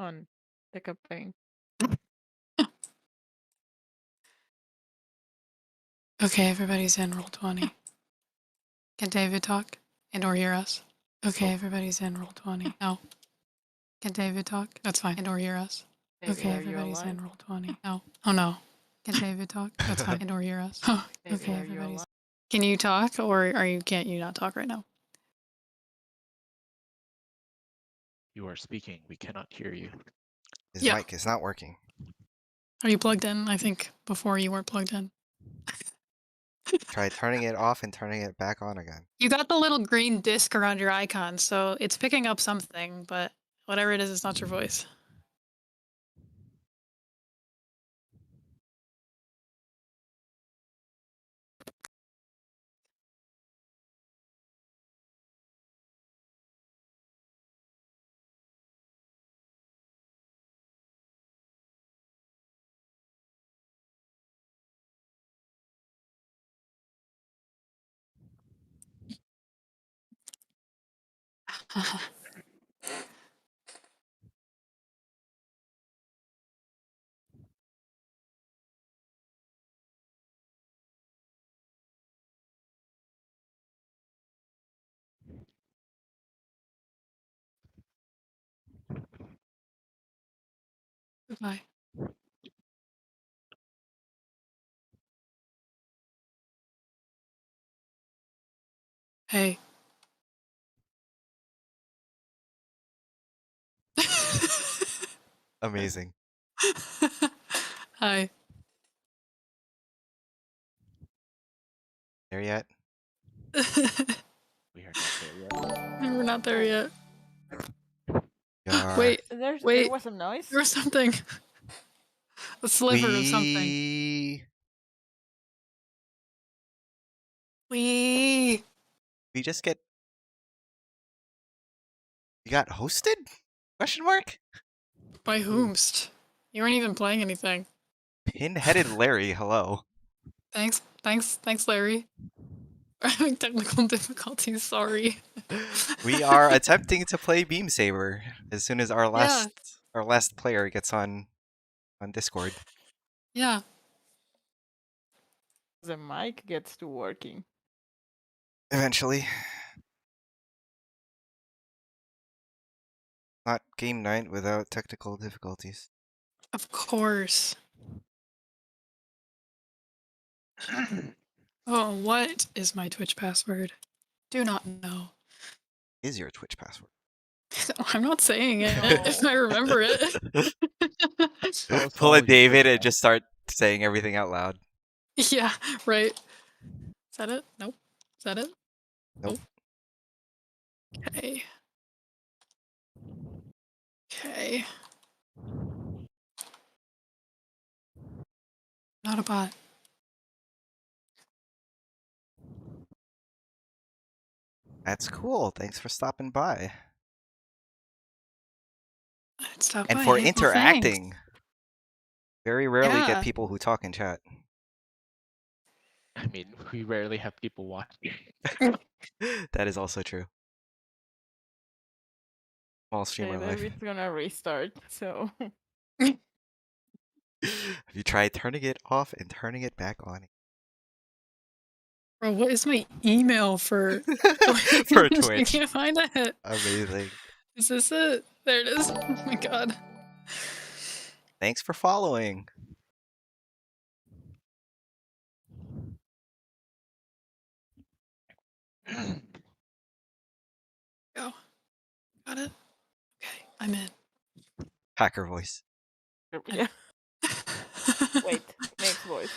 on the campaign. Okay, everybody's in roll 20. Can David talk and or hear us? Okay, everybody's in roll 20. No. Can David talk? That's fine. And or hear us? David, Okay, are you everybody's in alive? roll 20. No. Oh no. Can David talk? That's fine. And or hear us? Oh, David, okay, are you everybody's. alive? Can you talk or can't you not talk right now? You are speaking. We cannot hear you. His Yeah. mic is not working. Are you plugged in? I think before you weren't plugged in. Try turning it off and turning it back on again. You got the little green disc around your icon, so it's picking up something, but whatever it is, it's not your voice. Goodbye. Hey. Amazing. Hi. There yet? We are not there yet. We're not there yet. Yar. Wait, There wait. was some noise. There was something. A sliver of something. We just get. You got hosted? Question mark? By whomst? You weren't even playing anything. Pin-headed Larry, hello. Thanks, Larry. We're having technical difficulties, sorry. We are attempting to play Beam Saber as soon as our last player gets on Discord. Yeah. The mic gets to working. Eventually. Not game night without technical difficulties. Of course. Oh, what is my Twitch password? Do not know. Is your Twitch password? I'm not saying it if I remember it. Pull a David and just start saying everything out loud. Yeah, right. Is that it? Nope. Is that it? Nope. Okay. Okay. Not a bot. That's cool. Thanks for stopping by. Stop And by. for Well, interacting. thanks. Very rarely Yeah. get people who talk in chat. I mean, we rarely have people watching. That is also true. Small streamer Okay, life. David's gonna restart, so. Have you tried turning it off and turning it back on? Bro, what is my email for For I Twitch? can't find it. Amazing. Is this it? There it is. Oh my god. Thanks for following. Go. Got it? Okay, I'm in. Hacker voice. Yeah. Wait, Nate's voice.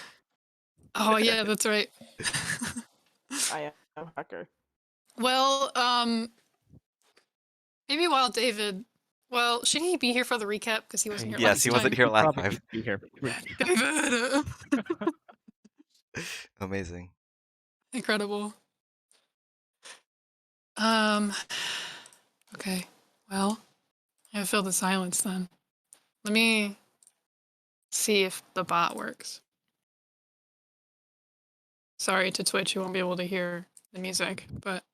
Oh yeah, that's right. I am hacker. Well, maybe while David. Well, should he be here for the recap because he wasn't here Yes, last he time? wasn't here last time. Be here. David. Amazing. Incredible. Okay. Well, I feel the silence then. Let me see if the bot works. Sorry to Twitch, you won't be able to hear the music, but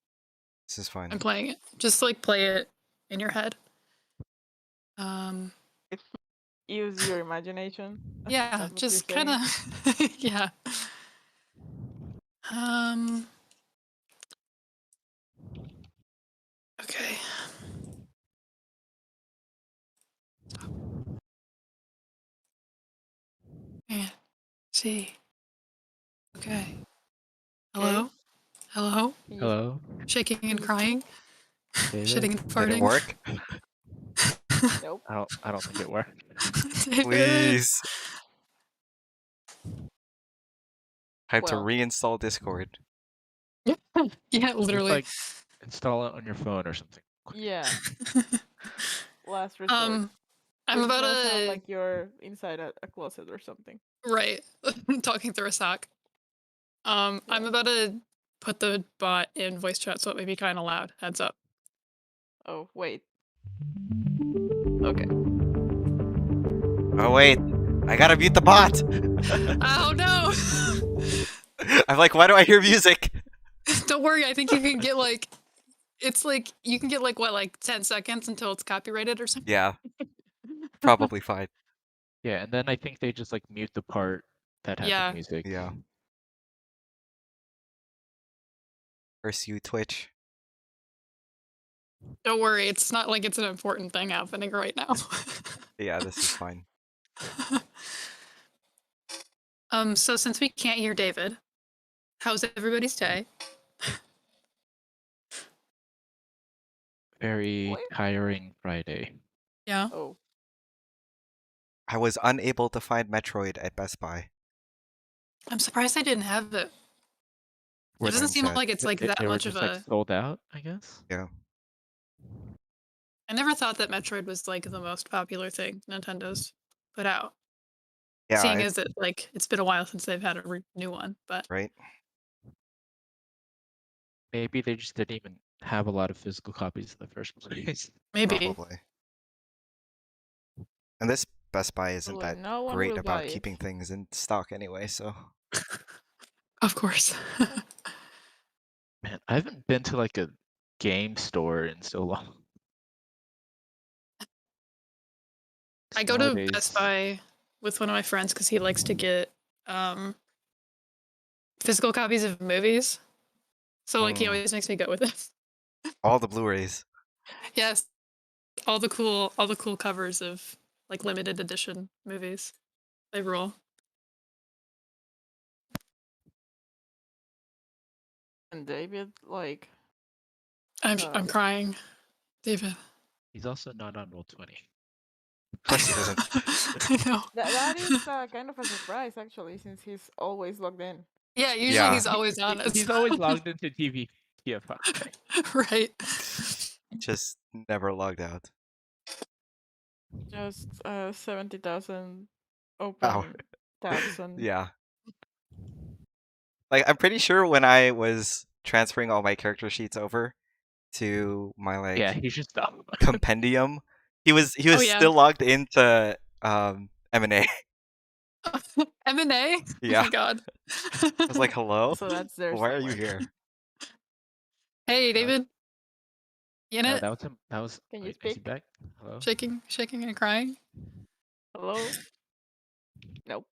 This is fine. I'm playing it. Just like play it in your head. Use your imagination. Yeah, That's what you're just kind saying. of. Yeah. Okay. Yeah. See. Okay. Hello? Okay. Hello? Can you Hello, Shaking can and you crying? David. Shitting and Did it farting? work? nope. I don't think it worked. David! Please. Time to Well, reinstall Discord. Yeah, Just literally. like install it on your phone or something. yeah. Last resort. I'm This is about gonna sound to. like you're inside a closet or something. Right. Talking through a sock. I'm Yeah. about to put the bot in voice chat, so it may be kind of loud. Heads up. Oh wait. Okay. Oh wait, I gotta mute the bot. Oh no! I'm like, why do I hear music? Don't worry, I think you can get like. It's like, you can get like, what, like 10 seconds until it's copyrighted or something? Yeah, probably fine. Yeah, and then I think they just like mute the part that had the Yeah. music. Yeah. Curse you, Twitch. Don't worry, it's not like it's an important thing happening right now. Yeah, this is fine. So since we can't hear David, how's everybody's day? Very What? tiring Friday. Yeah. Oh. I was unable to find Metroid at Best Buy. I'm surprised I didn't have it. It Were doesn't Ryan seem said. like it's like that they were much of just like a. sold out, I guess. Yeah. I never thought that Metroid was like the most popular thing Nintendo's put out. Yeah, Seeing as it like it's been a while since they've had a new one, but right? Maybe they just didn't even have a lot of physical copies in the first place. maybe. Probably. And this Best Buy isn't Probably that no one great will about buy it. keeping things in stock anyway, so. Of course. Man, I haven't been to like a game store in so long. I go to Best Buy with one of my friends because he likes to get physical copies of movies. So like he always makes me go with it. All the Blu-rays. Yes. All the cool covers of like limited edition movies. They rule. And David, like, I'm crying. David. He's also not on Roll20. Of course he doesn't. I know. that is kind of a surprise actually, since he's always logged in. Yeah, usually Yeah. he's always on it. He's always logged into TV TFI. Right. Just never logged out. Just 70,000 open Wow. tabs and Yeah. Like, I'm pretty sure when I was transferring all my character sheets over to my like Yeah, he's just dumb. compendium, he was Oh, yeah. still logged into M&A. M&A? Yeah. Oh my god. I was like, hello? so that's there. Why are you somewhere. here? Hey, David. You in it? That was him. That was. Can you Wait, is he speak? back? Hello. Shaking and crying. Hello? Nope.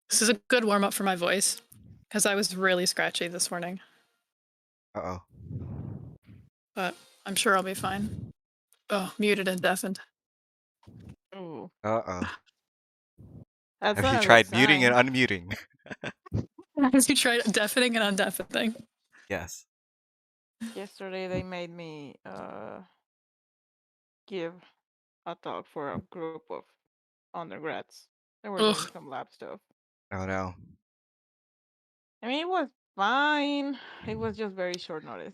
This is a good warm up for my voice because I was really scratchy this morning, Uh-oh. but I'm sure I'll be fine. Oh, muted and deafened. Ooh. Uh-oh. That's Have not you a good tried muting and sign. unmuting? As you tried deafening and undeafening. Yes. Yesterday they made me give a talk for a group of undergrads. They were doing Ugh. some lab stuff. Oh no. I mean, it was fine. It was just very short notice.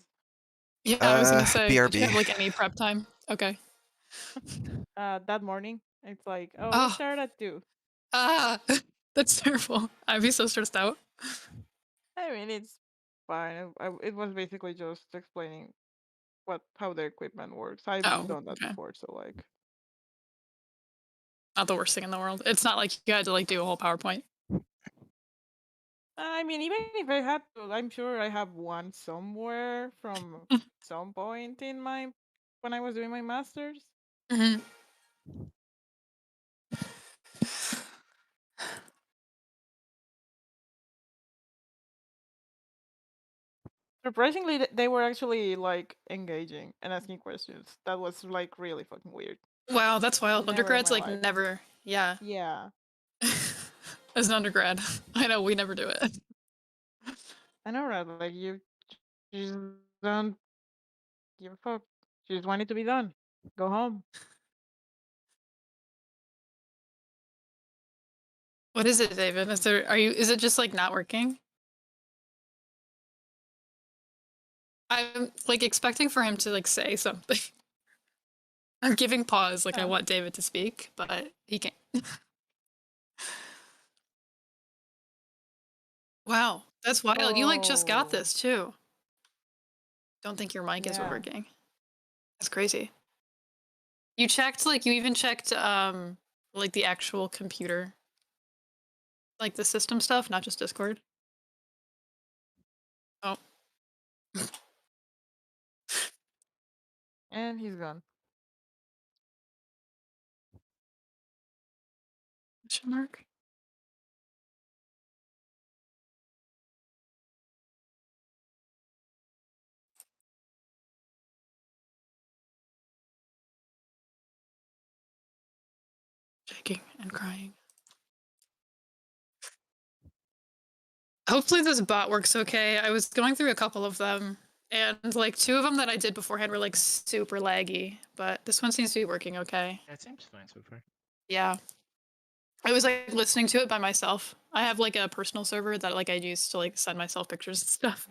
Yeah, I was gonna say, did you BRB. have like any prep time? Okay. That morning, it's like, oh, we Oh, start at 2. that's terrible. I'd be so stressed out. I mean, it's fine. It was basically just explaining how the equipment works. I've Oh, done that okay. before, so like. Not the worst thing in the world. It's not like you had to like do a whole PowerPoint. I mean, even if I had to, I'm sure I have one somewhere from some point in when I was doing my masters. Mm-hmm. Surprisingly, they were actually like engaging and asking questions. That was like really fucking weird. Wow, that's wild. Never in Undergrads my like life. never. Yeah. Yeah, As an undergrad, I know we never do it. I know, right? Like you just don't give a fuck. You just want it to be done. Go home. What is it, David? Is it just like not working? I'm like expecting for him to like say something. I'm giving pause, like I Yeah. want David to speak, but he can't. Wow, that's wild. You like just got Oh, this too. Don't think your mic is yeah. working. That's crazy. You checked, like you even checked like the actual computer. Like the system stuff, not just Discord. Oh. And he's gone. Question mark? Shaking and crying. Hopefully this bot works okay. I was going through a couple of them, and like 2 of them that I did beforehand were like super laggy, but this one seems to be working okay. Yeah, it seems fine so far. Yeah. I was like listening to it by myself. I have like a personal server that like I use to like send myself pictures and stuff.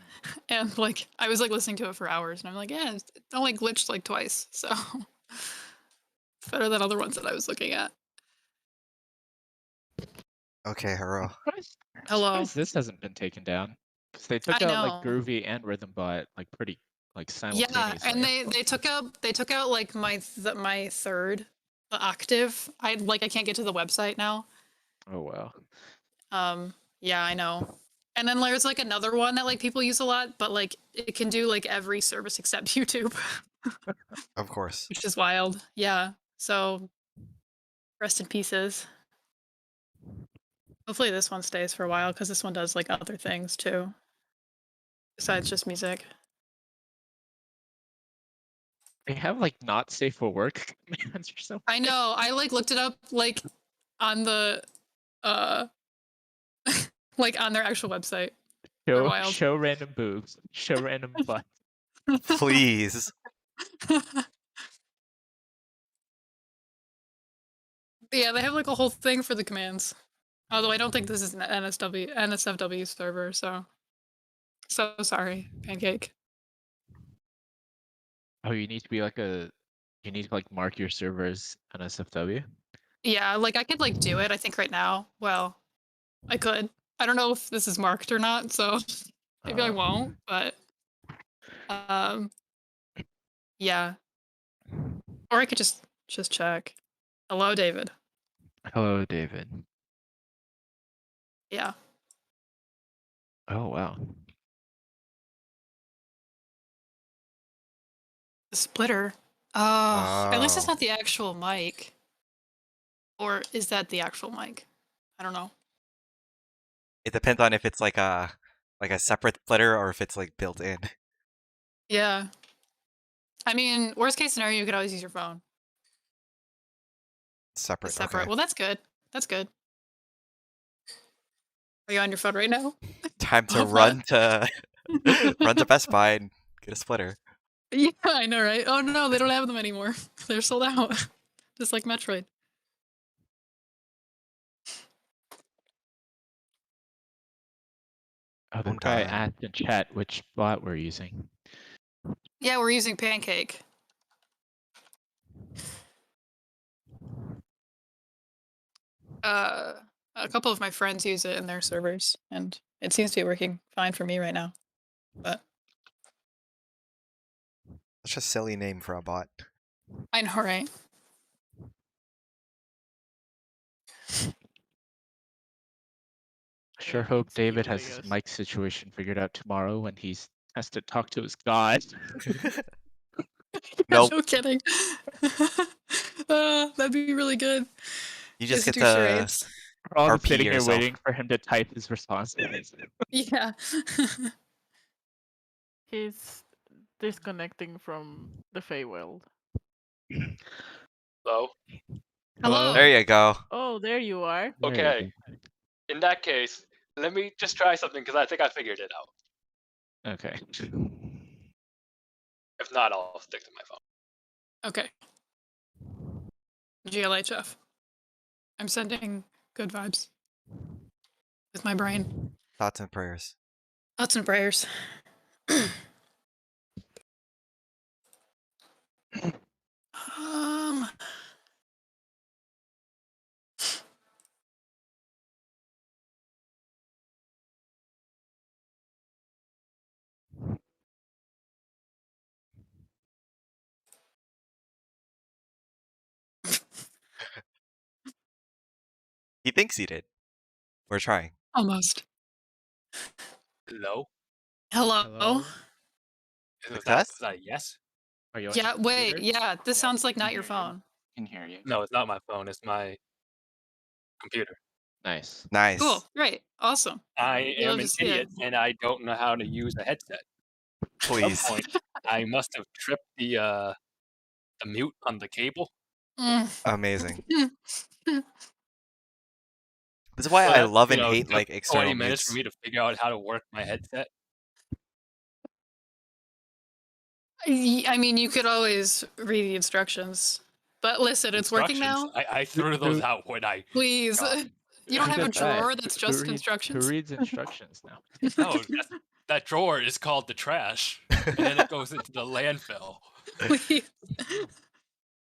And like I was like listening to it for hours and I'm like, yeah, it only glitched like twice. So it's better than other ones that I was looking at. Okay, Hero. I'm Hello. surprised this hasn't been taken down. Because they took I out like know. Groovy and Rhythm Bot like pretty like Yeah, simultaneously. and they took out like my third octave. I can't get to the website now. Oh wow. Yeah, I know. And then there's like another one that like people use a lot, but like it can do like every service except YouTube, Of course. which is wild. Yeah. So rest in pieces. Hopefully this one stays for a while because this one does like other things too. Besides just music. They have like not safe for work commands or something. I know. I like looked it up like on the like on their actual website. They're wild. Show random boobs. Show random butts. Please. Yeah, they have like a whole thing for the commands. Although I don't think this is an NSFW server, so sorry, Pancake. Oh, you need to be like you need to like mark your servers NSFW. Yeah, like I could like do it, I think right now. Well, I could. I don't know if this is marked or not, so maybe I won't, but yeah. Or I could just check. Hello, David. Hello, David. Yeah. Oh wow. The splitter. Oh, at least it's Oh. not the actual mic. Or is that the actual mic? I don't know. It depends on if it's like a separate splitter or if it's like built in. Yeah. I mean, worst case scenario, you could always use your phone. Separate. It's separate. Okay. Well, that's good. That's good. Are you on your phone right now? Time to Hope run not. to run to Best Buy and get a splitter. Yeah, I know, right? Oh no, they don't have them anymore. They're sold out. Just like Metroid. Oh, the guy asked in chat which bot we're using. Yeah, we're using Pancake. A couple of my friends use it in their servers, and it seems to be working fine for me right now. But Such a silly name for a bot. I know, right? Sure hope David has his mic situation figured out tomorrow when he has to talk to his god. Nope. No kidding. That'd be really good. You just get do to charades. We're all just RP sitting here yourself. waiting for him to type his response. Yeah. He's disconnecting from the Feywild. Hello? Hello. There you go. Oh, there you are. There you Okay. In that case, let me just try something because I think I figured it out. go. Okay. If not, I'll stick to my phone. Okay. GLHF. I'm sending good vibes with my brain. Thoughts and prayers. Thoughts and prayers. um. He thinks he did. We're trying. Almost. Hello? Hello. Hello? Was Success? that a yes? Are you on Yeah. your Wait. computer? Yeah. This Yeah, sounds like can not your hear you. phone. Can hear you. No, it's not my phone. It's my computer. Nice. Nice. Cool. Great. Awesome. I You am love an to see idiot, it. and I don't know how to use a headset. At some Please. point, I must have tripped the mute on the cable. Mm. Amazing. This is why So I that, love and took hate like 20 external minutes for mutes. me to figure out how to work my headset. I mean, you could always read the instructions. But listen, it's working Instructions. now. I threw those out when I Please. got. You don't Who have a did that? drawer that's Who just reads, instructions? Who reads instructions now? No, that drawer is called the trash, and then it goes into the landfill. Please.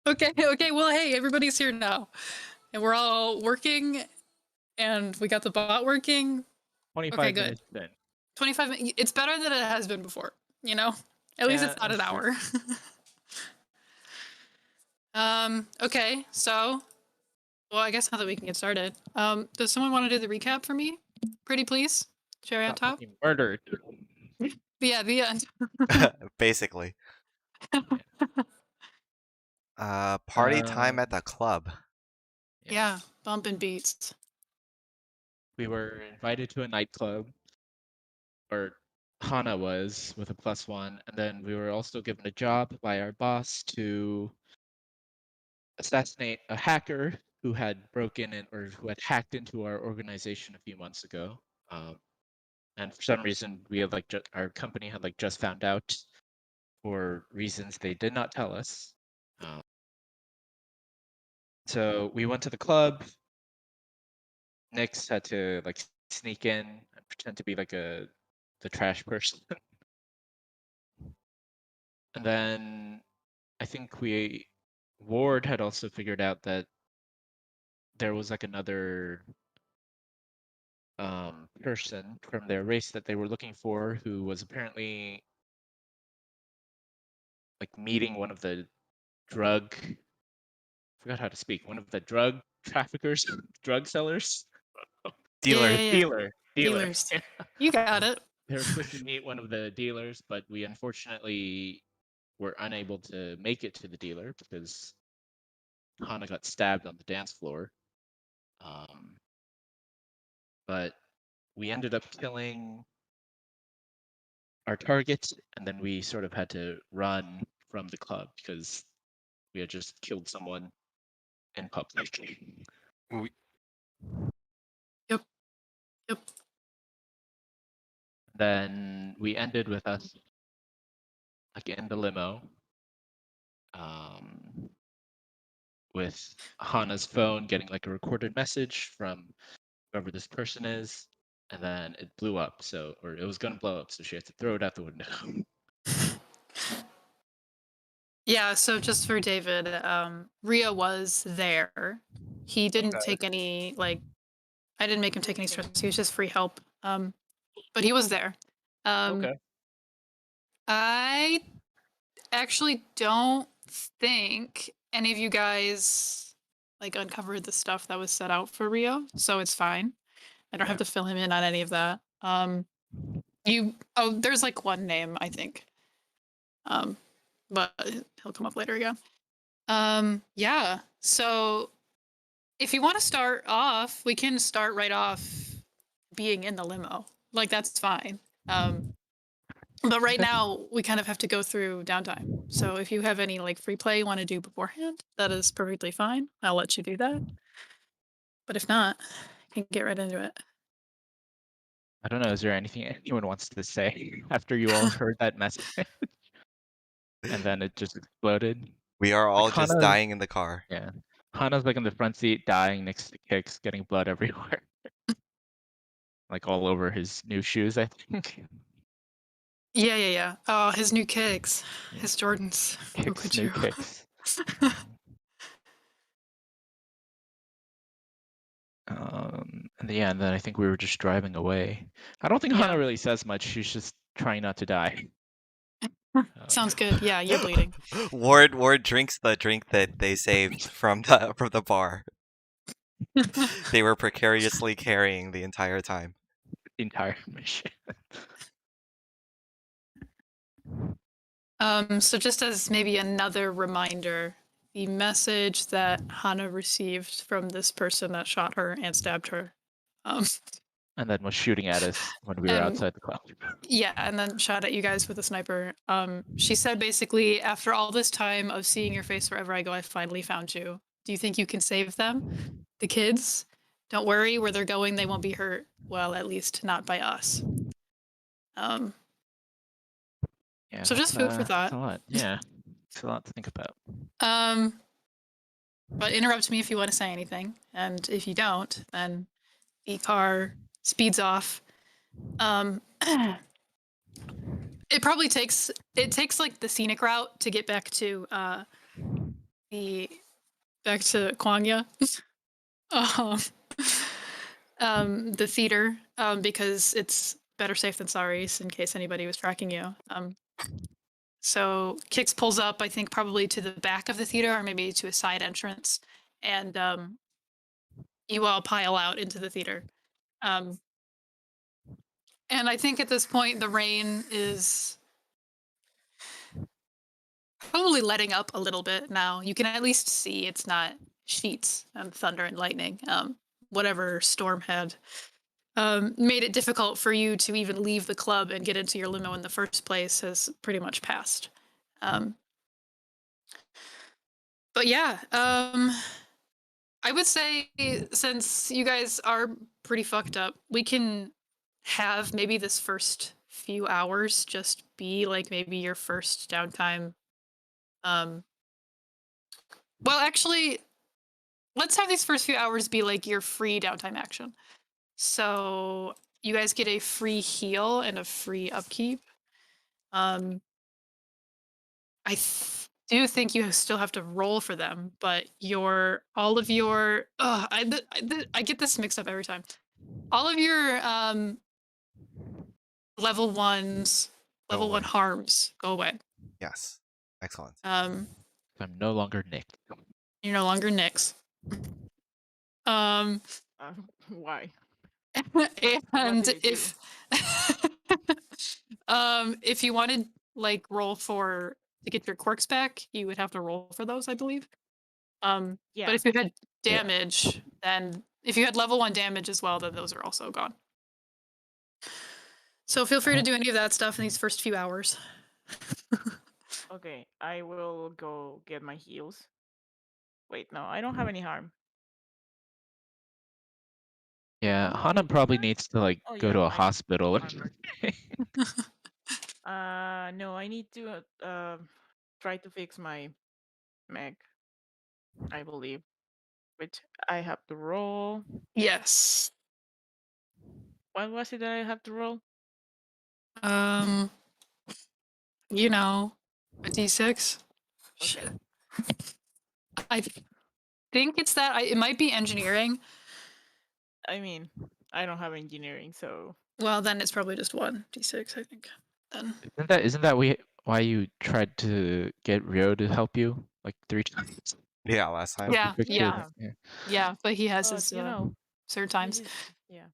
Okay. Well, hey, everybody's here now. And we're all working, and we got the bot working. 25 Okay, good. minutes in. 25 minutes. It's better than it has been before, you know? At least Yeah, it's not an that's true. hour. Okay, so, well, I guess now that we can get started. Does someone want to do the recap for me? Pretty please? Cherry on Got top? fucking murdered. Yeah, the end. Basically. Party time at Um, the club. Yeah, bumping beats. We were invited to a nightclub, or Hana was, with a +1, and then we were also given a job by our boss to assassinate a hacker who had broken in or who had hacked into our organization a few months ago. And for some reason, we had our company had just found out for reasons they did not tell us. So we went to the club. Nyx had to sneak in and pretend to be the trash person. And then I think Ward had also figured out that there was another person from their race that they were looking for who was apparently meeting one of the drug forgot how to speak, one of the drug traffickers, drug sellers. Dealer. Yeah. Dealer. Dealers. You got it. They were supposed to meet one of the dealers, but we unfortunately were unable to make it to the dealer because Hana got stabbed on the dance floor. But we ended up killing our target, and then we sort of had to run from the club because we had just killed someone in public. Yep. Then we ended with us in the limo, with Hana's phone getting a recorded message from whoever this person is, and then it blew up. Or it was gonna blow up, so she had to throw it out the window. Yeah, so just for David, Ria was there. He didn't take any, I didn't make him take any stress. He was just free help. But he was there. Okay. I actually don't think any of you guys uncovered the stuff that was set out for Rio, so it's fine. I don't have to fill him in on any of that. There's one name, I think. But he'll come up later again. Yeah. So if you want to start off, we can start right off being in the limo. That's fine. But right now, we kind of have to go through downtime. So if you have any like free play you want to do beforehand, that is perfectly fine. I'll let you do that. But if not, you can get right into it. I don't know. Is there anything anyone wants to say after you all heard that message? And then it just exploded. We are all Like just Hana, dying in the car. yeah. Hana's like in the front seat, dying next to Kix, getting blood everywhere. Like all over his new shoes, I think. Yeah. Oh, his new kicks, Yeah. his Jordans. How Kix, could new you? Kix. And yeah, and then I think we were just driving away. I don't think Yeah. Hana really says much. She's just trying not to die. Sounds good. Yeah, you're bleeding. Ward drinks the drink that they saved from the bar. They were precariously carrying the entire time. Entire mission. So just as maybe another reminder, the message that Hana received from this person that shot her and stabbed her. And then was shooting at us when we were And- outside the club. Yeah, and then shot at you guys with a sniper. She said basically, after all this time of seeing your face wherever I go, I finally found you. Do you think you can save them? The kids? Don't worry, where they're going, they won't be hurt. Well, at least not by us. Yeah, So just food for that's thought. a lot. Yeah, it's a lot to think about. But interrupt me if you want to say anything, and if you don't, then the car speeds off. It probably takes like the scenic route to get back to Kwangya. The theater, because it's better safe than sorry in case anybody was tracking you. So Kix pulls up, I think probably to the back of the theater or maybe to a side entrance, and you all pile out into the theater. And I think at this point the rain is probably letting up a little bit now. You can at least see it's not sheets and thunder and lightning. Whatever storm had made it difficult for you to even leave the club and get into your limo in the first place has pretty much passed. But yeah, I would say since you guys are pretty fucked up, we can have maybe this first few hours just be like maybe your first downtime. Well, actually, let's have these first few hours be like your free downtime action. So you guys get a free heal and a free upkeep. I do think you still have to roll for them, but all of your I get this mixed up every time. All of your level ones, Go level one away. harms go away. Yes. Excellent. I'm no longer Nick. You're no longer Nyx. Why? And did you if you wanted like roll to get your quirks back, you would have to roll for those, I believe. Yeah. But if you had Yeah. damage, then if you had level 1 damage as well, then those are also gone. So feel free to do any of that stuff in these first few hours. Okay, I will go get my heals. Wait, no, I don't have any harm. Yeah, Oh, Hana probably what? needs to like Oh, go yeah, to a I have hospital. armor. No, I need to try to fix my mech, I believe, which I have to roll. Yes. What was it that I have to roll? You know, a d6. Okay. Shit. I think it's that. It might be engineering. I mean, I don't have engineering, so Well, then it's probably just 1 d6, I think. Then. Isn't that why you tried to get Rio to help you like 3 times? Yeah, last time. Yeah, yeah. Yeah. Yeah, but he has but his you know, certain times. yeah.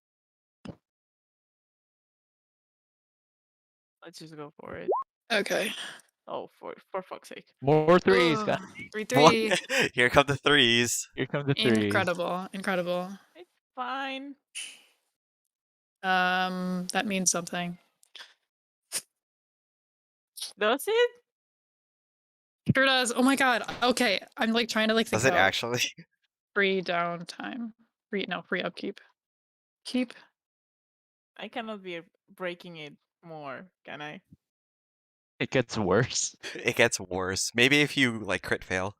Let's just go for it. Okay. Oh, for fuck's sake. More threes, Ugh, guys. 3-3. Here come the threes. Here come the threes. Incredible. Incredible. It's fine. That means something. Does it? Sure does. Oh my god. Okay, I'm like trying to like think Does it about actually? free downtime. Free upkeep. Keep. I cannot be breaking it more, can I? It gets worse. It gets worse. Maybe if you like crit fail.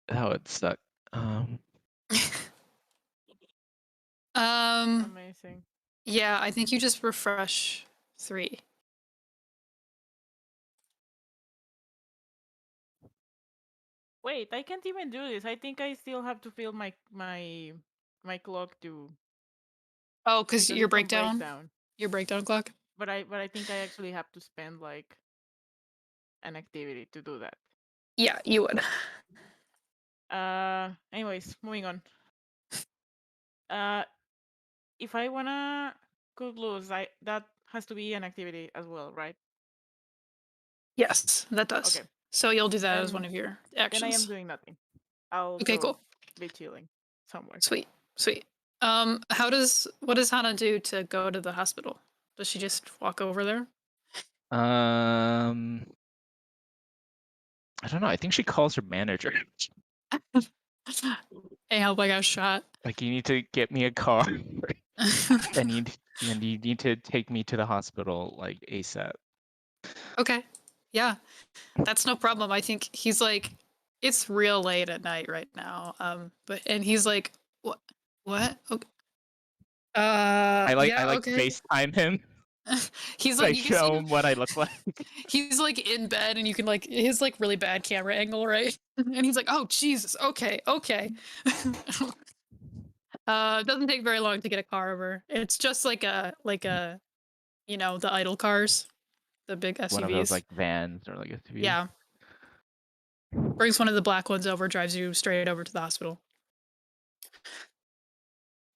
That would suck. Amazing. Yeah, I think you just refresh 3. Wait, I can't even do this. I think I still have to fill my clock to Oh, because because your it's on breakdown clock. But I think I actually have to spend like an activity to do that. Yeah, you would. Anyways, moving on. If I wanna cook loose, that has to be an activity as well, right? Yes, that does. Okay. So you'll do that as Then- one of your Then actions. I am doing nothing. I'll Okay, go cool. be chilling somewhere. Sweet. What does Hannah do to go to the hospital? Does she just walk over there? I don't know. I think she calls her manager. Hey, help! I got shot. Like, you need to get me a car, and you need to take me to the hospital like ASAP. Okay. Yeah, that's no problem. I think he's like, it's real late at night right now. And he's like, what? Okay. I like okay. FaceTime him. He's I like, you can see show him. him what I look like. He's like in bed, and you can like his like really bad camera angle, right? And he's like, oh Jesus, okay. It doesn't take very long to get a car over. It's just like a the idle cars, the big SUVs. One of those like vans or like SUVs. Yeah. Brings one of the black ones over, drives you straight over to the hospital.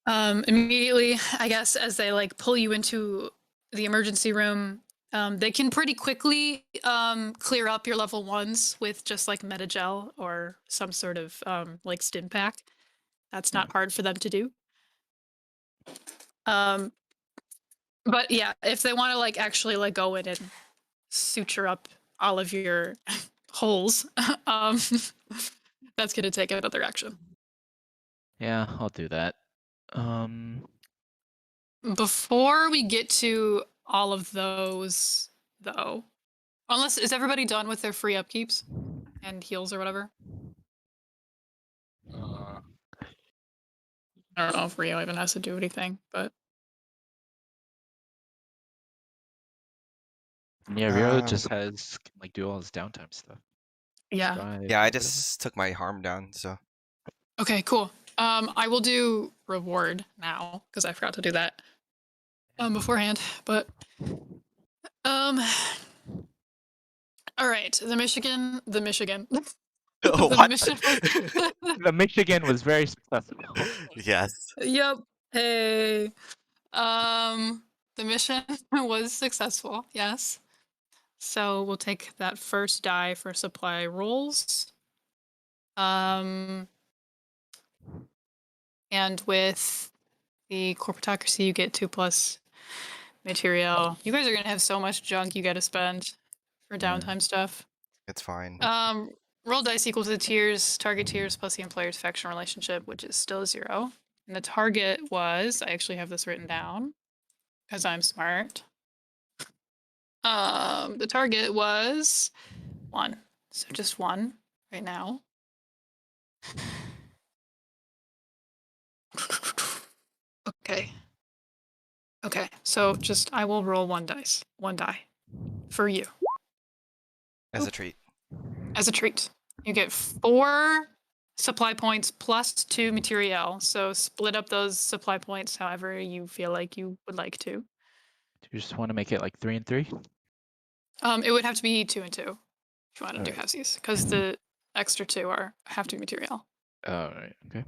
Immediately, I guess, as they like pull you into the emergency room, they can pretty quickly clear up your level 1s with just like Metagel or some sort of like stim pack. That's not hard for them to do. But yeah, if they want to like actually like go in and suture up all of your holes, that's gonna take another action. Yeah, I'll do that. Before we get to all of those, though, unless is everybody done with their free upkeeps and heals or whatever? I don't know if Rio even has to do anything, but Yeah, Rio just can like do all his downtime stuff. yeah. Drive, Yeah, I whatever. just took my harm down, so Okay, cool. I will do reward now because I forgot to do that beforehand. But all right, the Michigan. Oh, The what? mission. The Michigan was very successful. Yes. Yep. Hey. The mission was successful. Yes. So we'll take that first die for supply rolls. And with the corporatocracy, you get 2+ material. You guys are gonna have so much junk you gotta spend for downtime stuff. It's fine. Roll dice equals the tiers, target tiers plus the employer's faction relationship, which is still 0. And the target was, I actually have this written down because I'm smart. The target was 1. So just 1 right now. Okay, so just I will roll 1 die for you. As a treat. As a treat. You get 4 supply points plus 2 material. So split up those supply points however you feel like you would like to. Do you just want to make it like 3 and 3? It would have to be 2 and 2 if you want to do Alright. halvesies, because the extra 2 have to be material. Oh, right. Okay.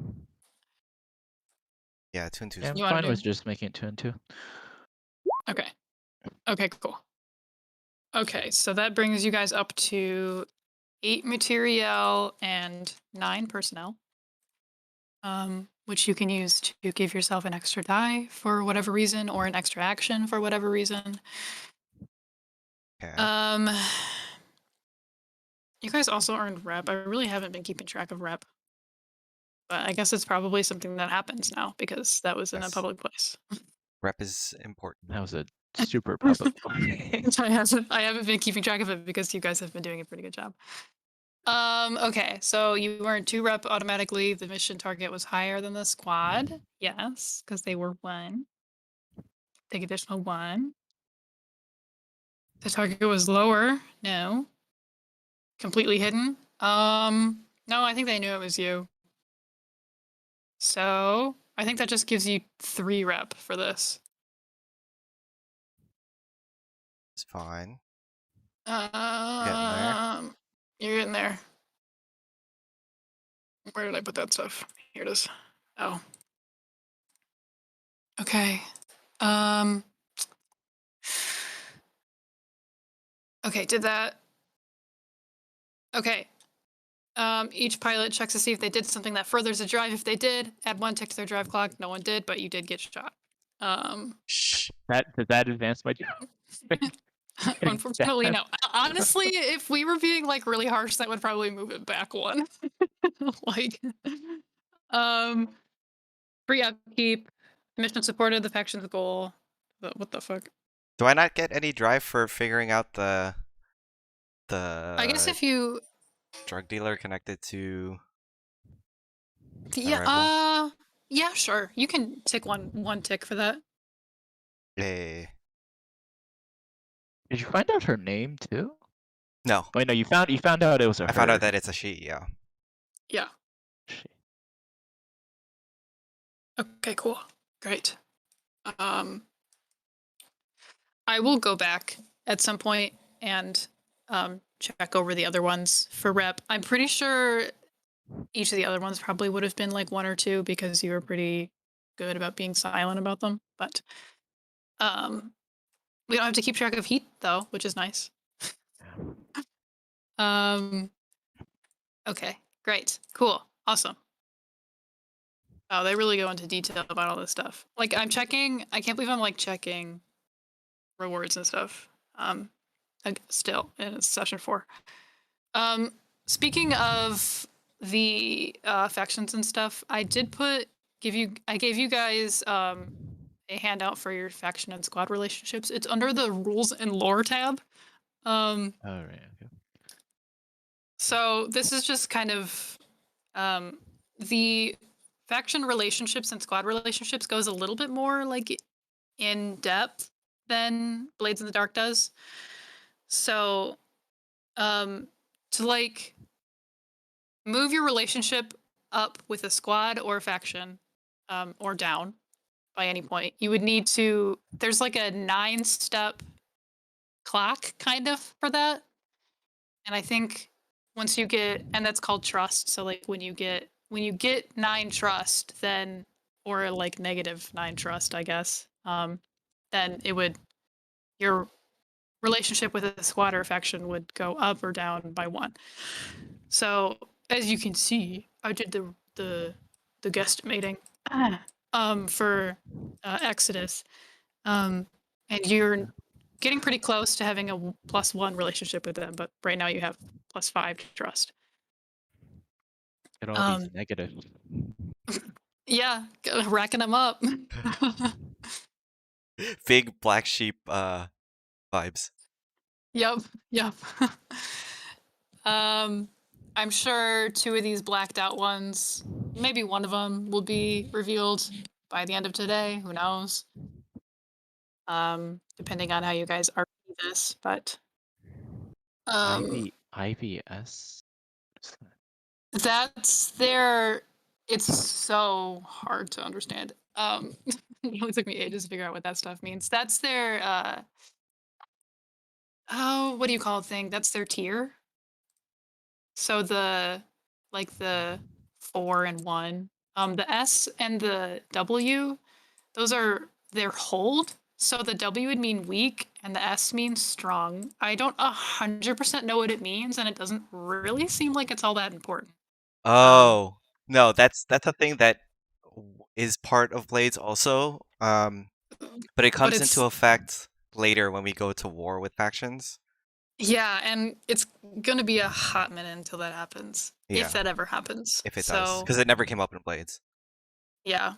Yeah, 2 and 2. Yeah, I'm You wanna fine do- with just making it 2 and 2. Okay. Okay, cool. Okay, so that brings you guys up to 8 material and 9 personnel. Which you can use to give yourself an extra die for whatever reason, or an extra action for whatever reason. Yeah. You guys also earned rep. I really haven't been keeping track of rep. But I guess it's probably something that happens now because that was in a Yes. public place. Rep is important. That was a super public place. I haven't been keeping track of it because you guys have been doing a pretty good job. Okay, so you earned 2 rep automatically. The mission target was higher than the squad. Yes, because they were 1. Take additional 1. The target was lower. No. Completely hidden. No, I think they knew it was you. So I think that just gives you 3 rep for this. It's fine. You're getting there. Where did I put that stuff? Here it is. Oh. Okay. Okay, did that. Okay. Each pilot checks to see if they did something that furthers the drive. If they did, add 1 tick to their drive clock. No one did, but you did get shot. Shh. Does that advance my job? Unfortunately, no. Honestly, if we were being like really harsh, that would probably move it back 1. Like, free upkeep. Mission supported the faction's goal. What the fuck? Do I not get any drive for figuring out the I guess if you drug dealer connected to yeah rival? yeah, sure. You can tick one tick for that. Yay. Did you find out her name too? No. Wait, no, you found out it was a I her. found out that it's a she, yeah. Yeah. Okay, cool. Great. I will go back at some point and check over the other ones for rep. I'm pretty sure each of the other ones probably would have been like 1 or 2 because you were pretty good about being silent about them. But we don't have to keep track of heat though, which is nice. Okay, great, cool, awesome. Oh, they really go into detail about all this stuff. Like I'm checking, I can't believe I'm like checking rewards and stuff. Still in session 4. Speaking of the factions and stuff, I gave you guys a handout for your faction and squad relationships. It's under the rules and lore tab. Oh, right, okay. So this is just kind of the faction relationships and squad relationships goes a little bit more like in depth than Blades in the Dark does. So to like move your relationship up with a squad or a faction or down by any point, you would need to, there's like a 9-step clock kind of for that. And I think once you get, and that's called trust. So like when you get 9 trust, then, or like -9 trust, I guess, then it would, your relationship with a squad or a faction would go up or down by 1. So as you can see, I did the guesstimating for Exodus, and you're getting pretty close to having a +1 relationship with them. But right now you have +5 trust. Get all these negatives. Yeah, racking them up. Big black sheep vibes. Yep. I'm sure 2 of these blacked out ones, maybe 1 of them will be revealed by the end of today. Who knows? Depending on how you guys are this, but IVS. that's their. It's so hard to understand. It only took me ages to figure out what that stuff means. That's their what do you call it thing? That's their tier. So the 4 and 1, the S and the W, those are their hold. So the W would mean weak and the S means strong. I don't 100% know what it means, and it doesn't really seem like it's all that important. Oh, no, that's a thing that is part of Blades also. But it comes into effect later when we go to war with factions. Yeah, and it's gonna be a hot minute until that happens. Yeah. If that ever happens. If it does, So, because it never came up in Blades. yeah.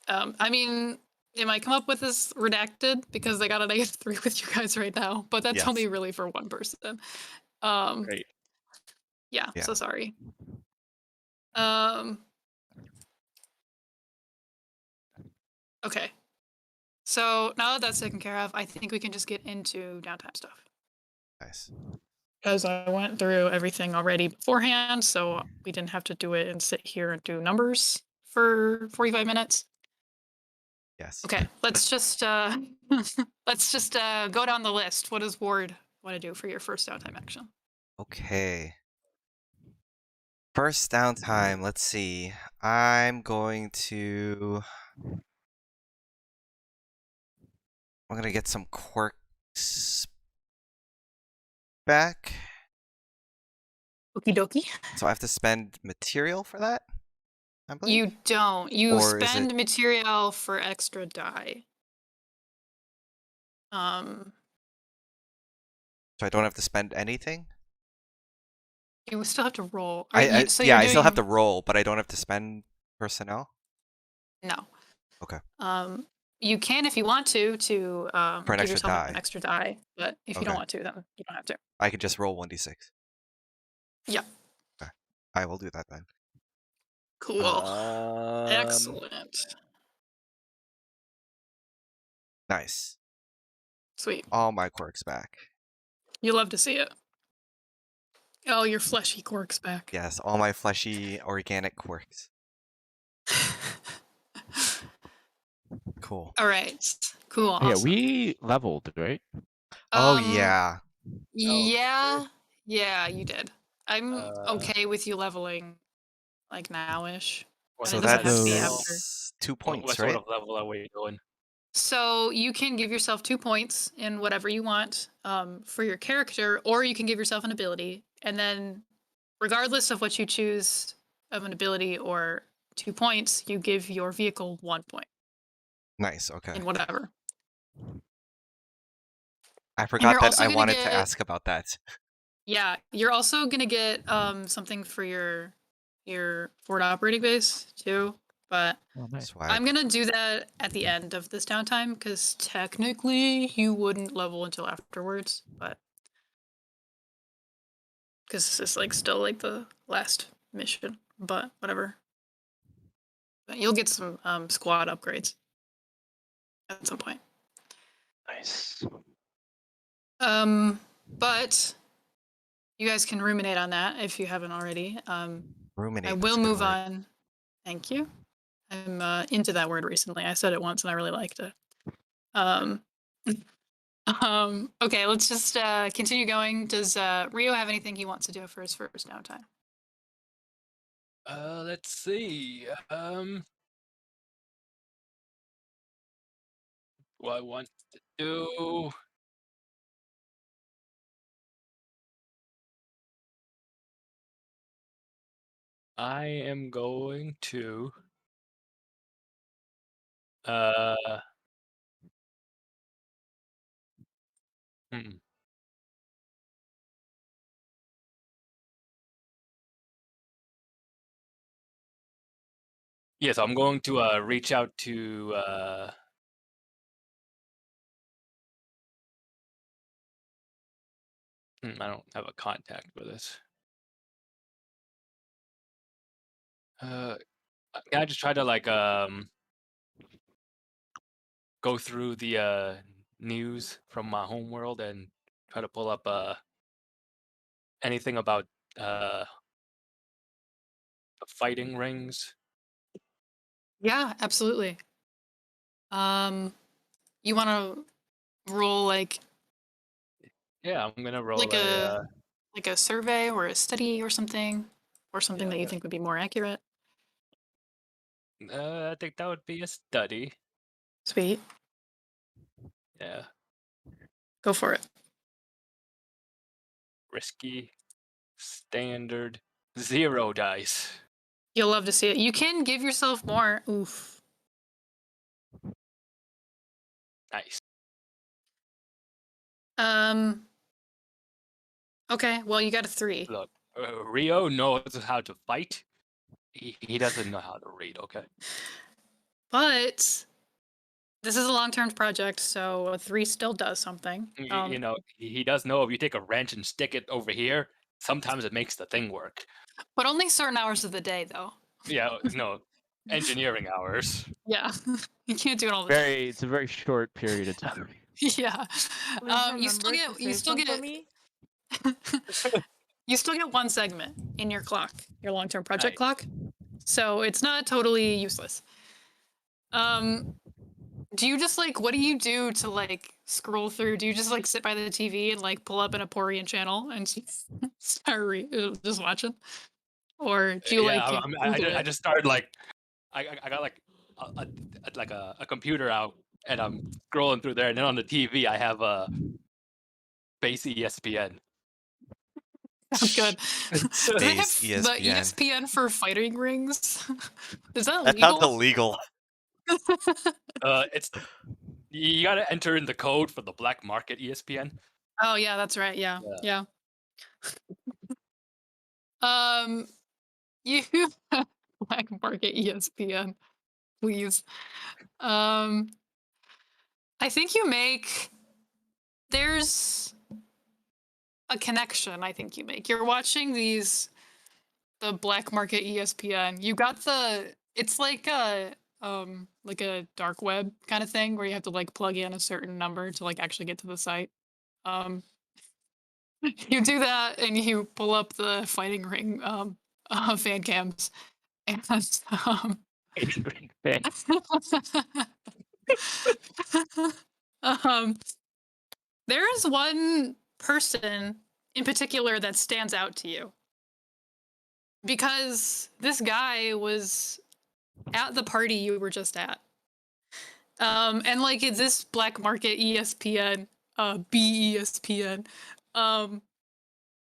I mean, it might come up with this redacted because they got a -3 with you guys right now, but that's Yes. only really for one person. Right. Yeah, Yeah. so sorry. Okay. So now that that's taken care of, I think we can just get into downtime stuff. Nice. Because I went through everything already beforehand, so we didn't have to do it and sit here and do numbers for 45 minutes. Yes. Okay, let's just let's just go down the list. What does Ward want to do for your first downtime action? Okay. First downtime. Let's see. I'm going to get some quirks back. Okie dokie. So I have to spend material for that, I believe? You don't. You Or is spend it- material for extra die. So I don't have to spend anything? You still have to roll. I So yeah, you're I still have to doing roll, but I don't have to spend personnel? no. Okay. You can if you want to For an give extra yourself die. an extra die, but if you don't Okay. want to, then you don't have to. I can just roll 1d6. Yeah. Okay. I will do that then. Cool. Excellent. Nice. Sweet. All my quirks back. You love to see it. Oh, your fleshy quirks back. Yes, all my fleshy organic quirks. Cool. All right. Cool. Yeah, Awesome. we leveled, right? Oh Um, yeah. Yeah. Yeah, you did. I'm Uh, okay with you leveling like now-ish. what So And it doesn't have to be level- after. that's 2 what points, sort right? of level are we doing? So you can give yourself 2 points in whatever you want for your character, or you can give yourself an ability, and then regardless of what you choose of an ability or 2 points, you give your vehicle 1 point Nice, okay. in whatever. I forgot you're that also I gonna wanted to get- ask about that. Yeah, you're also gonna get something for your forward operating base too, but Oh, nice. Swag. I'm gonna do that at the end of this downtime because technically you wouldn't level until afterwards, but because this is like still like the last mission, but whatever. But you'll get some squad upgrades at some point. Nice. But you guys can ruminate on that if you haven't already. Ruminate. I that's will a good move word. on. Thank you. I'm into that word recently. I said it once and I really liked it. Okay, let's just continue going. Does Rio have anything he wants to do for his first downtime? Let's see. What I want to do. I am going to hmm. Yes, I'm going to reach out to I don't have a contact with this. Can I just try to like go through the news from my home world and try to pull up anything about the fighting rings? Yeah, absolutely. You want to roll like Yeah, I'm gonna roll a survey or a study or something Yeah. that you think would be more accurate. I think that would be a study. Sweet. Yeah, Go for it. risky, standard, 0 dice. You'll love to see it. You can give yourself more. Oof. Nice. Okay, well, you got a 3. Look, Rio knows how to fight. He doesn't know how to read. Okay. But this is a long-term project, so a 3 still does something. You know, he does know if you take a wrench and stick it over here, sometimes it makes the thing work. But only certain hours of the day, though. Yeah, no, engineering hours. Yeah, you can't do it all the time. It's a very short period of time. Yeah. Please You still remember to get save some for me. you still get 1 segment in your clock, your long-term project Right. clock. So it's not totally useless. Do you just like, what do you do to like scroll through? Do you just like sit by the TV and like pull up an Aporian channel and start just watching? Or do you Yeah, like I Google just started like I got like a computer out and I'm scrolling through there, and then on the TV I have base ESPN. Sounds good. Do they have Space the ESPN. ESPN for fighting rings? Is that That sounds illegal? illegal. It's you got to enter in the code for the black market ESPN. Oh yeah, that's right. Yeah. You black market ESPN, please. I think you make there's a connection. I think you make. You're watching the black market ESPN. You got it's like a dark web kind of thing where you have to like plug in a certain number to like actually get to the site. You do that and you pull up the fighting ring fan cams and there is one person in particular that stands out to you because this guy was at the party you were just at. And like it's this black market ESPN, BESPN,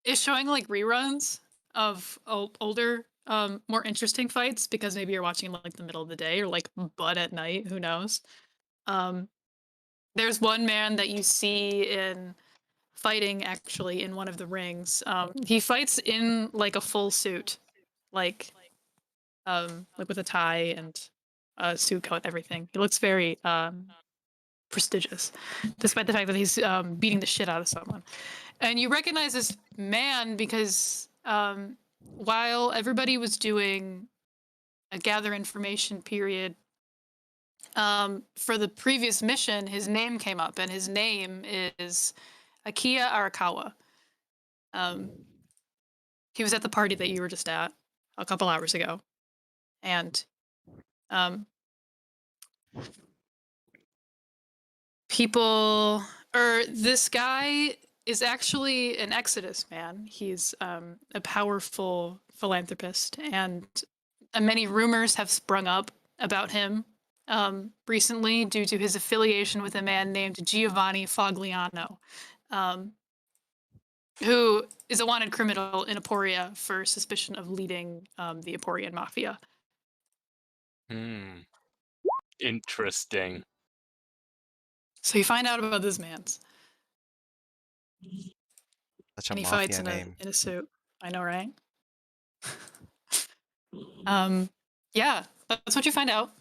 is showing like reruns of older, more interesting fights because maybe you're watching like the middle of the day or like butt at night, who knows. There's one man that you see in fighting actually in one of the rings. He fights in like a full suit, like with a tie and a suit coat, everything. He looks very prestigious, despite the fact that he's beating the shit out of someone. And you recognize this man because while everybody was doing a gather information period for the previous mission, his name came up, and his name is Akiya Arakawa. He was at the party that you were just at a couple hours ago, and this guy is actually an Exodus man. He's a powerful philanthropist, and many rumors have sprung up about him recently due to his affiliation with a man named Giovanni Fogliano, who is a wanted criminal in Aporia for suspicion of leading the Aporian mafia. Interesting. So you find out about this man's. Such a And he mafia fights name. in a suit. I know, right? Yeah, that's what you find out.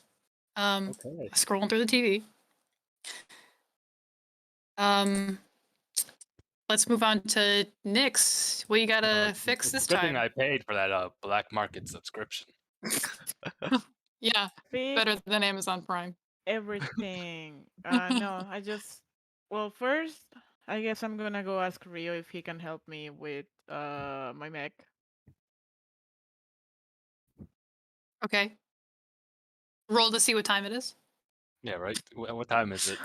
Okay. Scrolling through the TV. Let's move on to Nyx. What you gotta fix this Good time? thing I paid for that black market subscription. Yeah, Fix better than Amazon Prime. everything. No, well, first, I guess I'm gonna go ask Rio if he can help me with my mech. Okay. Roll to see what time it is. Yeah, right. What time is it?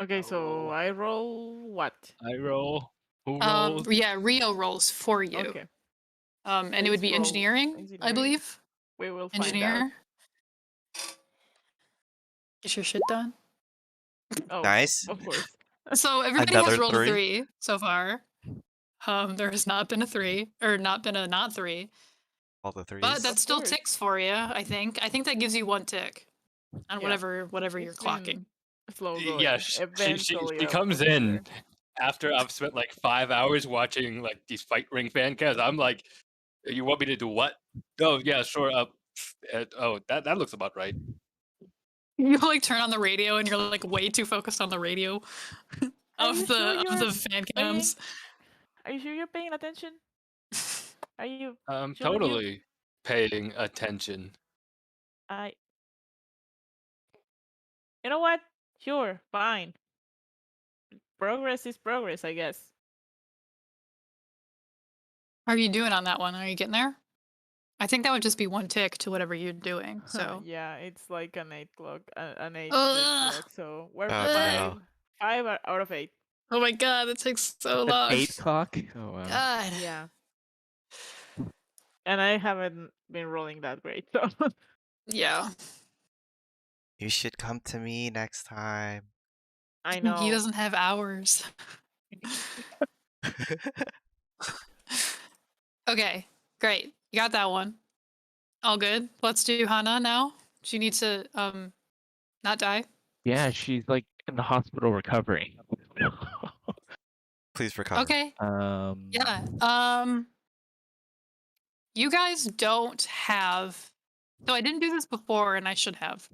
Okay, so I roll what? I roll. Who rolls? Yeah, Rio rolls for you. Okay, And it would be Please roll engineering, I engineering. believe. we will find out. Engineer. Get your shit done. Oh, Nice. of course. So everybody Another has rolled a 3? 3 so far. There has not been a 3, or not been a not 3. All the threes. But that Of still course. ticks for you, I think. I think that gives you 1 tick on Yeah. whatever you're It's been clocking. slow going. Yeah, she Eventually, comes I'll get in there. after I've spent like 5 hours watching like these fight ring fan cams. I'm like, you want me to do what? Oh yeah, sure. Oh, that looks about right. You like turn on the radio and you're like way too focused on the radio Are you sure of the you're fan paying? cams. Are you sure you're paying attention? Are you I'm sure you? totally paying attention. I. You know what? Sure, fine. Progress is progress, I guess. How are you doing on that one? Are you getting there? I think that would just be one tick to whatever you're doing. So Yeah, it's like an 8 clock, an 8 Ugh. clock. So we're Oh, five, no. out of 8. Oh my god, that takes so An long. 8 clock? Oh wow. God. Yeah. And I haven't been rolling that great, so. Yeah. You should come to me next time. I know. He doesn't have hours. Okay, great. You got that one. All good. Let's do Hana now. She needs to not die. Yeah, she's like in the hospital recovering. Please recover. Okay. Um, Yeah. You guys don't have. So I didn't do this before, and I should have.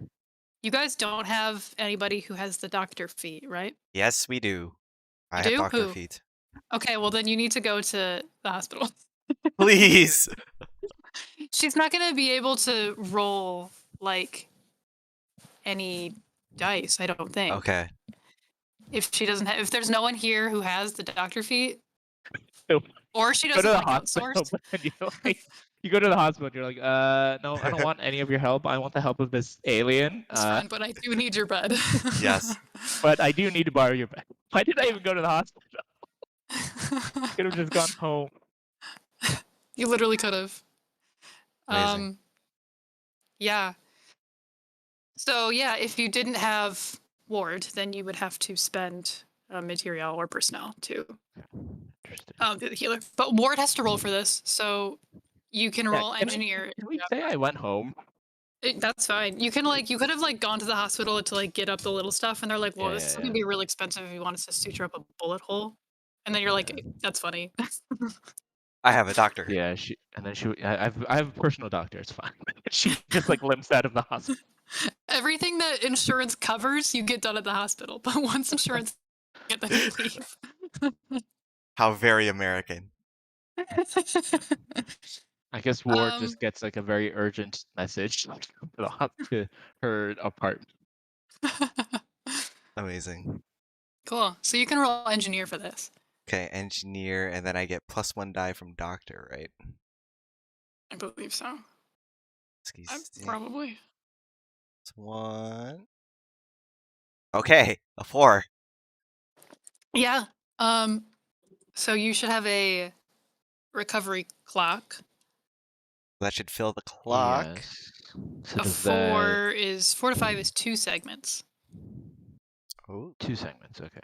You guys don't have anybody who has the doctor feet, right? Yes, we do. I You have do? doctor Who? feet. Okay, well then you need to go to the hospital. Please. She's not gonna be able to roll like any dice, I don't think. Okay. If she doesn't have, if there's no one here who has the doctor feet, Nope. or she go to doesn't the like hospital. outsource. And you're like, you go to the hospital. And you're like, no, I don't want any of your help. I want the help of this alien. It's fine, but I do need your bed. Yes. But I do need to borrow your bed. Why did I even go to the hospital? I could have just gone home. You literally could have. Amazing. Yeah. So yeah, if you didn't have Ward, then you would have to spend material or personnel to Interesting. do the healer. But Ward has to roll for this, so you can roll engineer. Can we say I went home? That's fine. You can like you could have like gone to the hospital to like get up the little stuff, and they're like, "Well, this is gonna be really expensive if you want us to suture up a bullet hole." And then you're like, "That's funny." I have a doctor. Yeah, I have a personal doctor. It's fine. She just like limps out of the hospital. Everything that insurance covers, you get done at the hospital. But once insurance, get then you leave. How very American. I guess Ward just gets like a very urgent message to her apartment. Amazing. Cool. So you can roll engineer for this. Okay, engineer, and then I get +1 die from doctor, right? I believe so. Probably. Probably. +1. Okay, a 4. Yeah. So you should have a recovery clock. That should fill the clock. Yes. So A does 4 to 5 is 2 segments. Oh. 2 segments, okay.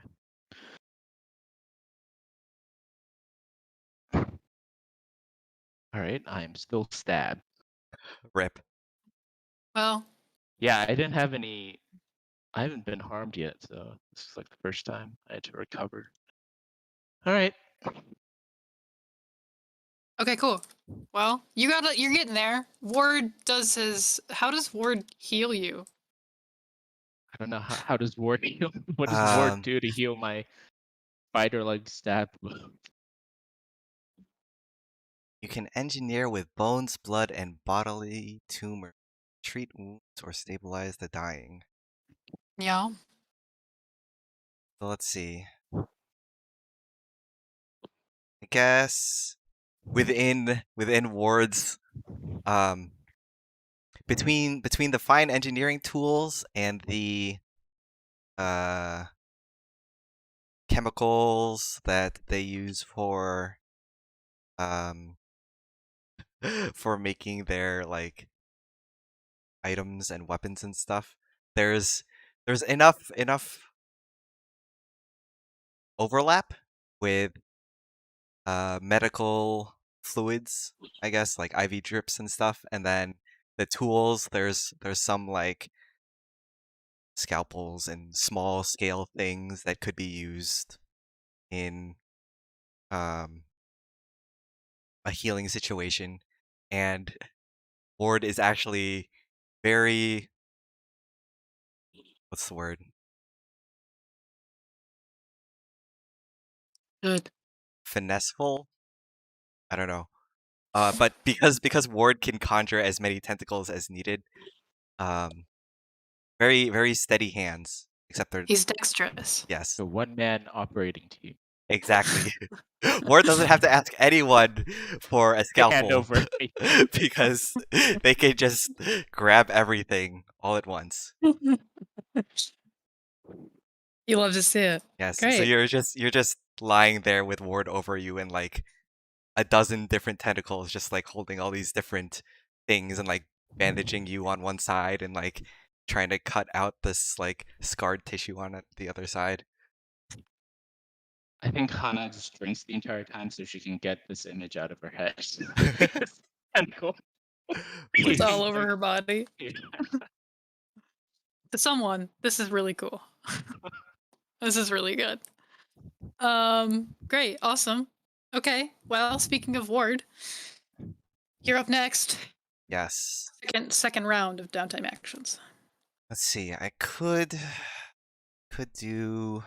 All right, I'm still stabbed. Rip. Well, yeah, I didn't have any. I haven't been harmed yet, so this is like the first time I had to recover. All right. Okay, cool. Well, you're getting there. Ward does his. How does Ward heal you? I don't know how does Ward heal? What does Ward do to heal my spider leg stab wound? You can engineer with bones, blood, and bodily tumor. Treat wounds or stabilize the dying. Yeah. So let's see. I guess within Ward's between the fine engineering tools and the chemicals that they use for making their like items and weapons and stuff, there's enough overlap with medical fluids, I guess, like IV drips and stuff, and then the tools, there's some like scalpels and small scale things that could be used in a healing situation. And Ward is actually very, what's the word? Good. Finesseful? I don't know. But because Ward can conjure as many tentacles as needed, very, very steady hands. Except they're He's dexterous. yes, The one-man operating team. exactly. Ward doesn't have to ask anyone for a Hand scalpel over. because they can just grab everything all at once. You love to see it. Yes. So Great. you're just lying there with Ward over you and like a dozen different tentacles just like holding all these different things and like bandaging you on one side and like trying to cut out this like scarred tissue on the other side. I think Hana just drinks the entire time so she can get this image out of her head. And go. It's all over her body. Yeah. To someone, this is really cool. This is really good. Great, awesome. Okay, well, speaking of Ward, you're up next. Yes. Second round of downtime actions. Let's see. I could do.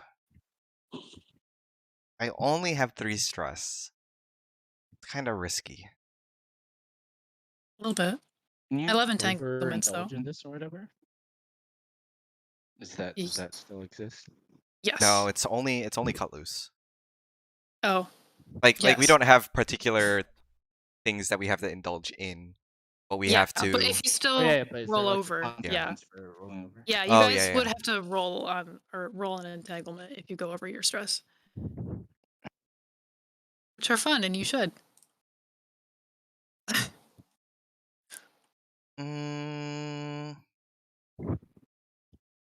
I only have 3 stress. It's kind of risky. A little bit. Can you I love entanglements, though. overindulge in this or whatever? Does that still exist? Yes. No, it's only cut loose. Oh, Like we Yes. don't have particular things that we have to indulge in, but we yeah. have to. But if you still But is roll there, like, over, consequence for rolling over? yeah, you Oh, guys yeah, would yeah. have to roll on or roll an entanglement if you go over your stress, which are fun, and you should. Mm, let's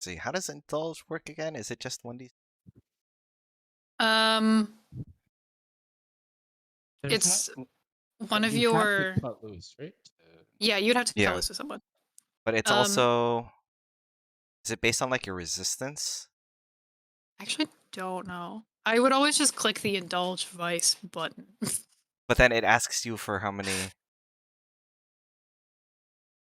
see, how does indulge work again? Is it just 1d? There's It's not- one of you have to your cut loose, right? yeah. You'd have to Yeah. tell this to someone. But it's also. Is it based on like your resistance? I actually don't know. I would always just click the indulge vice button. But then it asks you for how many.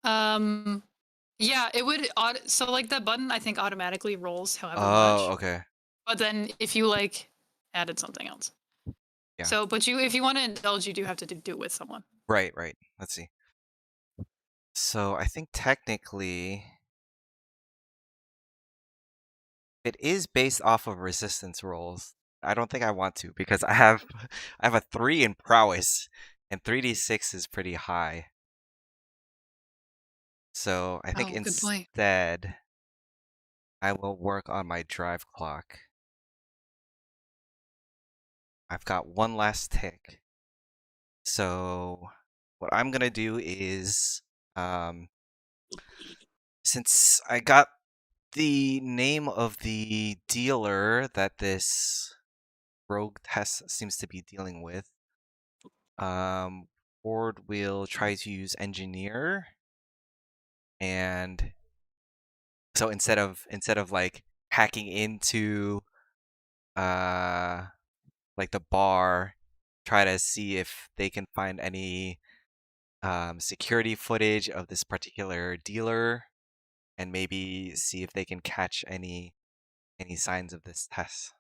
Yeah, it would. So like that button, I think automatically rolls however Oh, much. okay. But then if you like added something else. Yeah. So, but if you want to indulge, you do have to do it with someone. Right. Let's see. So I think technically it is based off of resistance rolls. I don't think I want to because I have a 3 in prowess and 3d6 is pretty high. So I think Oh, good point. instead I will work on my drive clock. I've got one last tick. So what I'm gonna do is since I got the name of the dealer that this rogue test seems to be dealing with, Ward will try to use engineer, and so instead of like hacking into like the bar, try to see if they can find any security footage of this particular dealer, and maybe see if they can catch any signs of this test.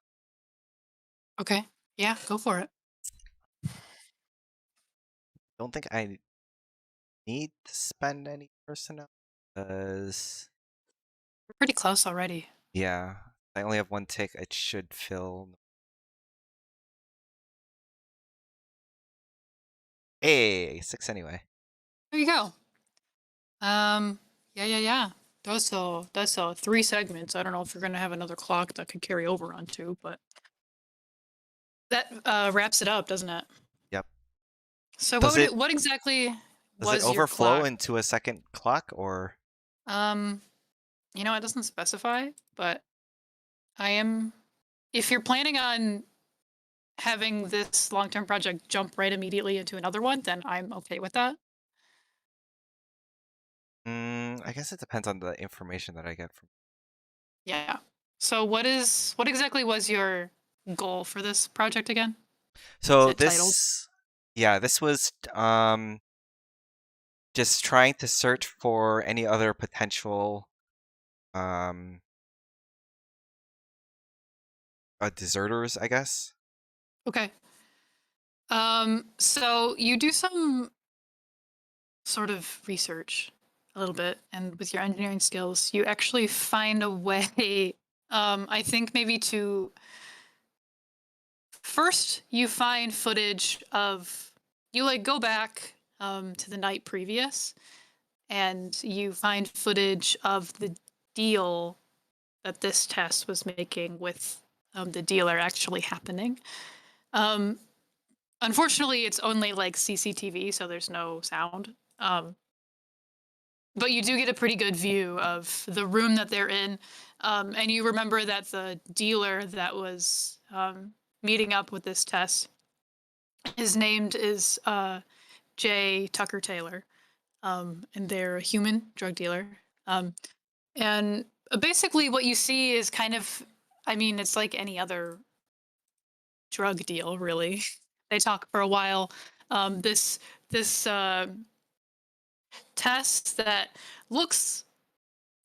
Okay. Yeah, go for it. Don't think I need to spend any personnel because We're pretty close already. yeah, I only have one tick. It should fill. Hey, 6 anyway. There you go. Yeah. That's all 3 segments. I don't know if you're gonna have another clock that could carry over onto, but that wraps it up, doesn't it? Yep. So Does what exactly Does was it your overflow clock? into a second clock or? You know, it doesn't specify, but if you're planning on having this long-term project jump right immediately into another one, then I'm okay with that. I guess it depends on the information that I get from. Yeah. So what exactly was your goal for this project again? So it titled? this was just trying to search for any other potential deserters, I guess. Okay. So you do some sort of research a little bit, and with your engineering skills, you actually find a way, I think maybe to first you find footage of you like go back to the night previous, and you find footage of the deal that this test was making with the dealer actually happening. Um, Unfortunately, it's only like CCTV, so there's no sound. But you do get a pretty good view of the room that they're in. And you remember that the dealer that was meeting up with this test, his name is J. Tucker Taylor. And they're a human drug dealer. And basically, what you see is kind of, I mean, it's like any other drug deal, really. They talk for a while. This test that looks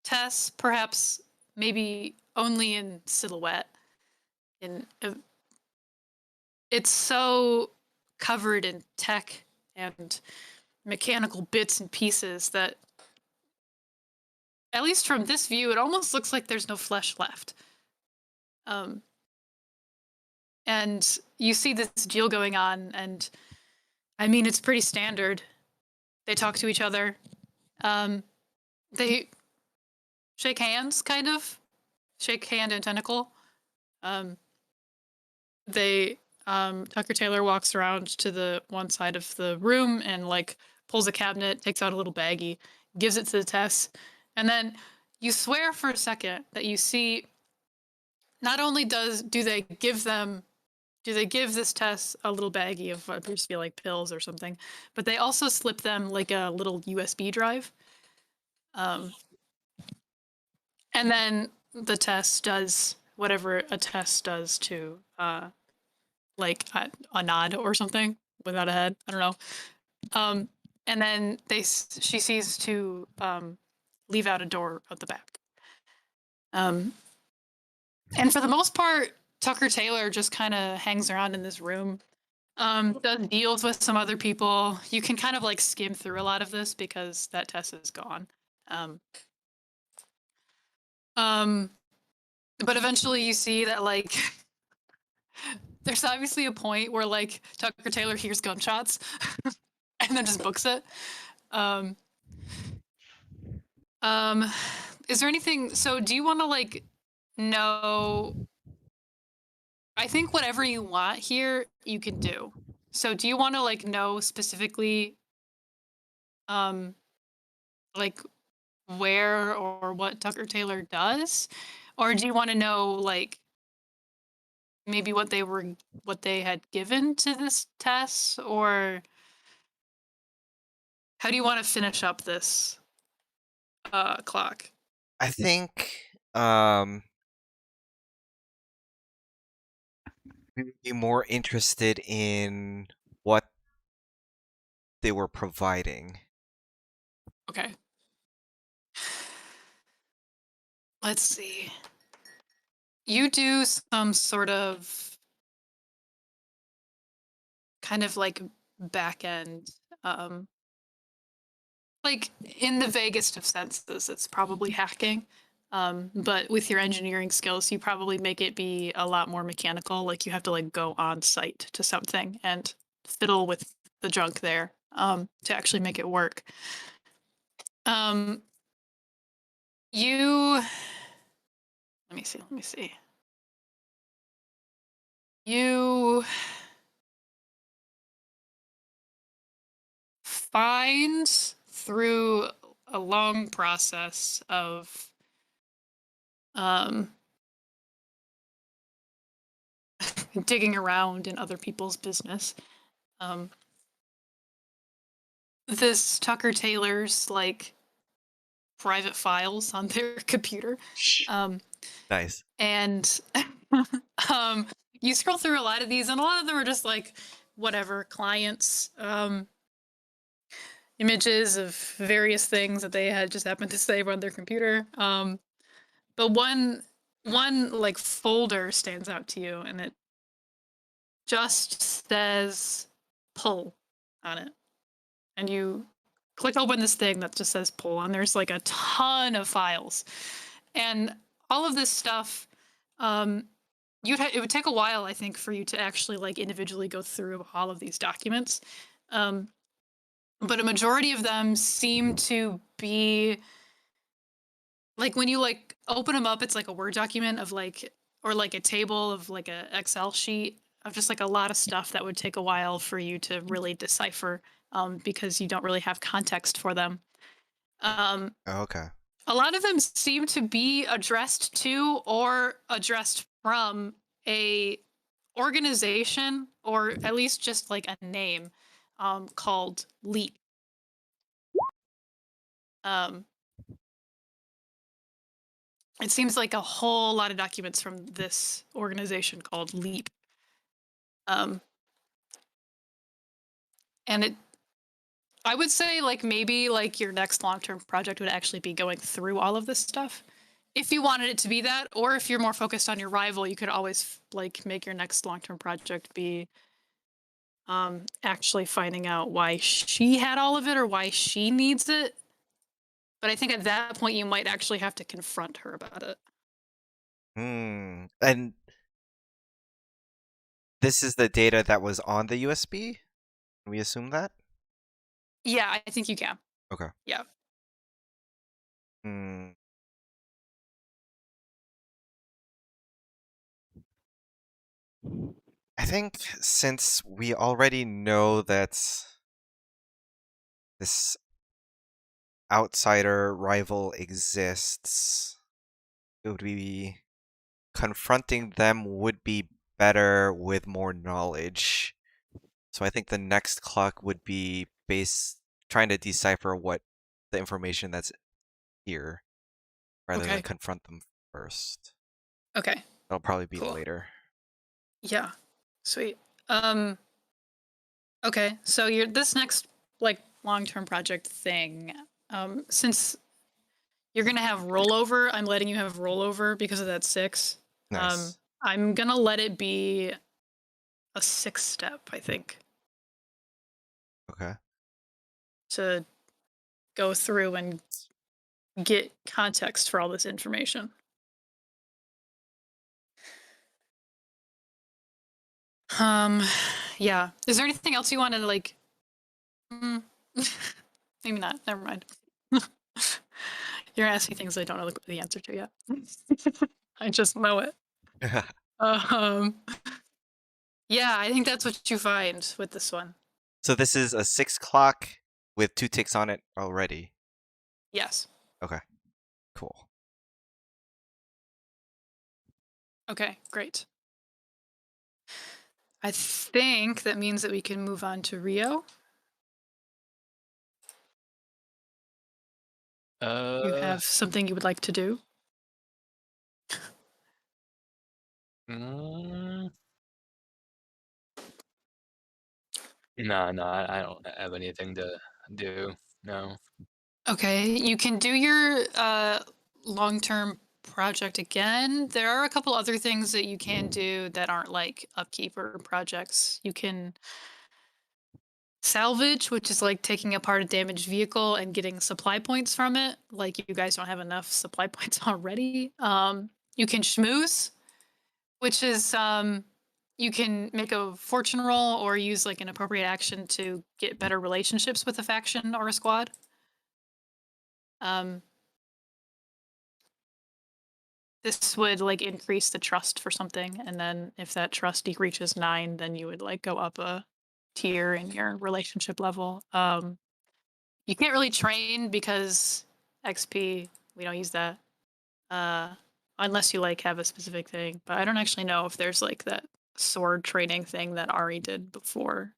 tests perhaps maybe only in silhouette, and it's so covered in tech and mechanical bits and pieces that, at least from this view, it almost looks like there's no flesh left. And you see this deal going on, and I mean, it's pretty standard. They talk to each other. They shake hands, kind of. Shake hand and tentacle. They Tucker Taylor walks around to the one side of the room and like pulls a cabinet, takes out a little baggie, gives it to the Tess, and then you swear for a second that you see not only do they give this Tess a little baggie of what appears to be like pills or something, but they also slip them like a little USB drive. And then the Tess does whatever a Tess does to like a nod or something without a head. I don't know. And then she sees to leave out a door at the back. And for the most part, Tucker Taylor just kind of hangs around in this room, does deals with some other people. You can kind of like skim through a lot of this because that Tess is gone. But eventually you see that like there's obviously a point where like Tucker Taylor hears gunshots and then just books it. Um, is there anything? So, do you want to like know? I think whatever you want here, you can do. So, do you want to like know specifically, um, like where or what Tucker Taylor does, or do you want to know like maybe what they had given to this test, or how do you want to finish up this clock? I think we would be more interested in what they were providing. Okay. Let's see. You do some sort of kind of like back end, like in the vaguest of senses, it's probably hacking. But with your engineering skills, you probably make it be a lot more mechanical. Like you have to like go on site to something and fiddle with the junk there to actually make it work. You let me see. You find through a long process of digging around in other people's business, this Tucker Taylor's like private files on their computer. Nice. And you scroll through a lot of these, and a lot of them are just like whatever clients, images of various things that they had just happened to save on their computer. But one like folder stands out to you, and it just says pull on it. And you click open this thing that just says pull, and there's like a ton of files. And all of this stuff, it would take a while, I think, for you to actually like individually go through all of these documents. But a majority of them seem to be like when you like open them up, it's like a Word document of like, or like a table of like a Excel sheet of just like a lot of stuff that would take a while for you to really decipher, because you don't really have context for them. Okay. A lot of them seem to be addressed to or addressed from a organization, or at least just like a name, called Leap. Um, it seems like a whole lot of documents from this organization called Leap. And I would say like maybe like your next long-term project would actually be going through all of this stuff. If you wanted it to be that, or if you're more focused on your rival, you could always like make your next long-term project be actually finding out why she had all of it or why she needs it. But I think at that point you might actually have to confront her about it. And this is the data that was on the USB? Can we assume that? Yeah, I think you can. Okay. Yeah. I think since we already know that this outsider rival exists, it would be confronting them would be better with more knowledge. So I think the next clock would be trying to decipher what the information that's here rather than Okay. confront them first. Okay. That'll probably be Cool. later. Yeah. Sweet. Okay, so this next like long-term project thing, since you're gonna have rollover, I'm letting you have rollover because of that 6. Nice. I'm gonna let it be a 6-step, I think, Okay. to go through and get context for all this information. Yeah. Is there anything else you want to like? Maybe not. Never mind. You're asking things I don't know the answer to yet. I just know it. Yeah, I think that's what you find with this one. So this is a 6 clock with 2 ticks on it already. Yes. Okay. Cool. Okay, great. I think that means that we can move on to Rio. You have something you would like to do? No, I don't have anything to do. No. Okay, you can do your long-term project again. There are a couple other things that you can do that aren't like upkeep or projects. You can salvage, which is like taking apart a damaged vehicle and getting supply points from it. Like you guys don't have enough supply points already. You can schmooze, which is you can make a fortune roll or use like an appropriate action to get better relationships with a faction or a squad. This would like increase the trust for something, and then if that trust reaches 9, then you would like go up a tier in your relationship level. You can't really train because XP, we don't use that. Unless you like have a specific thing. But I don't actually know if there's like that sword training thing that Ari did before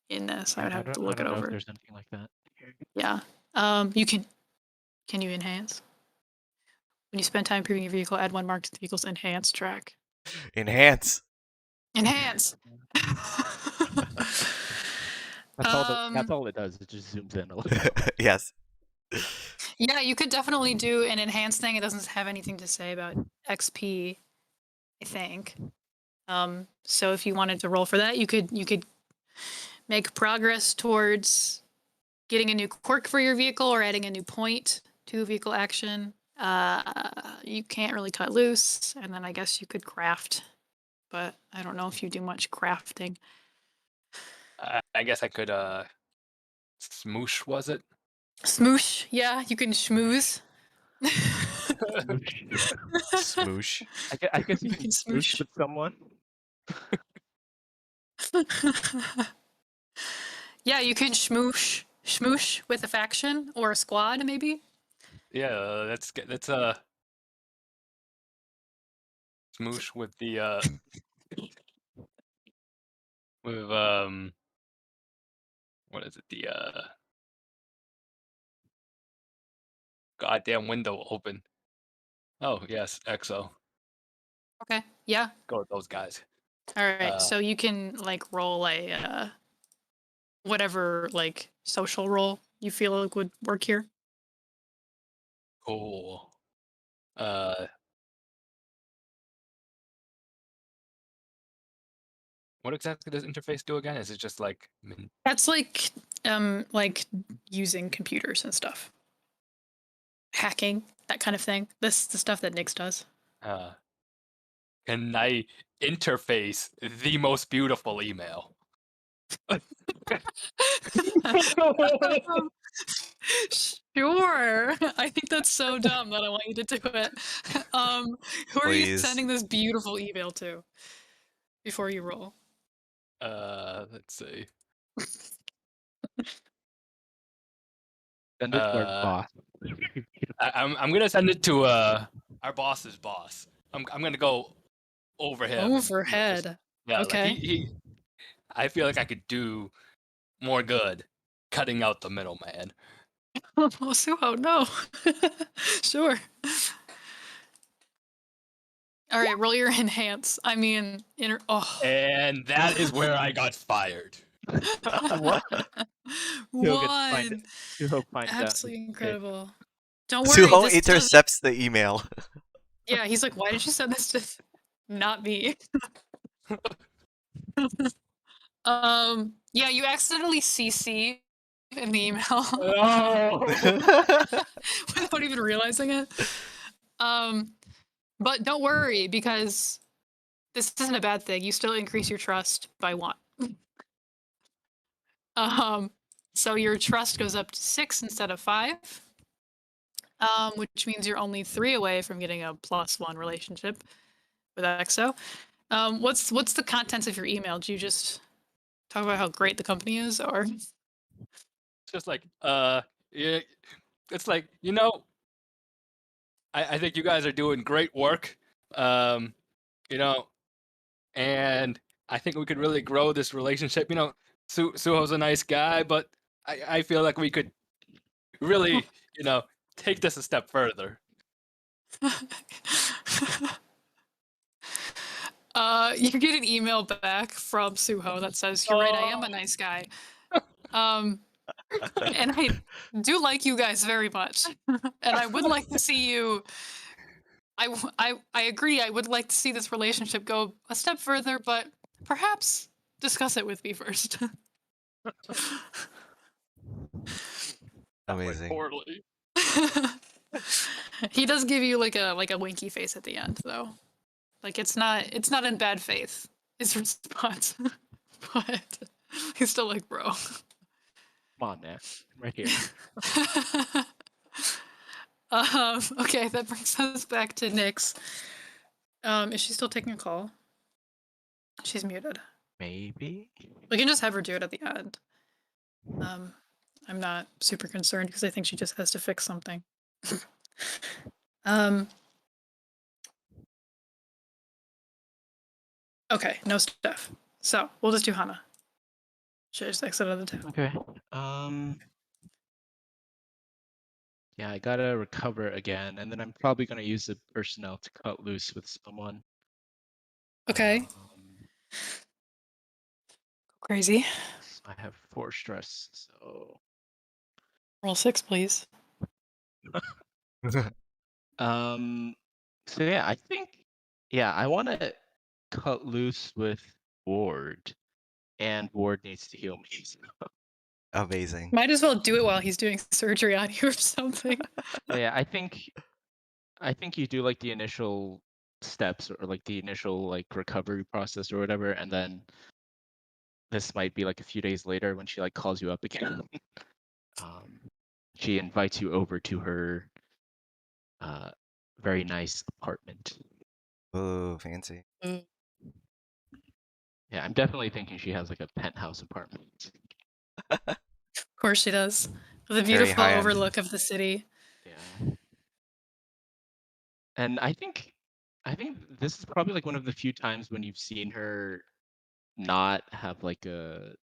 in this. I would have to look I it don't know if over. there's anything like that. Yeah. You can you enhance? When you spend time improving your vehicle, add 1 mark to the vehicle's enhance track. Enhance. Enhance. That's all it does. It just zooms in a little. Yes. Yeah, you could definitely do an enhance thing. It doesn't have anything to say about XP, I think. So if you wanted to roll for that, you could make progress towards getting a new quirk for your vehicle or adding a new point to a vehicle action. You can't really cut loose, and then I guess you could craft, but I don't know if you do much crafting. I guess I could smoosh, was it? Smoosh, yeah, you can schmooze. Smoosh. I guess you You can can smoosh smoosh. with someone. Yeah, you can schmoosh with a faction or a squad, maybe. Yeah, that's smoosh with the with what is it, the goddamn window open. Oh yes, EXO. Okay, yeah. Go with those guys. All right, so you can like roll a whatever like social role you feel like would work here. Cool. What exactly does interface do again? Is it just like That's like using computers and stuff. Hacking, that kind of thing. This the stuff that Nyx does. can I interface the most beautiful email? Sure. I think that's so dumb that I want you to do it. Who are you Please. sending this beautiful email to before you roll? Let's see. Send it to our boss. I'm gonna send it to our boss's boss. I'm gonna go over him. and, Overhead. yeah, Okay. like he I feel like I could do more good cutting out the middleman. Well, Suho, no. Sure. All right, roll your enhance. I mean, oh. And that is where I got fired. What? One. Suho finds out. Absolutely incredible. Don't worry. Suho This doesn't... intercepts the email. Yeah, he's like, why did you send this to not me? Yeah, you accidentally CC in the email Oh. without even realizing it. But don't worry, because this isn't a bad thing. You still increase your trust by 1. So your trust goes up to 6 instead of 5. Which means you're only 3 away from getting a +1 relationship with EXO. What's the contents of your email? Do you just talk about how great the company is, or? It's just like, yeah, it's like, you know, I think you guys are doing great work, you know, and I think we could really grow this relationship. You know, Suho's a nice guy, but I feel like we could really, you know, take this a step further. You get an email back from Suho that says, "You're right, I am a nice guy." And I do like you guys very much, and I would like to see you. I agree. I would like to see this relationship go a step further, but perhaps discuss it with me first. Amazing. Poorly. He does give you like a winky face at the end, though. Like it's not in bad faith. His response, but he's still like, bro. Come on, man. I'm right here. Okay, that brings us back to Nyx. Is she still taking a call? She's muted. Maybe. We can just have her do it at the end. I'm not super concerned because I think she just has to fix something. Okay, no stuff. So we'll just do Hana. Should I just exit out of the tab? Okay. Yeah, I gotta recover again, and then I'm probably gonna use the personnel to cut loose with someone. Okay. Crazy. So I have 4 stress, so Roll 6, please. So yeah, I think I want to cut loose with Ward, and Ward needs to heal me. Amazing. Might as well do it while he's doing surgery on you or something. Yeah, I think you do like the initial steps or like the initial like recovery process or whatever, and then this might be like a few days later when she like calls you up again. She invites you over to her very nice apartment. Ooh, fancy. Mm. Yeah, I'm definitely thinking she has like a penthouse apartment. Of course she does. With a Very beautiful high end. overlook of the city. Yeah. And I think this is probably like one of the few times when you've seen her not have like a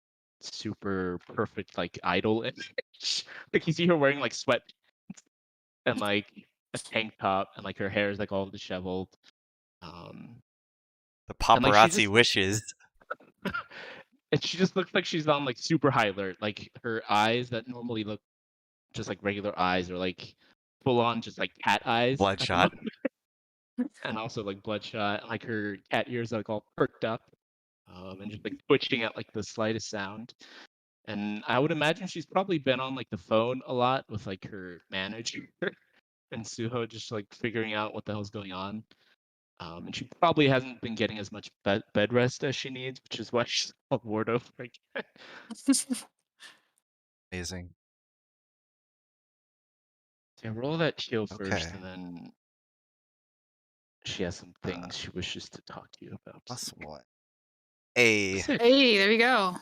super perfect like idol image. Like you see her wearing like sweat and like a tank top, and like her hair is like all disheveled. The And like she paparazzi just wishes. and she just looks like she's on like super high alert. Like her eyes that normally look just like regular eyes are like full on just like cat eyes at the Bloodshot. moment. And also like bloodshot. Like her cat ears are like all perked up, and just like twitching at like the slightest sound. And I would imagine she's probably been on like the phone a lot with like her manager and Suho, just like figuring out what the hell's going on. And she probably hasn't been getting as much bed rest as she needs, which is why she's called Ward over again. Amazing. Yeah, roll that heal Okay. first, and then she has some things she wishes to talk to you about. +1. Hey. 6. Hey, there you go.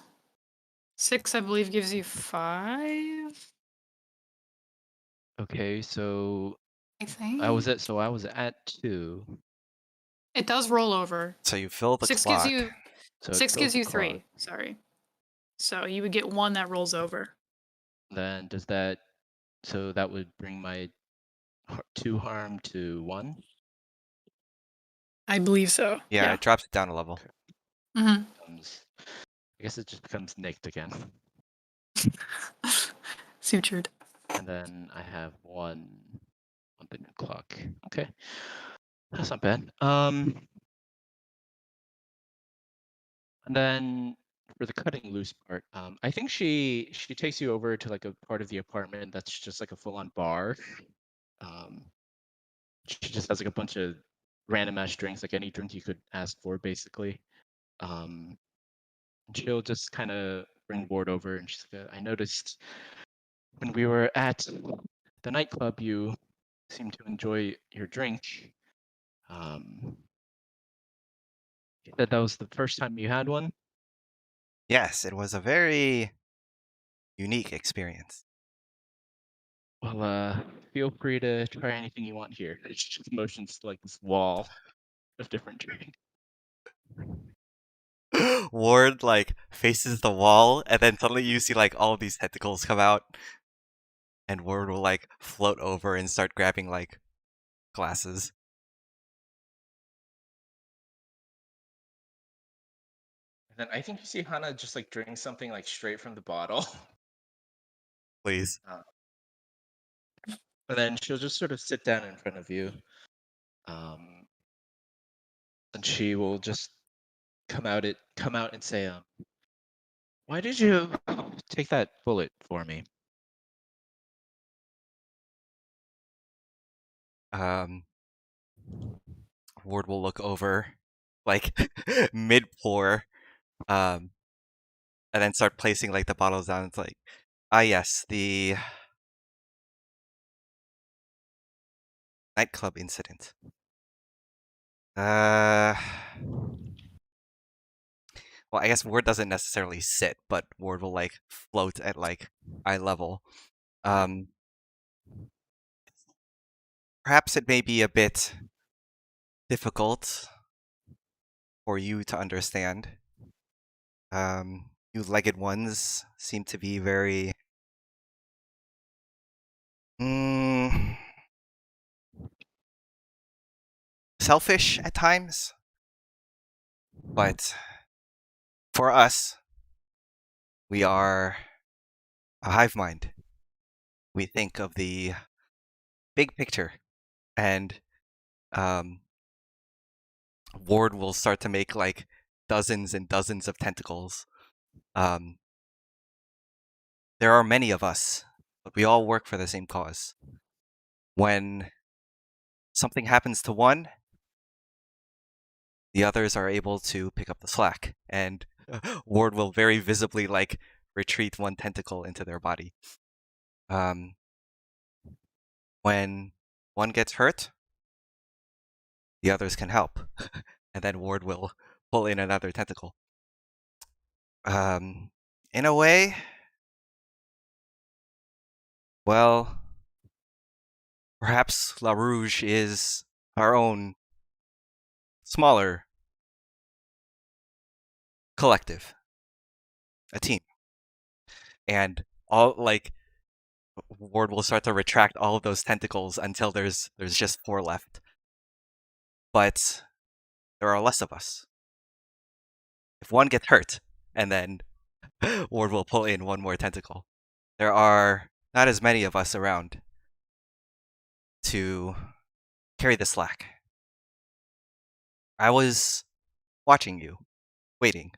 6, I believe, gives you 5. Okay, so I think. I was at 2. It does roll over. So you fill the 6 clock. gives you So 6 it fills gives the you clock. 3. Sorry. So you would get 1 that rolls over. Then does that? So that would bring my 2 harm to 1. I believe so. Yeah, it drops it down a level. Mm-hmm. I guess it just becomes nicked again. Sutured. And then I have 1 on the new clock. Okay, that's not bad. And then for the cutting loose part, I think she takes you over to like a part of the apartment that's just like a full-on bar. She just has like a bunch of random ass drinks, like any drink you could ask for, basically. And she'll just kind of bring Ward over, and she's like, I noticed when we were at the nightclub, you seemed to enjoy your drink. You said that was the first time you had one? Yes, it was a very unique experience. Well, feel free to try anything you want here. It just motions to like this wall of different drinks. Ward like faces the wall, and then suddenly you see like all these tentacles come out, and Ward will like float over and start grabbing like glasses. And then I think you see Hana just like drink something like straight from the bottle. Please. And then she'll just sort of sit down in front of you. And she will just come out and say, why did you take that bullet for me? Ward will look over, like mid pour, and then start placing like the bottles down. It's like, yes, the nightclub incident. Well, I guess Ward doesn't necessarily sit, but Ward will like float at like eye level. Perhaps it may be a bit difficult for you to understand. You legged ones seem to be very selfish at times, but for us, we are a hive mind. We think of the big picture, and Ward will start to make like dozens and dozens of tentacles. There are many of us, but we all work for the same cause. When something happens to one, the others are able to pick up the slack, and Ward will very visibly like retreat one tentacle into their body. When one gets hurt, the others can help, and then Ward will pull in another tentacle. In a way, well, perhaps La Rouge is our own smaller collective, a team, and all like Ward will start to retract all of those tentacles until there's just 4 left. But there are less of us. If one gets hurt, and then Ward will pull in one more tentacle, there are not as many of us around to carry the slack. I was watching you, waiting.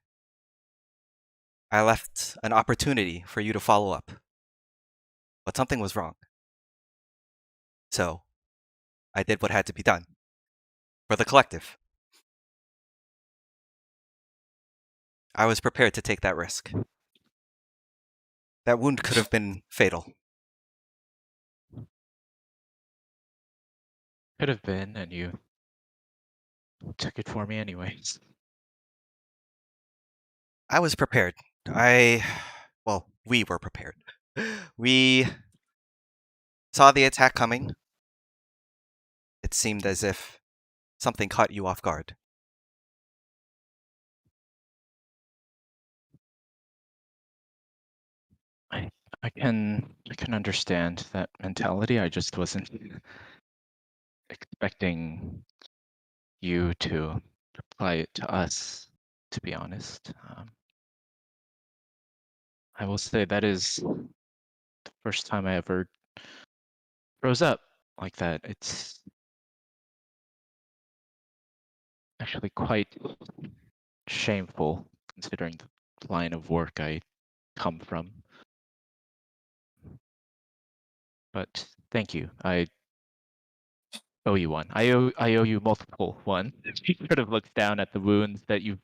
I left an opportunity for you to follow up, but something was wrong. So I did what had to be done for the collective. I was prepared to take that risk. That wound could have been fatal. Could have been, and you took it for me anyways. I was prepared. Well, we were prepared. We saw the attack coming. It seemed as if something caught you off guard. I can understand that mentality. I just wasn't expecting you to apply it to us, to be honest. I will say that is the first time I ever rose up like that. It's actually quite shameful considering the line of work I come from. But thank you. I owe you one. I owe you multiple one. You sort of looks down at the wounds that you've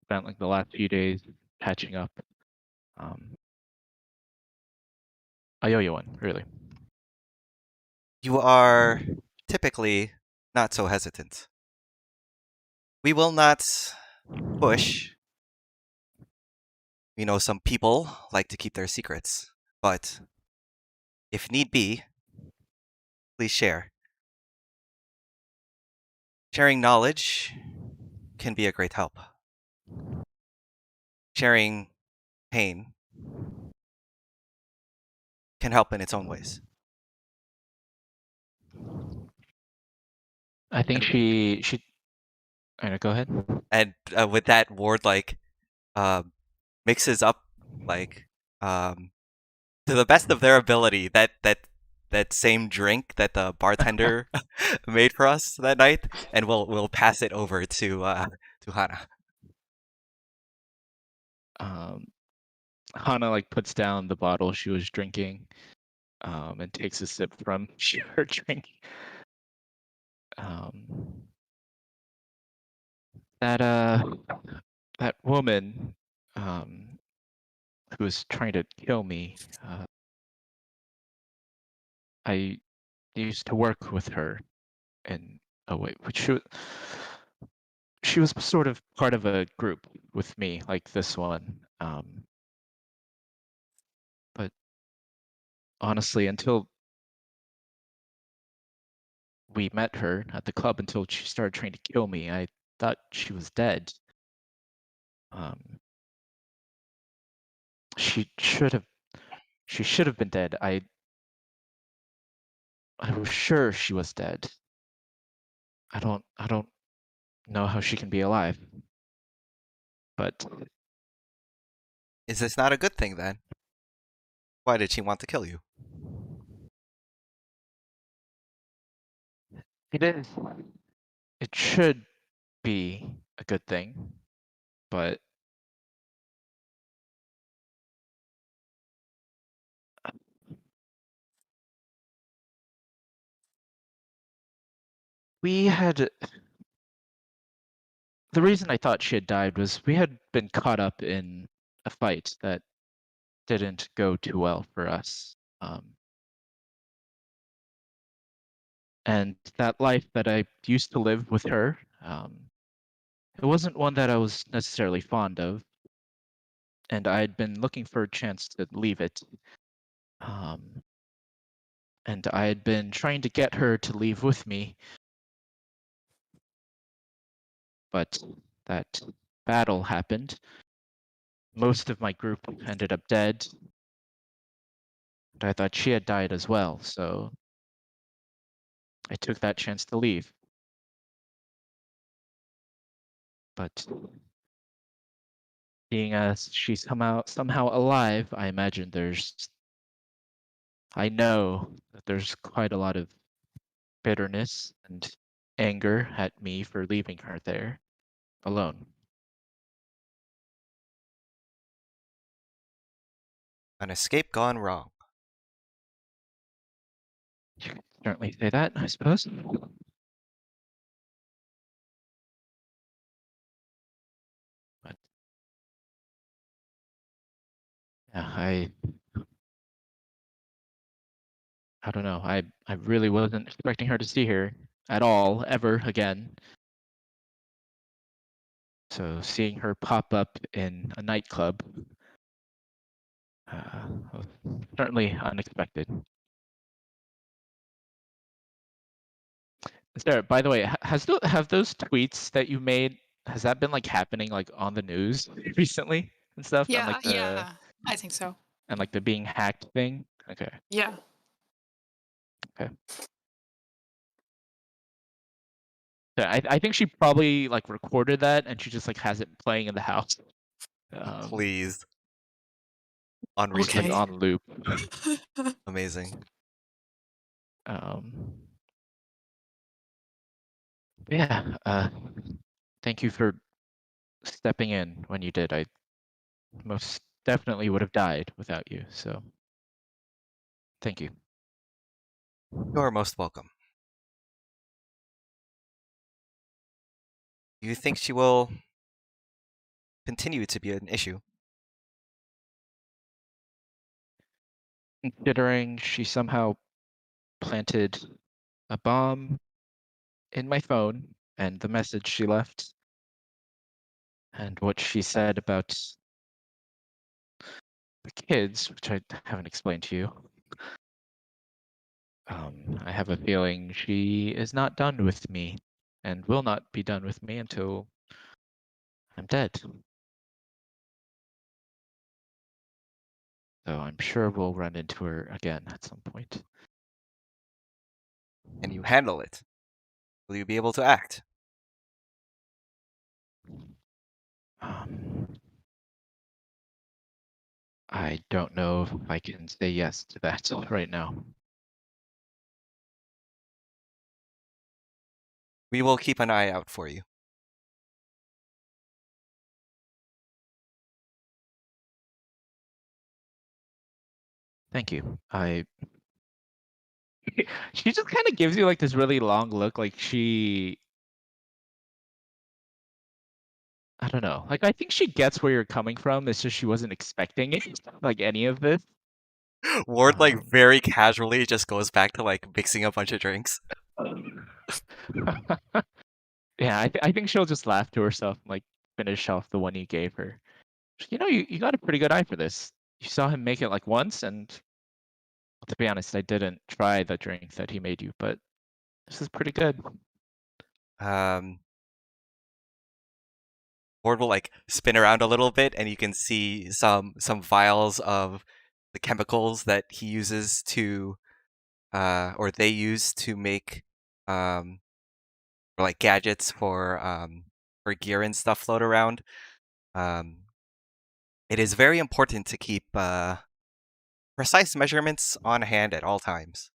spent like the last few days patching up. I owe you one, really. You are typically not so hesitant. We will not push. We know some people like to keep their secrets, but if need be, please share. Sharing knowledge can be a great help. Sharing pain can help in its own ways. I think she. I know, go ahead. And with that, Ward like mixes up like to the best of their ability that same drink that the bartender made for us that night, and we'll pass it over to Hana. Hana like puts down the bottle she was drinking, and takes a sip from her drink. That woman, who was trying to kill me, I used to work with her in a way, which she was sort of part of a group with me, like this one. But honestly, until we met her at the club, until she started trying to kill me, I thought she was dead. She should have been dead. I was sure she was dead. I don't know how she can be alive. But Is this not a good thing then? Why did she want to kill you? it is. It should be a good thing, but we had. The reason I thought she had died was we had been caught up in a fight that didn't go too well for us. And that life that I used to live with her, it wasn't one that I was necessarily fond of. And I had been looking for a chance to leave it. And I had been trying to get her to leave with me. But that battle happened. Most of my group ended up dead. And I thought she had died as well, so I took that chance to leave. But being as she's somehow alive, I imagine I know that there's quite a lot of bitterness and anger at me for leaving her there alone. An escape gone wrong. You can certainly say that, I suppose. But yeah, I don't know. I really wasn't expecting her to see her at all, ever again. So seeing her pop up in a nightclub was certainly unexpected. Sarah, by the way, have those tweets that you made, has that been like happening like on the news recently and stuff? And Yeah, like yeah, I think so. the being hacked thing? Okay. Yeah. Okay. So I think she probably like recorded that and she just like has it playing in the house. Please. On Just like repeat. on loop. Amazing. Yeah, thank you for stepping in when you did. I most definitely would have died without you, so thank you. You're most welcome. Do you think she will continue to be an issue? Considering she somehow planted a bomb in my phone and the message she left and what she said about the kids, which I haven't explained to you. I have a feeling she is not done with me and will not be done with me until I'm dead. So I'm sure we'll run into her again at some point. And you handle it. Will you be able to act? I don't know if I can say yes to that right now. We will keep an eye out for you. Thank you. She just kind of gives you like this really long look, like I don't know. Like I think she gets where you're coming from. It's just she wasn't expecting it, like any of this. Ward like very casually just goes back to like mixing a bunch of drinks. Yeah, I think she'll just laugh to herself and like finish off the one you gave her. You know, you got a pretty good eye for this. You saw him make it like once, and to be honest, I didn't try the drink that he made you, but this is pretty good. Ward will like spin around a little bit, and you can see some vials of the chemicals that he uses to, or they use to make, or or like gadgets for gear and stuff float around, it is very important to keep precise measurements on hand at all times.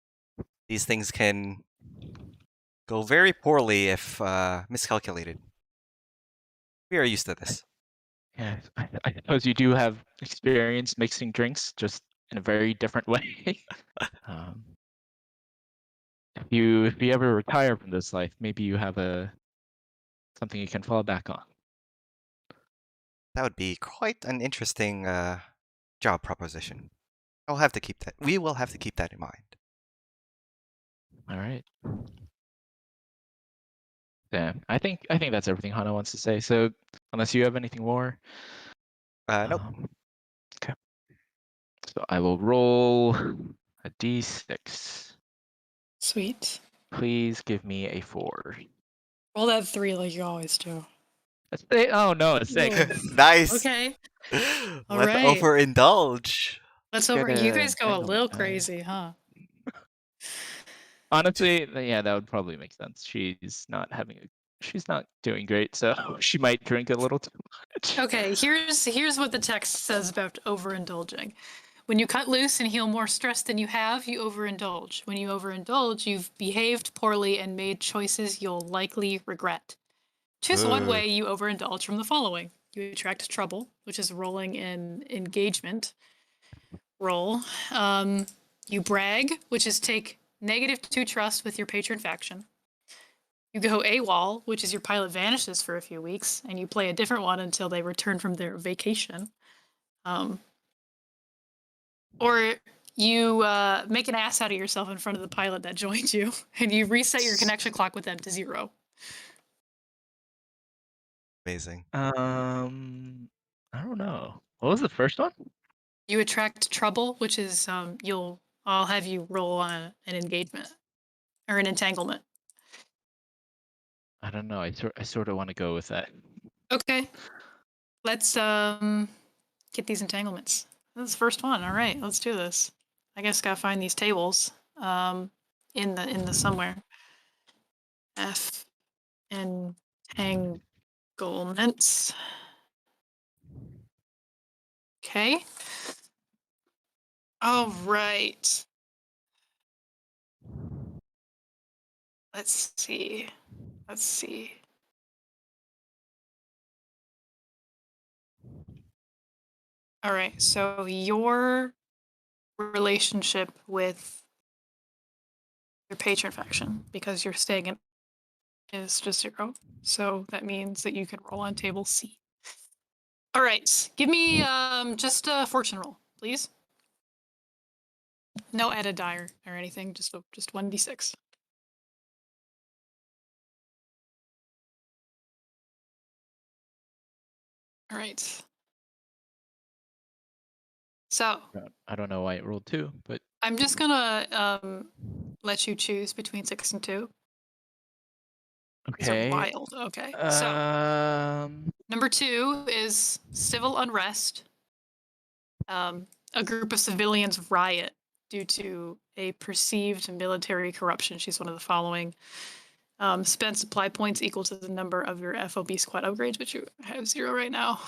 These things can go very poorly if miscalculated. We are used to this. Yeah, I suppose you do have experience mixing drinks, just in a very different way. um, if you ever retire from this life, maybe you have something you can fall back on. That would be quite an interesting job proposition. I'll have to keep that. We will have to keep that in mind. All right. Yeah, I think that's everything Hana wants to say. So unless you have anything more, Nope. Okay. So I will roll a d6. Sweet. Please give me a 4. Roll that 3 like you always do. Oh no, a 6. Whoa. Nice. Okay. All Let's right. overindulge. Let's Get over. You a guys go a entanglement little die. crazy, huh? Honestly, yeah, that would probably make sense. She's not doing great, so she might drink a little too much. Okay, here's what the text says about overindulging. When you cut loose and heal more stress than you have, you overindulge. When you overindulge, you've behaved poorly and made choices you'll likely regret. Choose one way you overindulge from the following. You attract trouble, which is rolling in engagement roll. You brag, which is take -2 trust with your patron faction. You go AWOL, which is your pilot vanishes for a few weeks, and you play a different one until they return from their vacation. Or you make an ass out of yourself in front of the pilot that joined you, and you reset your connection clock with them to 0. Amazing. I don't know. What was the first one? You attract trouble, which is I'll have you roll on an engagement or an entanglement. I don't know. I sort of want to go with that. Okay, let's get these entanglements. This is the first one. All right, let's do this. I guess gotta find these tables in the somewhere. F entanglements. Okay. All right. Let's see. All right. So your relationship with your patron faction, because you're staying in, is just 0. So that means that you can roll on table C. All right. Give me just a fortune roll, please. No added die or anything. Just 1d6. All right. So I don't know why it rolled 2, but I'm just gonna let you choose between 6 and 2. These are okay. wild. Okay. So number 2 is civil unrest. A group of civilians riot due to a perceived military corruption. She's one of the following. Spend supply points equal to the number of your FOB squad upgrades, which you have 0 right now.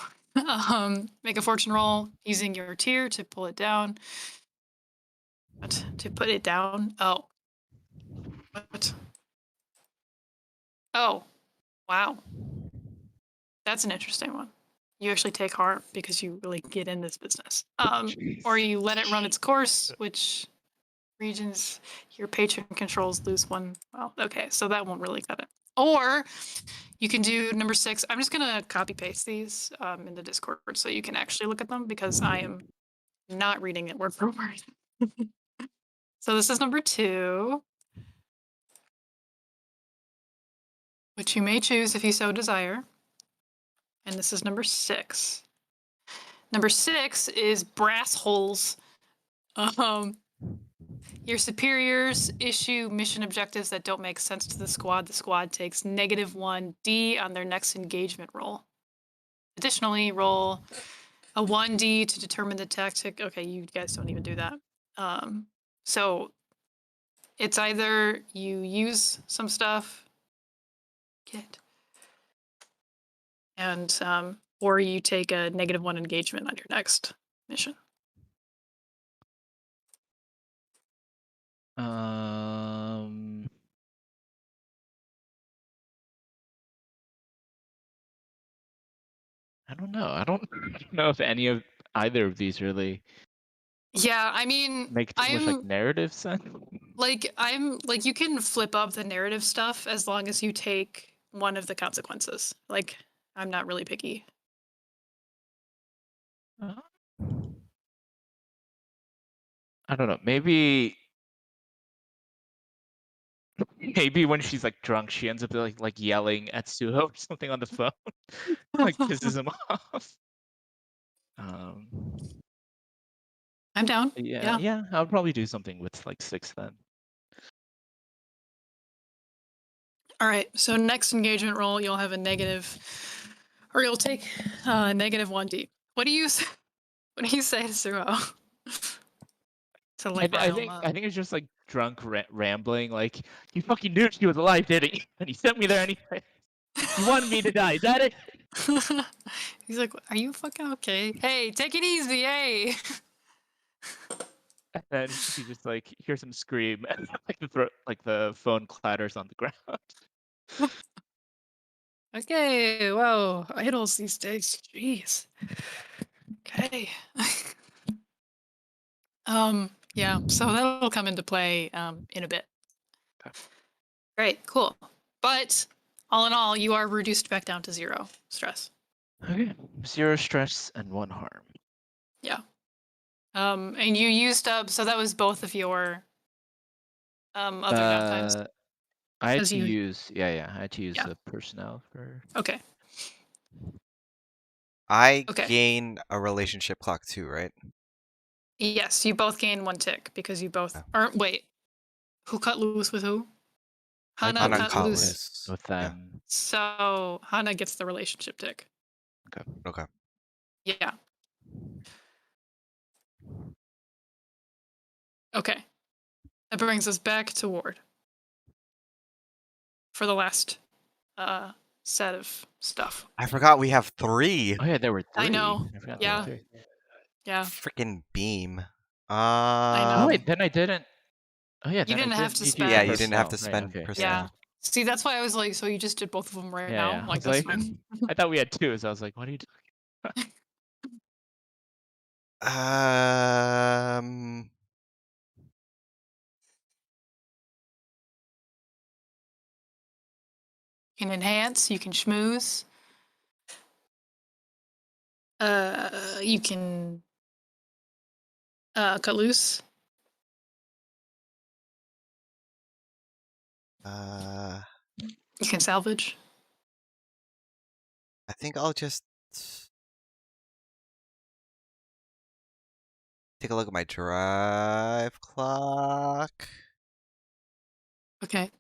Make a fortune roll using your tier to pull it down. What? To put it down? Oh. What? Oh. Wow. That's an interesting one. You actually take harm because you really get in this business. Or you let it run its course, which regions your patron controls lose 1. Well, okay, so that won't really cut it. Or you can do number 6. I'm just gonna copy paste these in the Discord so you can actually look at them because I am not reading it word for word. So this is number 2, which you may choose if you so desire. And this is number 6. Number 6 is brass holes. Your superiors issue mission objectives that don't make sense to the squad. The squad takes -1D on their next engagement roll. Additionally, roll a 1D to determine the tactic. Okay, you guys don't even do that. So it's either you use some stuff Shit. And or you take a -1 engagement on your next mission. I don't know. I don't know if either of these really Yeah, I mean, make too much like narrative sense. I'm like, you can flip up the narrative stuff as long as you take one of the consequences. Like, I'm not really picky. I don't know. Maybe when she's like drunk, she ends up like yelling at Suho or something on the phone, like pisses him off. I'm down. Yeah. I'll probably do something with like 6 then. All right. So next engagement roll, you'll have a negative, or you'll take -1d. What do you say to Suho? To like I rile him think up. I think it's just like drunk rambling. Like, you fucking knew she was alive, didn't you? And you sent me there anyway. You wanted me to die. Is that it? He's like, "Are you fucking okay? Hey, take it easy, hey." And then she just like hears him scream, and like the phone clatters on the ground. Okay, whoa, idols these days, jeez. Okay. Yeah, so that'll come into play in a bit. Okay. Great, cool. But all in all, you are reduced back down to 0 stress. Okay. 0 stress and 1 harm. Yeah. And you used up, so that was both of your other downtimes. I had 'Cause to you- use I had to use Yeah. the personnel for. Okay. I Okay. gain a relationship clock too, right? Yes, you both gain 1 tick because you both aren't. Wait, who cut loose with who? Hana Hana cut cut loose. with them. So Hana gets the relationship tick. Okay. Yeah. Okay. That brings us back to Ward for the last set of stuff. I forgot we have 3. Oh yeah, there were 3. I know. forgot there Yeah. were 3. Yeah. Freaking beam. I Oh know. wait, then I didn't. Oh yeah, You then didn't I have didn't to need spend. Yeah, use you didn't have to personnel, spend right, okay. personnel. Yeah. See, that's why I was like, so you just did both of them right now? Yeah. Like, I was that's like, fine. I thought we had 2, so I was like, what are you doing? You can enhance, you can schmooze. You can cut loose. You can salvage. I think I'll just take a look at my drive clock. Okay.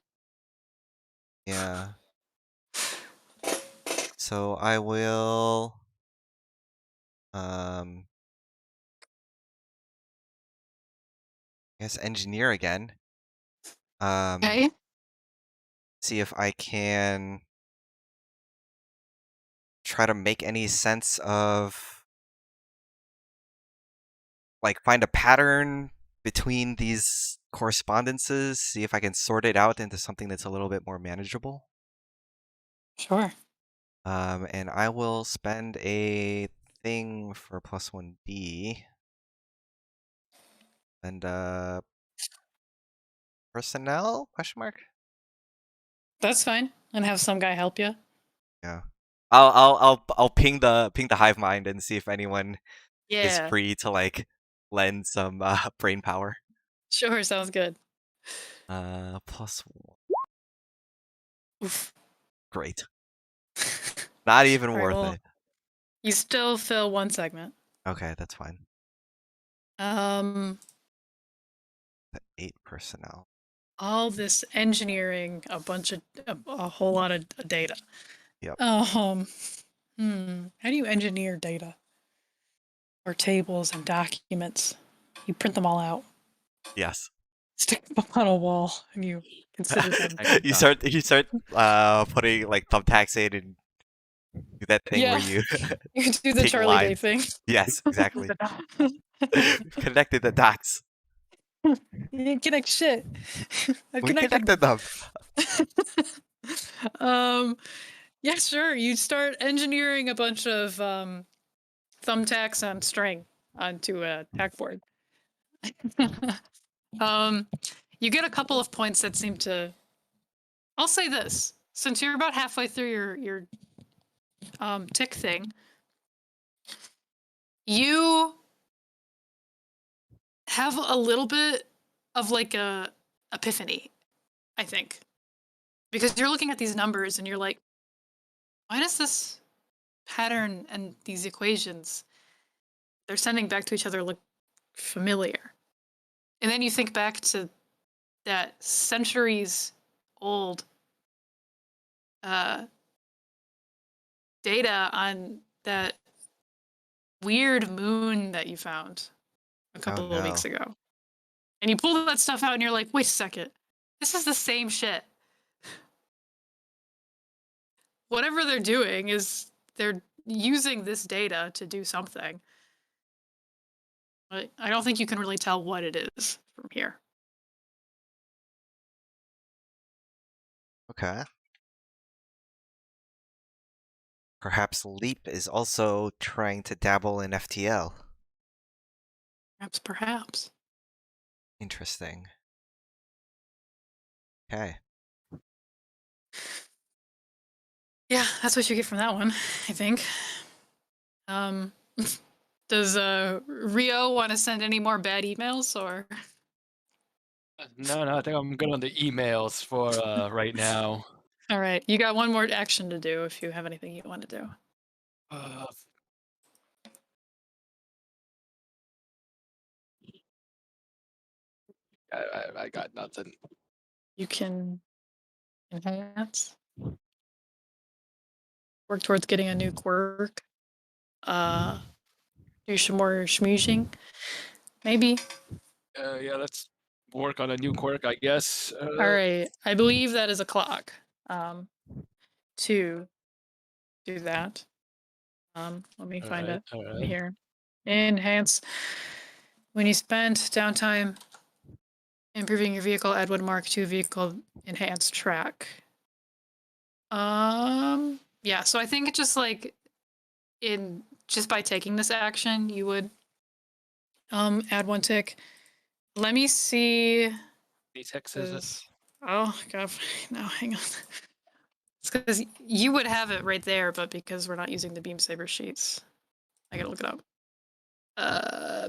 Yeah. So I will I guess engineer again. Okay. See if I can try to make any sense of, like, find a pattern between these correspondences, see if I can sort it out into something that's a little bit more manageable. Sure. And I will spend a thing for +1d. And personnel? Question mark? That's fine. And have some guy help you. Yeah. I'll ping the hive mind and see if anyone is Yeah. free to like lend some brain power. Sure, sounds good. +1. Oof. Great. Not even All right, worth well, it. you still fill 1 segment. Okay, that's fine. 8 personnel. All this engineering, a whole lot of data. Yep. How do you engineer data? Or tables and documents? You print them all out. Yes. stick them up on a wall and you consider them. I could You not. start putting like thumbtacks in and do that thing where Yeah. you You do the take Charlie Day lines. thing. Yes, exactly. The dog. Connected the dots. You didn't connect shit. I We connected them. Yeah, sure. You start engineering a bunch of thumbtacks and string onto a tack board. You get a couple of points that seem to. I'll say this: since you're about halfway through your tick thing, you have a little bit of like a epiphany, I think, because you're looking at these numbers and you're like, why does this pattern and these equations they're sending back to each other look familiar? And then you think back to that centuries old data on that weird moon that you found a couple of weeks ago. And you pull that stuff out and you're like, wait a second, this is the same shit. Whatever they're doing is they're using this data to do something. But I don't think you can really tell what it is from here. Okay. Perhaps Leap is also trying to dabble in FTL. Perhaps. Interesting. Okay. Yeah, that's what you get from that one, I think. Does Rio want to send any more bad emails or? No, I think I'm good on the emails for right now. All right, you got one more action to do if you have anything you want to do. Uh, I got nothing. You can enhance, work towards getting a new quirk, do some more schmoozing, maybe. Yeah, let's work on a new quirk, I guess. All right, I believe that is a clock. To do that. Let me find it here. Enhance. When you spend downtime improving your vehicle, add one mark to vehicle enhance track. Yeah, so I think it's just like just by taking this action, you would add one tick. Let me see. D6 is it? Oh god, no, hang on. It's because you would have it right there, but because we're not using the Beam Saber sheets, I gotta look it up.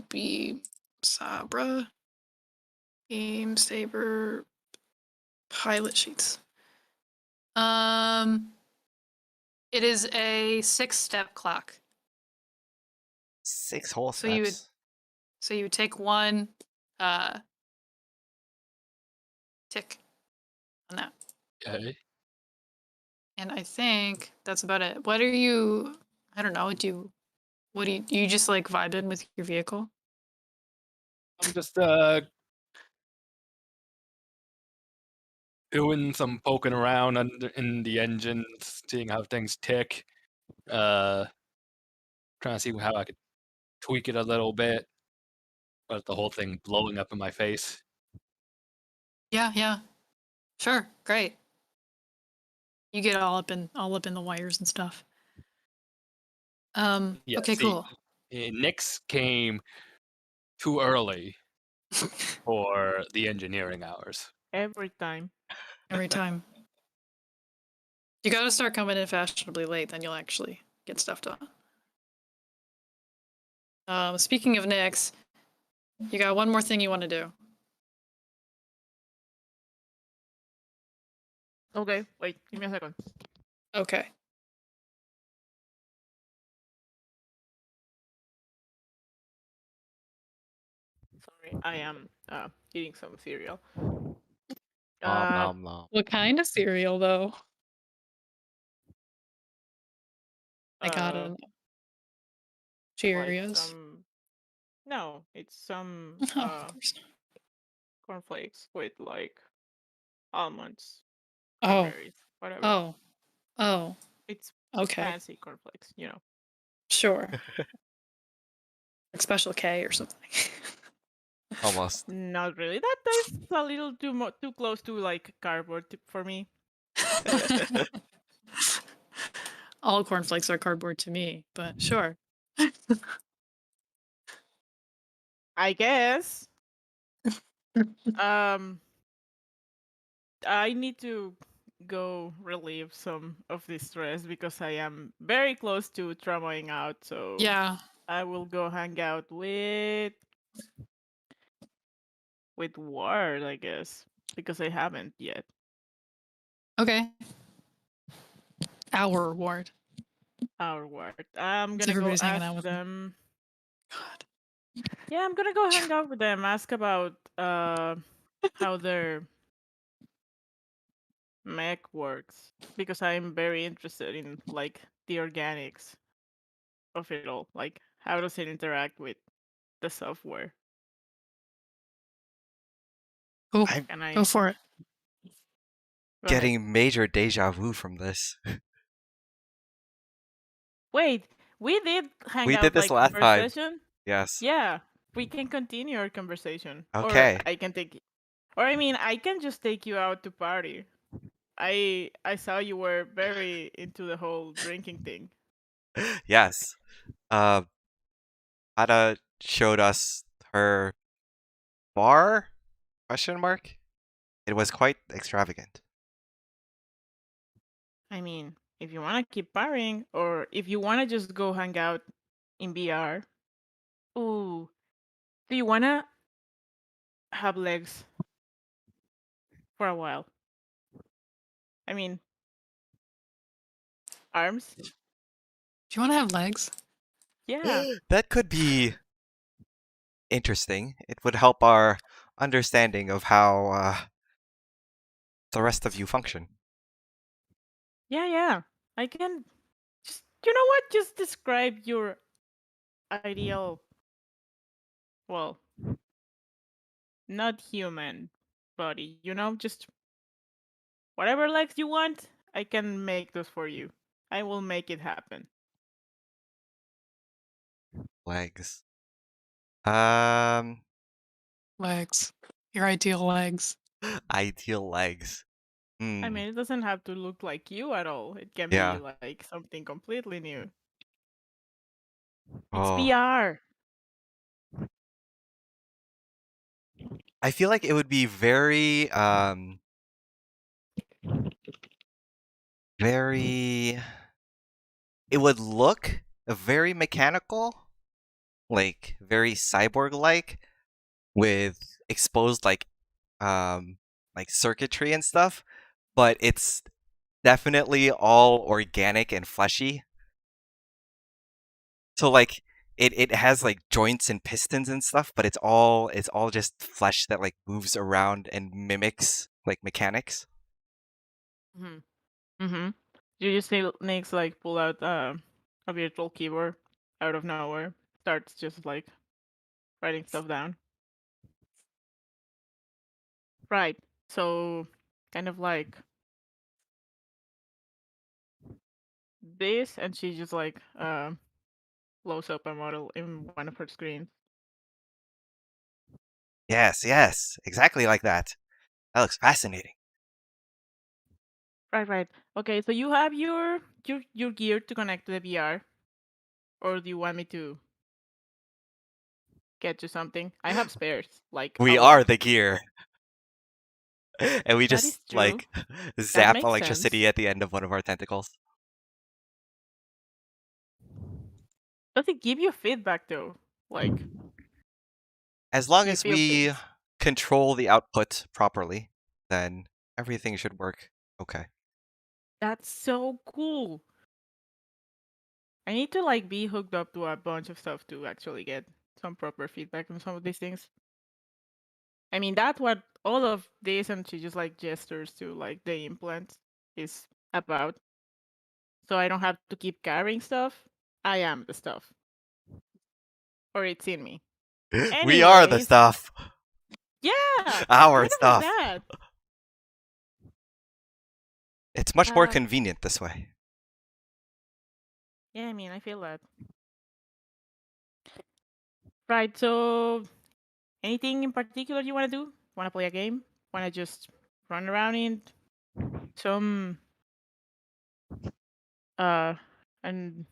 Beam Saber pilot sheets. It is a 6-step clock. 6 whole So steps. you would take one tick on that. Okay. And I think that's about it. What are you? I don't know. What do you just like vibing with your vehicle? I'm just doing some poking around in the engine, seeing how things tick. Trying to see how I could tweak it a little bit, but the whole thing blowing up in my face. Yeah. Sure, great. You get all up in the wires and stuff. Yeah, Okay, see, cool. Nick's came too early for the engineering hours. Every time. Every time. You gotta start coming in fashionably late, then you'll actually get stuff done. Speaking of Nick's, you got one more thing you want to do. Okay, wait, give me a second. Okay. Sorry, I am eating some cereal. Nom nom. What kind of cereal, though? I got it. Like Cheerios. no, it's some Oh, of course not. cornflakes with like almonds, Oh. cranberries, whatever. Oh. Oh. It's Okay. fancy cornflakes, you know. Sure. Like Special K or something. Almost. Not really. That is a little too close to like cardboard for me. All cornflakes are cardboard to me, but sure. I guess. Um, I need to go relieve some of this stress because I am very close to traumaing out. So Yeah. I will go hang out with Ward, I guess, because I haven't yet. Okay. Our ward. Our Ward. I'm So gonna go everybody's hanging ask out with them. God. Yeah, I'm gonna go hang out with them. Ask about how their mech works because I'm very interested in like the organics of it all. Like how does it interact with the software? Cool. I'm Can Go I for it. go ahead? getting major deja vu from this. Wait, we did hang We did out this like last first time. session. Yes. Yeah, we can continue our conversation, or Okay. I can take, or I mean, I can just take you out to party. I saw you were very into the whole drinking thing. Yes. Uh, Ada showed us her bar? Question mark. It was quite extravagant. I mean, if you want to keep partying, or if you want to just go hang out in BR. Ooh, do you want to have legs for a while? I mean, arms? Do you want to have legs? Yeah. That could be interesting. It would help our understanding of how the rest of you function. Yeah. I can just, you know what? Just describe your ideal, well, not human body, you know? Just whatever legs you want, I can make those for you. I will make it happen. Legs. Um, Legs. Your ideal legs. ideal legs. I mean, it doesn't have to look like you at all. It can be Yeah. like something completely new. It's Oh. VR. I feel like it would be very very it would look very mechanical, like very cyborg like with exposed like circuitry and stuff, but it's definitely all organic and fleshy. So like it has like joints and pistons and stuff, but it's all just flesh that like moves around and mimics like mechanics. Mm-hmm. You just see Nick's like pull out a virtual keyboard out of nowhere, starts just like writing stuff down. Right. So kind of like this, and she just like blows up a model in one of her screens. Yes, exactly like that. That looks fascinating. Right. Okay, so you have your gear to connect to the VR, or do you want me to get you something? I have spares, like a We are lot. the gear. And we That is just true. like That zap makes sense. electricity at the end of one of our tentacles. Does it give you feedback though? Like, As long do you as feel we things? control the output properly, then everything should work okay. That's so cool. I need to like be hooked up to a bunch of stuff to actually get some proper feedback on some of these things. I mean, that's what all of this, and she just like gestures to like the implants is about. So I don't have to keep carrying stuff. I am the stuff, or it's in me. We are the Anyways, stuff. Yeah, Our kind of like stuff. that. It's much more Uh, convenient this way. yeah, I mean, I feel that. Right. So, anything in particular you want to do? Want to play a game? Want to just run around in some uh and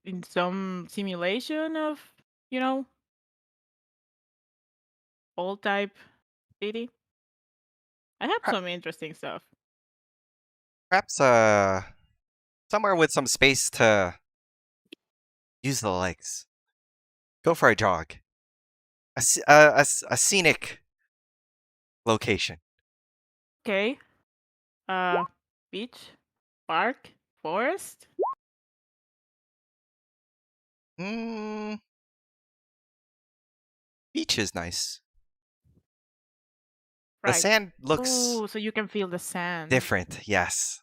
in some simulation of, you know, old type city? I have Per- some interesting stuff. Perhaps somewhere with some space to use the legs. Go for a jog. A scenic location. Okay. Uh, beach, park, forest. Hmm. Beach is nice. The Right. sand looks Oh, so you can feel the sand. different. Yes.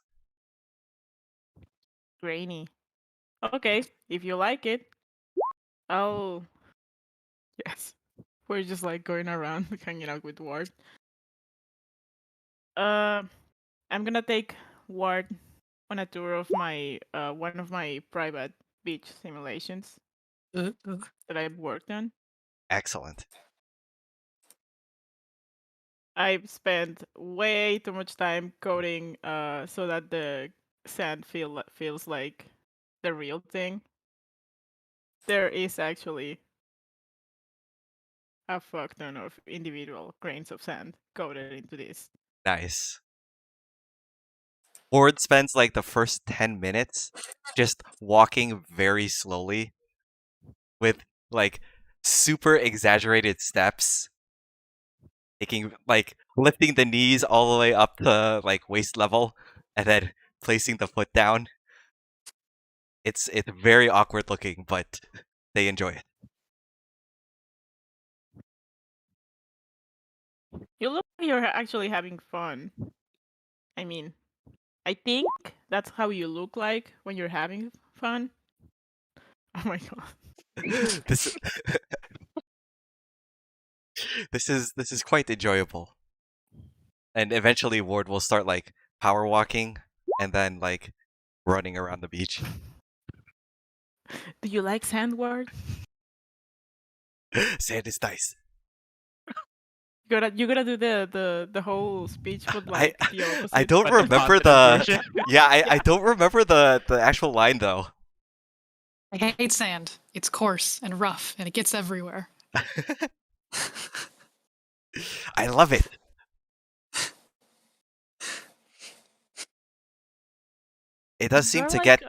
Grainy. Okay, if you like it. Oh, yes. We're just like going around hanging out with Ward. Uh, I'm gonna take Ward on a tour of my one of my private beach simulations that I've worked on. Excellent. I've spent way too much time coding so that the sand feels like the real thing. There is actually a fuck ton of individual grains of sand coded into this. Nice. Ward spends like the first 10 minutes just walking very slowly with like super exaggerated steps, taking like lifting the knees all the way up to like waist level and then placing the foot down. It's very awkward looking, but they enjoy it. You look like you're actually having fun. I mean, I think that's how you look like when you're having fun. Oh my god. this this is quite enjoyable. And eventually Ward will start like power walking and then like running around the beach. Do you like sand word? Sand is nice. You gotta do the whole speech but I like the I opposite. don't But the remember positive the version. yeah, I don't remember the actual line though. I hate sand. It's coarse and rough, and it gets everywhere. I love it. It does seem You're to like get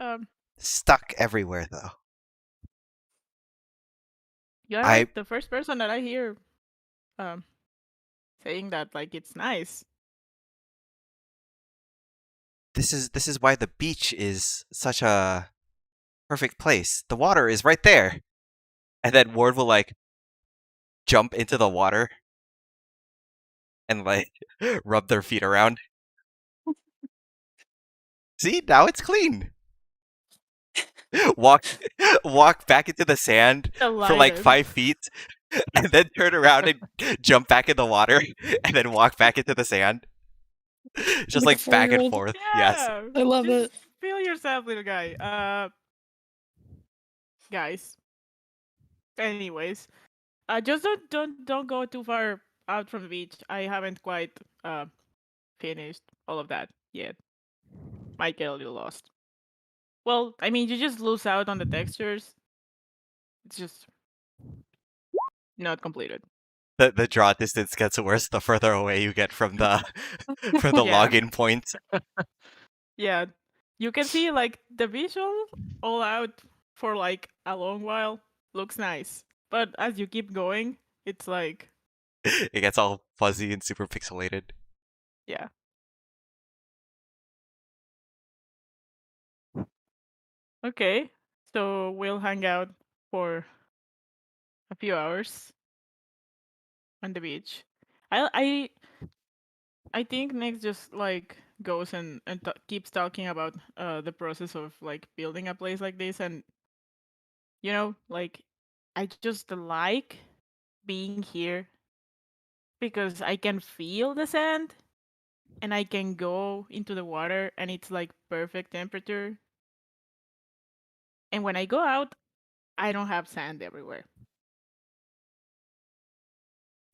stuck everywhere though. you're I like the first person that I hear um saying that like it's nice. this is why the beach is such a perfect place. The water is right there. And then Ward will like jump into the water and like rub their feet around. See, now it's clean. Walk walk back into the sand for like Delighted. 5 feet and then turn around and jump back in the water and then walk back into the sand. Just Like a like back and 4-year-old. forth. Yes. Yeah. I love Just it. feel yourself, little guy. Guys. Anyways, just don't go too far out from the beach. I haven't quite finished all of that yet. Might get a little lost. Well, I mean, you just lose out on the textures. It's just not completed. The draw distance gets worse the further away you get from the from the Yeah. login point. Yeah. You can see like the visual all out for like a long while looks nice. But as you keep going, it's like It gets all fuzzy and super pixelated. yeah. Okay. So we'll hang out for a few hours on the beach. I I think Nick just like goes and keeps talking about the process of like building a place like this, and like I just like being here because I can feel the sand and I can go into the water and it's like perfect temperature. And when I go out, I don't have sand everywhere.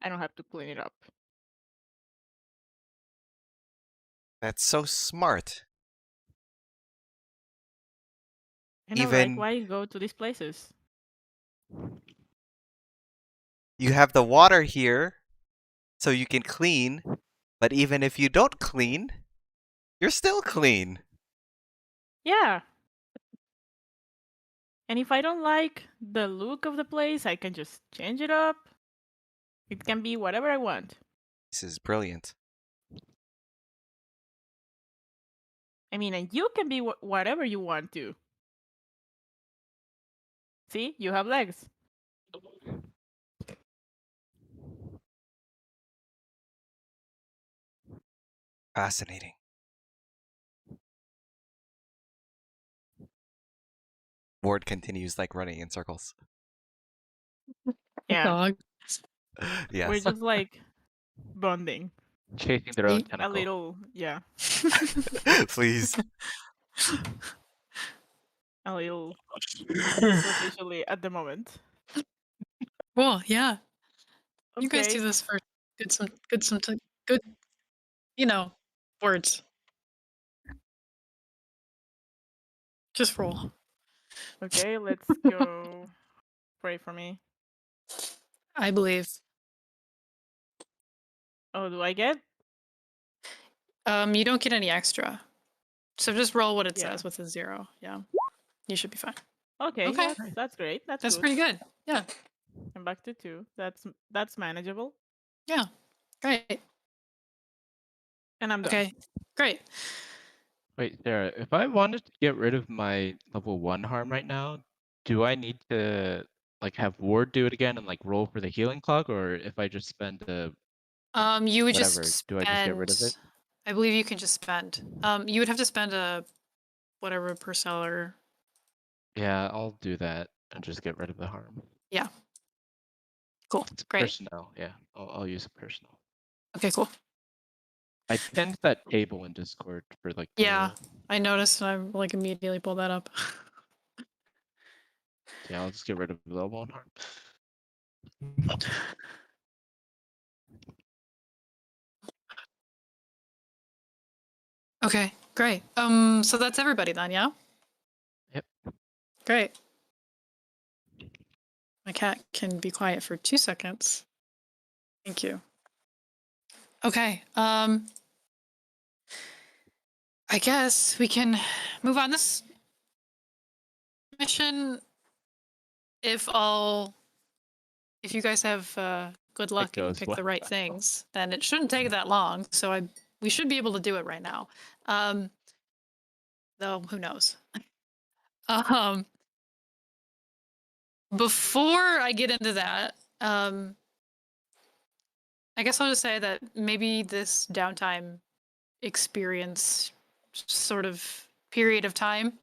I don't have to clean it up. That's so smart. I know, right? Even Why go to these places? you have the water here, so you can clean, but even if you don't clean, you're still clean. Yeah. And if I don't like the look of the place, I can just change it up. It can be whatever I want. This is brilliant. I mean, and you can be whatever you want to. See, you have legs. Fascinating. Ward continues like running in circles. Yeah, Dog. we're Yes. just like bonding Chasing their own Eat a tentacle. little. Yeah, Please. a little superficially at the moment. Well, yeah. You guys do Okay, this for good, you know, words. Just roll. okay, let's go. Pray for me. I believe. Oh, do I get? You don't get any extra. So just roll what it Yeah. says with a 0. Yeah. You should be fine. Okay, Okay. that's great. That's good. Pretty good. Yeah. I'm back to 2. That's manageable. Yeah. Great. And I'm done. Okay. Great. Wait, Sarah, if I wanted to get rid of my level 1 harm right now, do I need to like have Ward do it again and like roll for the healing clock, or if I just spend the You would whatever, just do I just get rid of it? spend. I believe you can just spend. You would have to spend a whatever per seller. Yeah, I'll do that and just get rid of the harm. Cool. It's Great. personnel, yeah. I'll use a personal. Okay, cool. I pinned that table in Discord for like Yeah. I noticed and I like immediately pulled that up. yeah, I'll just get rid of the level 1 harm. Okay, great. So that's everybody then, yeah? Yep. Great. My cat can be quiet for 2 seconds. Thank you. Okay, I guess we can move on. This mission, if you guys have good luck and you goes pick well. the right things, then it shouldn't take that long. So we should be able to do it right now. Though who knows? Before I get into that, I guess I'll just say that maybe this downtime experience sort of period of time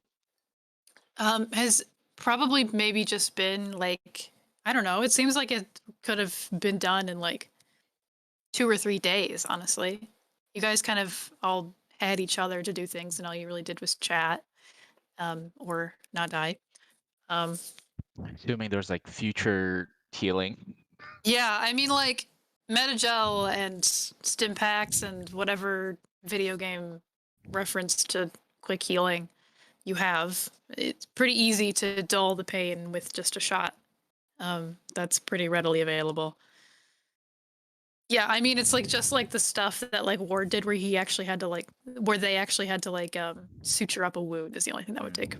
has probably maybe just been like, I don't know, it seems like it could have been done in like 2 or 3 days, honestly. You guys kind of all had each other to do things and all you really did was chat or not die. Assuming there's like future healing. Yeah, I mean, like Metagel and Stimpaks and whatever video game reference to quick healing you have, it's pretty easy to dull the pain with just a shot. That's pretty readily available. Yeah, I mean, it's like just like the stuff that like Ward did, where they actually had to suture up a wound is the only thing that would take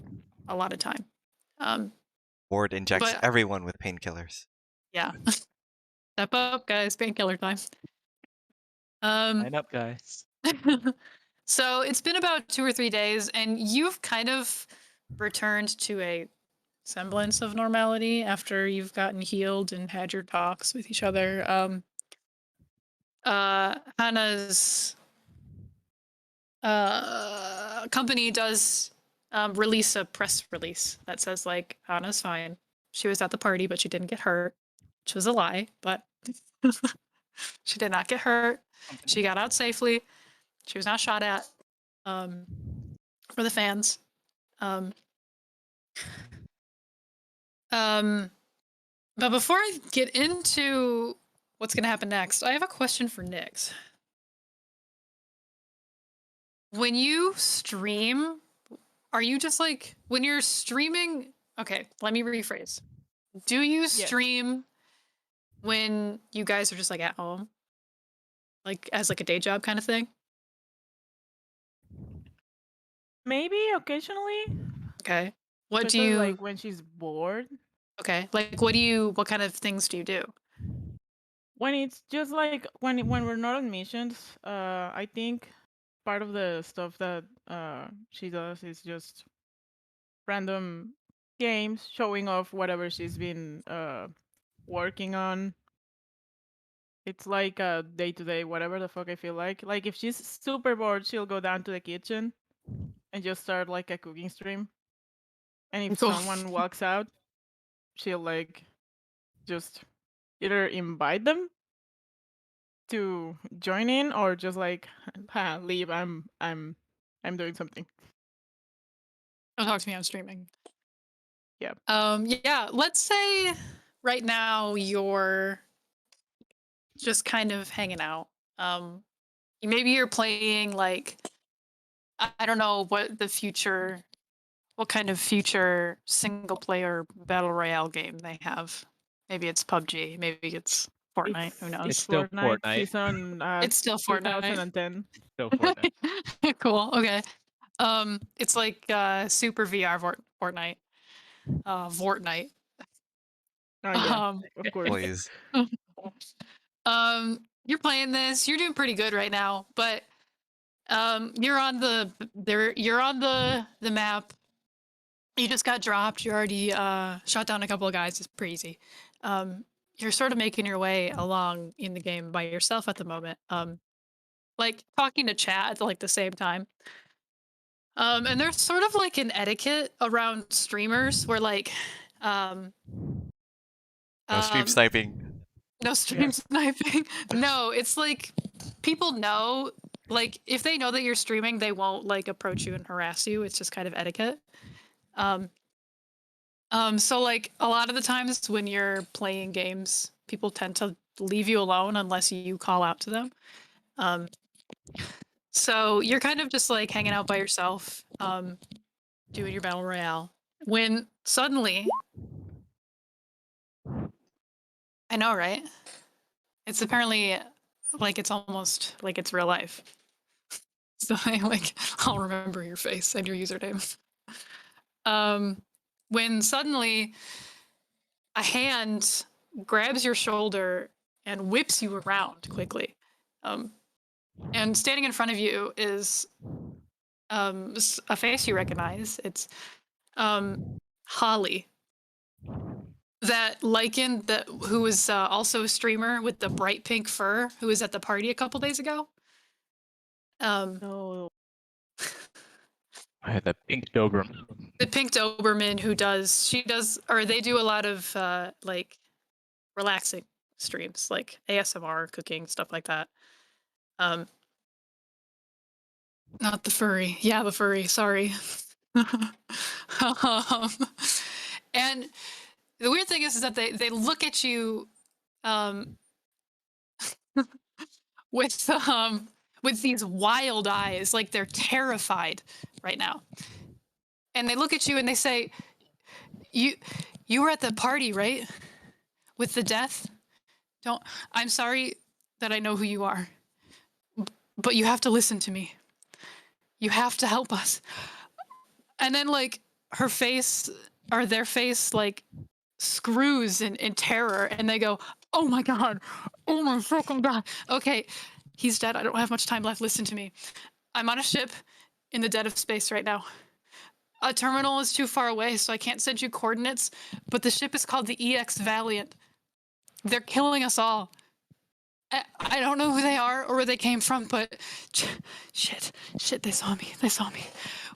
a lot of time. Ward injects But- everyone with painkillers. Yeah. Step up, guys. Painkiller time. Line up, guys. So it's been about 2 or 3 days, and you've kind of returned to a semblance of normality after you've gotten healed and had your talks with each other. Hannah's company does release a press release that says like Hannah's fine. She was at the party, but she didn't get hurt, which was a lie. But She did not get hurt. She got out safely. She was not shot at. For the fans. Um, but before I get into what's going to happen next, I have a question for Nyx. When you stream, are you just like, when you're streaming, okay, let me rephrase. Do you Yes. stream when you guys are just like at home? Like as like a day job kind of thing? Maybe occasionally, Okay. What do especially you, like when she's bored. okay, like what kind of things do you do? When it's just like when we're not on missions, I think part of the stuff that she does is just random games showing off whatever she's been working on. It's like a day to day, whatever the fuck I feel like. Like if she's super bored, she'll go down to the kitchen and just start like a cooking stream. And if Cool. someone walks out, she'll like just either invite them to join in or just like leave. I'm doing something. Don't talk to me, I'm streaming. Yeah. Yeah, let's say right now you're just kind of hanging out. Maybe you're playing like I don't know what kind of future single player battle royale game they have. Maybe it's PUBG, maybe it's Fortnite, who knows? It's still Fortnite. Fortnite. Season It's still Fortnite. 2010. Still Fortnite. Cool. Okay. It's like super VR Fortnite. Fortnite. Oh yeah, Um, of course. Please. You're playing this. You're doing pretty good right now, but you're on the map. You just got dropped. You already shot down a couple of guys. It's pretty easy. You're sort of making your way along in the game by yourself at the moment. Like talking to chat at like the same time. And there's sort of like an etiquette around streamers where like No stream sniping. no stream sniping. No, it's like people know, like if they know that you're streaming, they won't like approach you and harass you. It's just kind of etiquette. So like a lot of the times when you're playing games, people tend to leave you alone unless you call out to them. So you're kind of just like hanging out by yourself, doing your battle royale. When suddenly, I know, right? It's apparently like it's almost like it's real life. So I'll remember your face and your username. When suddenly a hand grabs your shoulder and whips you around quickly. And standing in front of you is a face you recognize. It's Holly. That Lycan who was also a streamer with the bright pink fur who was at the party a couple days ago. No. I had the pink Doberman. The pink Doberman they do a lot of like relaxing streams, like ASMR, cooking, stuff like that. Not the furry. Yeah, the furry. Sorry. And the weird thing is that they look at you with these wild eyes, like they're terrified right now. And they look at you and they say, You were at the party, right? With the death? I'm sorry that I know who you are. But you have to listen to me. You have to help us. And then like their face like screws in terror and they go, oh my god, oh my fucking god. Okay, he's dead. I don't have much time left. Listen to me. I'm on a ship in the dead of space right now. A terminal is too far away, so I can't send you coordinates, but the ship is called the EX Valiant. They're killing us all. I don't know who they are or where they came from, but shit, they saw me.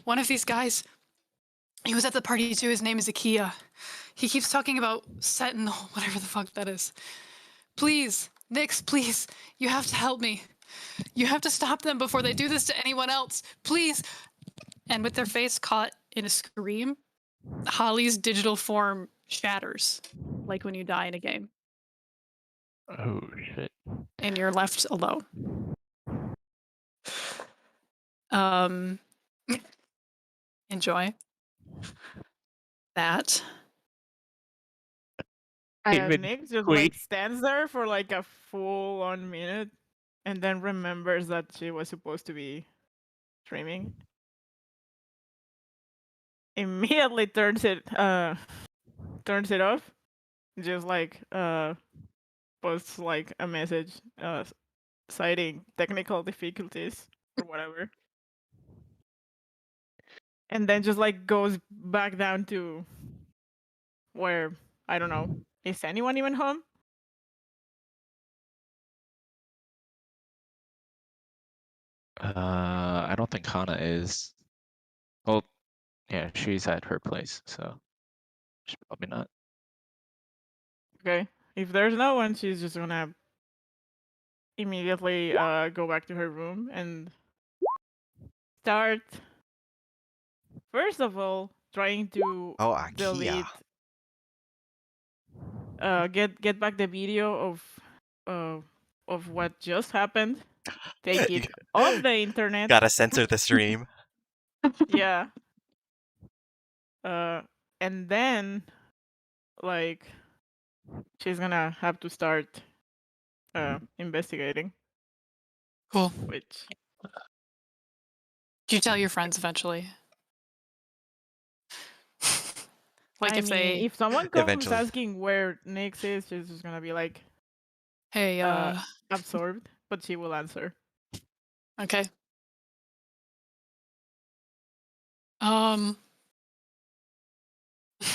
One of these guys, he was at the party too. His name is Akia. He keeps talking about Sentinel, whatever the fuck that is. Please, Nyx, please, you have to help me. You have to stop them before they do this to anyone else. Please. And with their face caught in a scream, Holly's digital form shatters, like when you die in a game, Oh shit. and you're left alone. Um, enjoy that. Even Nick just quick. like stands there for like a full 1 minute, and then remembers that she was supposed to be streaming. Immediately turns it off. Just like posts like a message citing technical difficulties or whatever, and then just like goes back down to where, I don't know, is anyone even home? I don't think Hana is. Well, yeah, she's at her place, so she's probably not. Okay, if there's no one, she's just gonna immediately go back to her room and start, first of all, trying to Oh, Akia. delete, get back the video of what just happened, take You it off the internet. gotta censor the stream. Yeah. And then like she's gonna have to start investigating, Cool. which Do you tell your friends eventually? Like I if mean, they, if someone comes Eventually. asking where Nyx is, she's just gonna be like hey, absorbed, but she will answer. okay. Um,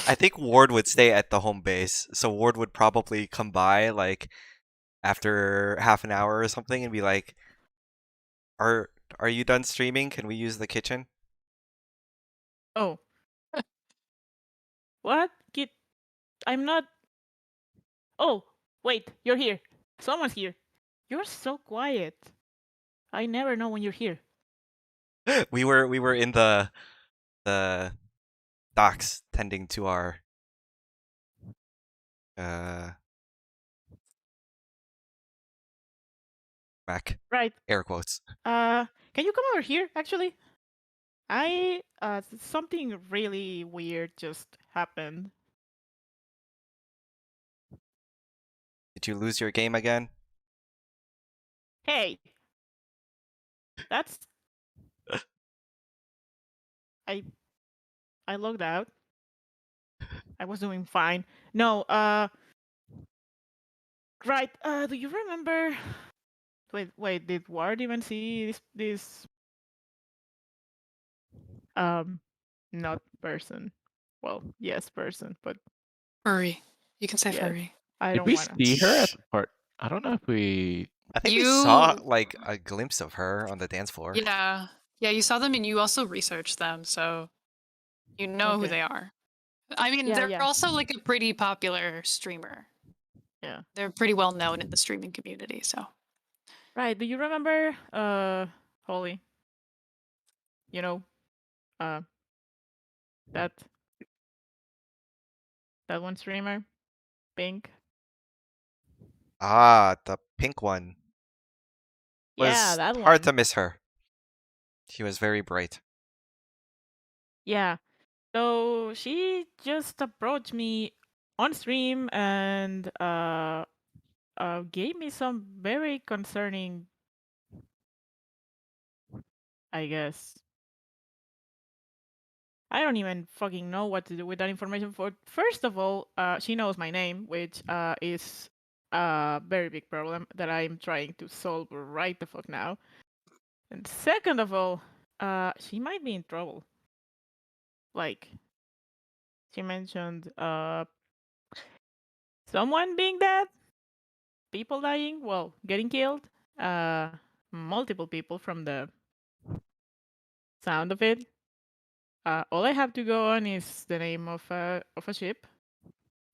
I think Ward would stay at the home base, so Ward would probably come by like after half an hour or something and be like, "Are you done streaming? Can we use the kitchen?" Oh. What? I'm not. Oh, wait, you're here. Someone's here. You're so quiet. I never know when you're here. we were in the docks tending to our back Right. air quotes. Can you come over here, actually? Something really weird just happened. Did you lose your game again? Hey! That's... I logged out. I was doing fine. No, right, do you remember... Wait, did Ward even see this not person? Well, yes, person, but furry. You can say yeah, furry. I Did don't we wanna. see her at the part? I don't know if we. I think we You, saw like a glimpse of her on the dance floor. yeah, you saw them and you also researched them, so you know who Okay. they are. I mean, Yeah, they're yeah. also like a pretty popular streamer. Yeah. They're pretty well known in the streaming community, so. Right, do you remember, Holly? You know, uh, that one streamer? Pink? Ah, the pink one. Yeah, Was that hard one. to miss her. She was very bright. Yeah. So she just approached me on stream and gave me some very concerning, I guess. I don't even fucking know what to do with that information. For first of all, she knows my name, which is a very big problem that I'm trying to solve right the fuck now. And second of all, she might be in trouble. Like, she mentioned someone being dead, people dying, well, getting killed, multiple people from the sound of it. All I have to go on is the name of a ship,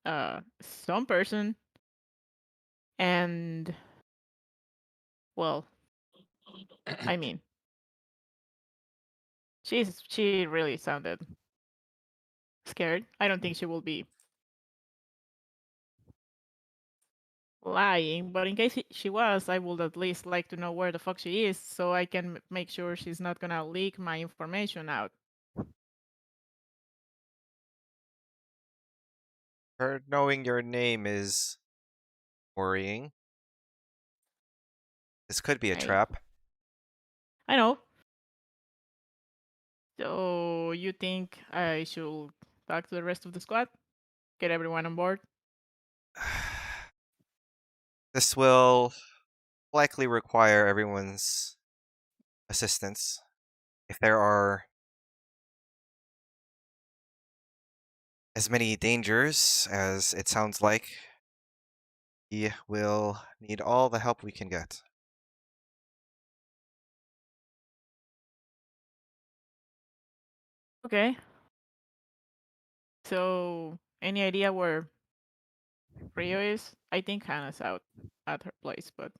some person, and Well, I mean, she really sounded scared. I don't think she will be lying, but in case she was, I would at least like to know where the fuck she is so I can make sure she's not gonna leak my information out. Her knowing your name is worrying. This could be a trap. I know. So you think I should talk to the rest of the squad? Get everyone on board? This will likely require everyone's assistance. If there are as many dangers as it sounds like, we will need all the help we can get. Okay. So, any idea where Rio is? I think Hannah's out at her place, but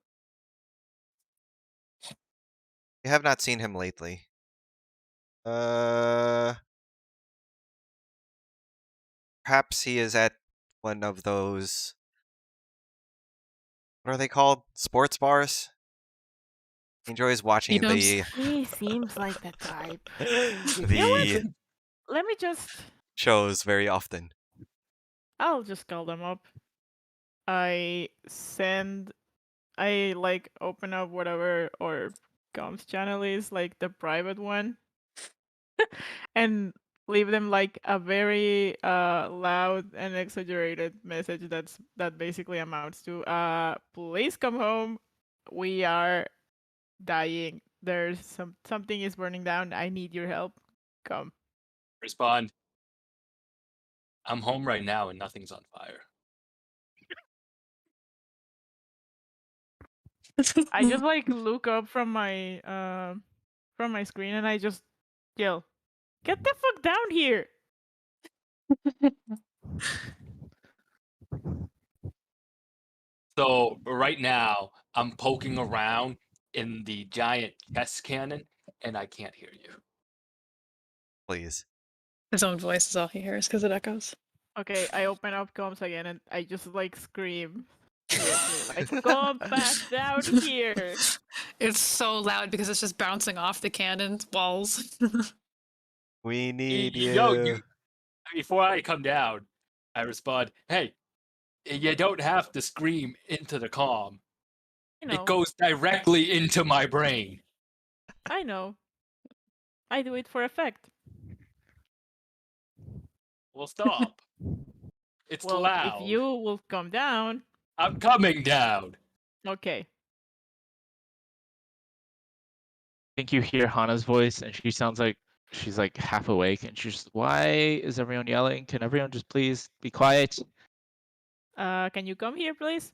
We have not seen him lately. Perhaps he is at one of those. What are they called? Sports bars? He enjoys watching Meetups. the he seems like that type. the Let me just. shows very often. I'll just call them up. I like open up whatever or comms channel is, like the private one, and leave them like a very loud and exaggerated message that basically amounts to please come home, we are dying, there's something is burning down, I need your help, come. Respond. I'm home right now and nothing's on fire. I just like look up from my screen and I just yell, get the fuck down here. So right now, I'm poking around in the giant chest cannon, and I can't hear you. Please. His own voice is all he hears because it echoes. Okay, I open up comms again and I just like scream fiercely, like, come back down here. It's so loud because it's just bouncing off the cannon's walls. We need Yo, you. before I come down, I respond, hey, you don't have to scream into the comm. You It know, goes directly into my brain. I know. I do it for effect. Well, stop. It's Well, if loud. you will come down, I'm coming down. okay. I think you hear Hana's voice, and she sounds like she's like half awake, and she's just, why is everyone yelling? Can everyone just please be quiet? Can you come here, please?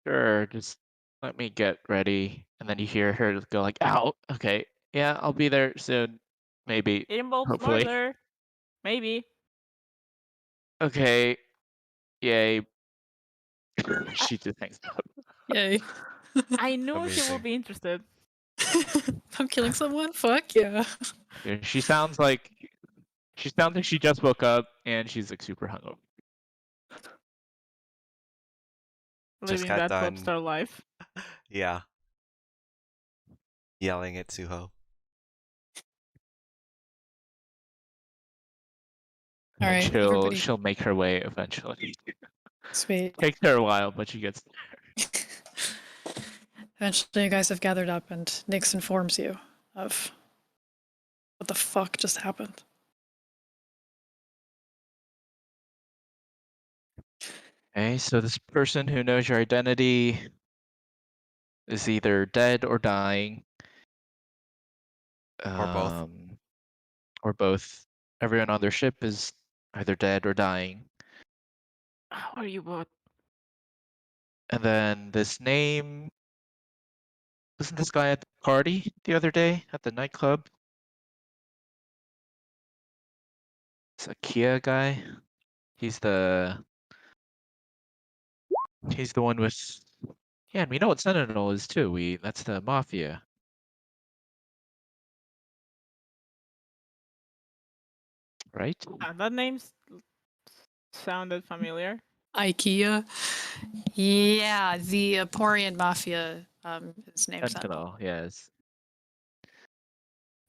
Sure, just let me get ready. And then you hear her go like, ow, okay, yeah, I'll be there soon. Maybe, It involves hopefully. murder. Maybe. Okay, yay. She just hangs up. Yay. I knew she will Amazing. be interested. I'm killing someone? Fuck yeah. Yeah, she sounds like she just woke up and she's like super hungover. Just Living got that pop done. star life. Yeah. Yelling at Suho. All And right, everybody. she'll make her way eventually. Sweet. Takes her a while, but she gets Eventually, you guys have gathered up, and Nix informs you of what the fuck just happened. okay. So this person who knows your identity is either dead or dying. Or both. Or both. Everyone on their ship is either dead or dying. How are you both? And then this name, wasn't this guy at the party the other day at the nightclub? It's a Kia guy. He's the He's the one with. Yeah, and we know what Sentinel is too. That's the Mafia. Right? That name sounded familiar. IKEA. Yeah, the Porian Mafia is named Sentinel. Sentinel, yes.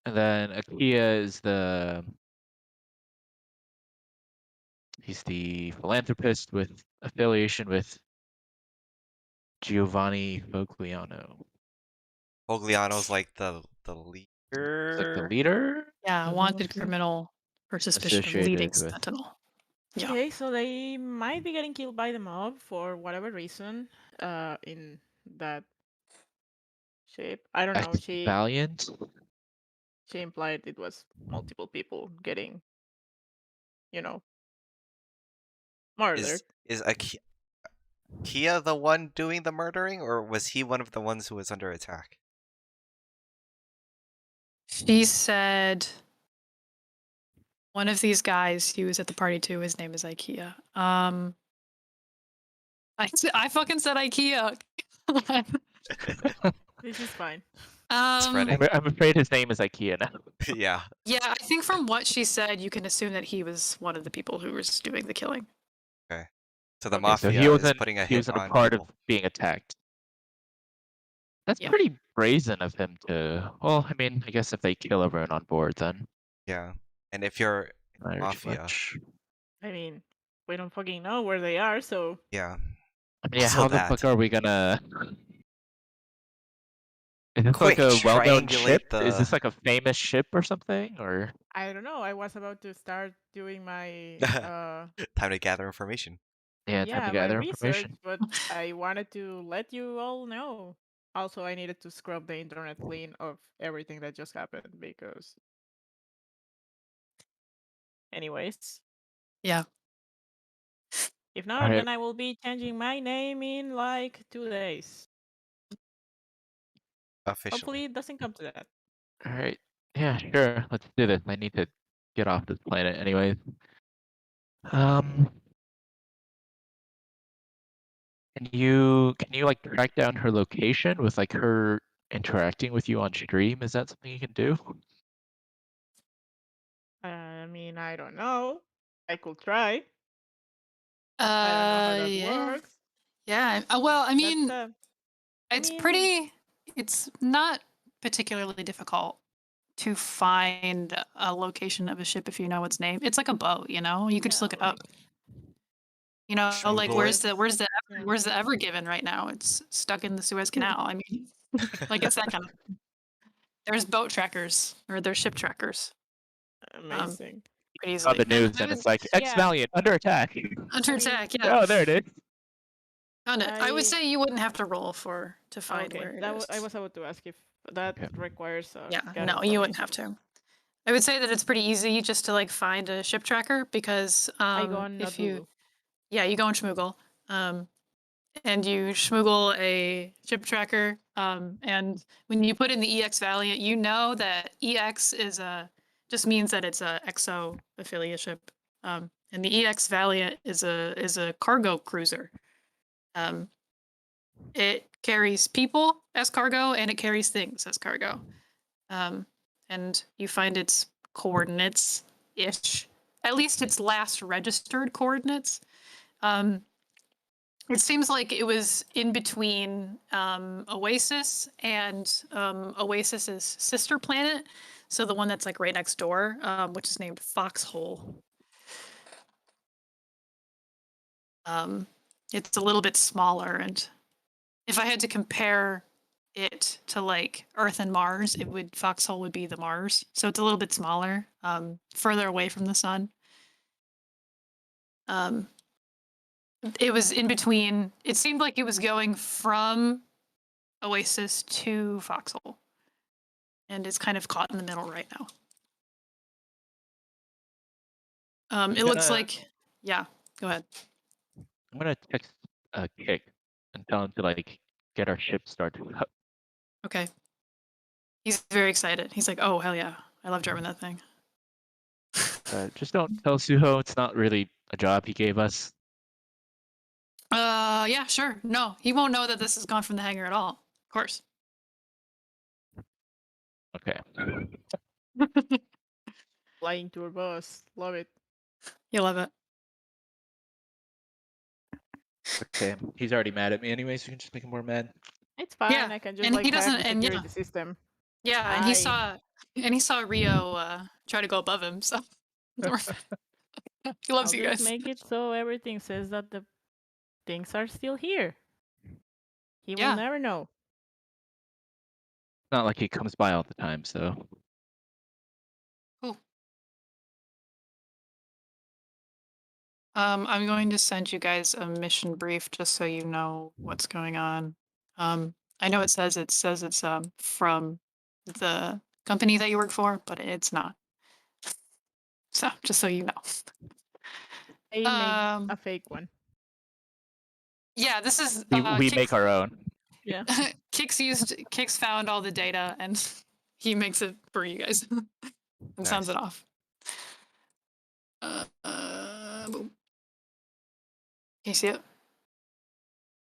And then Akia is he's the philanthropist with affiliation with Giovanni Fogliano. Fogliano's like the He's like the leader. leader? Yeah, of the wanted Mafia? criminal for suspicion of leading Associated with. Sentinel. Yeah. Okay, so they might be getting killed by the mob for whatever reason. In that shape, I don't know. Valiant? She implied it was multiple people getting, you know, murdered. Is Kia the one doing the murdering, or was he one of the ones who was under attack? She said one of these guys he was at the party too, his name is IKEA. I fucking said IKEA. This is fine. Spreading. I'm afraid his name is Ikea now. Yeah. Yeah, I think from what she said, you can assume that he was one of the people who was doing the killing. Okay. So the Okay, So Mafia he is wasn't putting a he hit wasn't a on part people. of being attacked. That's Yeah. pretty brazen of him to. Well, I mean, I guess if they kill everyone on board, then Yeah. And if you're not too Mafia, much. I mean, we don't fucking know where they are, so yeah. I mean, yeah, Also how the that. fuck are we gonna? Is this Quick, like a well-known ship? triangulate Is the- this like a famous ship or something? Or I don't know. I was about to start doing my Time to gather information. yeah, time to my gather research, information. but I wanted to let you all know. Also, I needed to scrub the internet clean of everything that just happened because, anyways, Yeah. if not, Alright. then I will be changing my name in like 2 days. Officially. Hopefully, it doesn't come to that. All right. Yeah, sure. Let's do this. I need to get off this planet anyways. Can you like track down her location with like her interacting with you on stream? Is that something you can do? I mean, I don't know. I could try. I don't know how that Yeah. works. Yeah. Well, I mean, That's, it's not particularly difficult to find a location of a ship if you know its name. It's like a boat, you know? You could just yeah, look it up. You know, like Google where's it. the Ever Given right now? It's stuck in the Suez Canal. I mean, like it's that kind of. There's boat trackers or there's ship trackers. amazing. Pretty On easily. the news and it's like X Valiant under attack. Under I mean, attack, yeah. Oh, there it is. Found it. I would I- say you wouldn't have to roll to find Okay, where it that is. I was about to ask if that Okay. requires. Yeah, gather no, you wouldn't information. have to. I would say that it's pretty easy just to like find a ship tracker because I go on if Google. you go on Schmoogle, and you schmoogle a ship tracker, and when you put in the EX Valiant, you know that EX just means that it's a EXO affiliate ship, and the EX Valiant is a cargo cruiser. It carries people as cargo and it carries things as cargo. And you find its coordinates ish, at least its last registered coordinates. It seems like it was in between Oasis and Oasis's sister planet. So the one that's like right next door, which is named Foxhole. It's a little bit smaller, and if I had to compare it to like Earth and Mars, Foxhole would be the Mars. So it's a little bit smaller, further away from the sun. It was in between. It seemed like it was going from Oasis to Foxhole, and it's kind of caught in the middle right now. It looks like, yeah. Go ahead. I'm gonna text Kick and tell him to like get our ship started up. Okay. He's very excited. He's like, "Oh hell yeah, I love driving that thing." Just don't tell Suho it's not really a job he gave us. Yeah, sure. No, he won't know that this has gone from the hangar at all. Of course. Okay. Lying to our boss. Love it. You love it. Okay. He's already mad at me anyway, so you can just make him more mad. It's fine. Yeah, I can just and like he hack doesn't. the And security system. yeah, and he saw Rio try to go above him. So he loves I'll you just guys. make it so everything says that the things are still here. He will Yeah. never know. It's not like he comes by all the time, so. Cool. I'm going to send you guys a mission brief just so you know what's going on. I know it says it's from the company that you work for, but it's not. So just so you know. They make Um, a fake one. yeah, this is We make our own. Yeah. Kix found all the data and he makes it for you guys and sounds Nice. it off. Boom. Can you see it?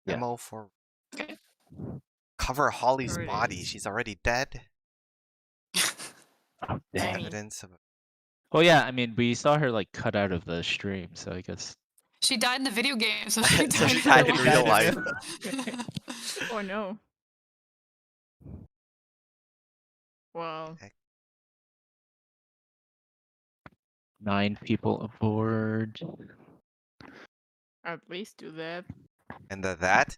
Yeah. Memo for Okay. cover Holly's There it body. is. She's already dead. Oh, dang. Penny. Evidence of Well, yeah, I mean, we saw her like cut out of the stream, so I guess. She died in the video game, so she So died she in died real in life. real life. Oh no. Well, 9 people aboard. at least do that. And that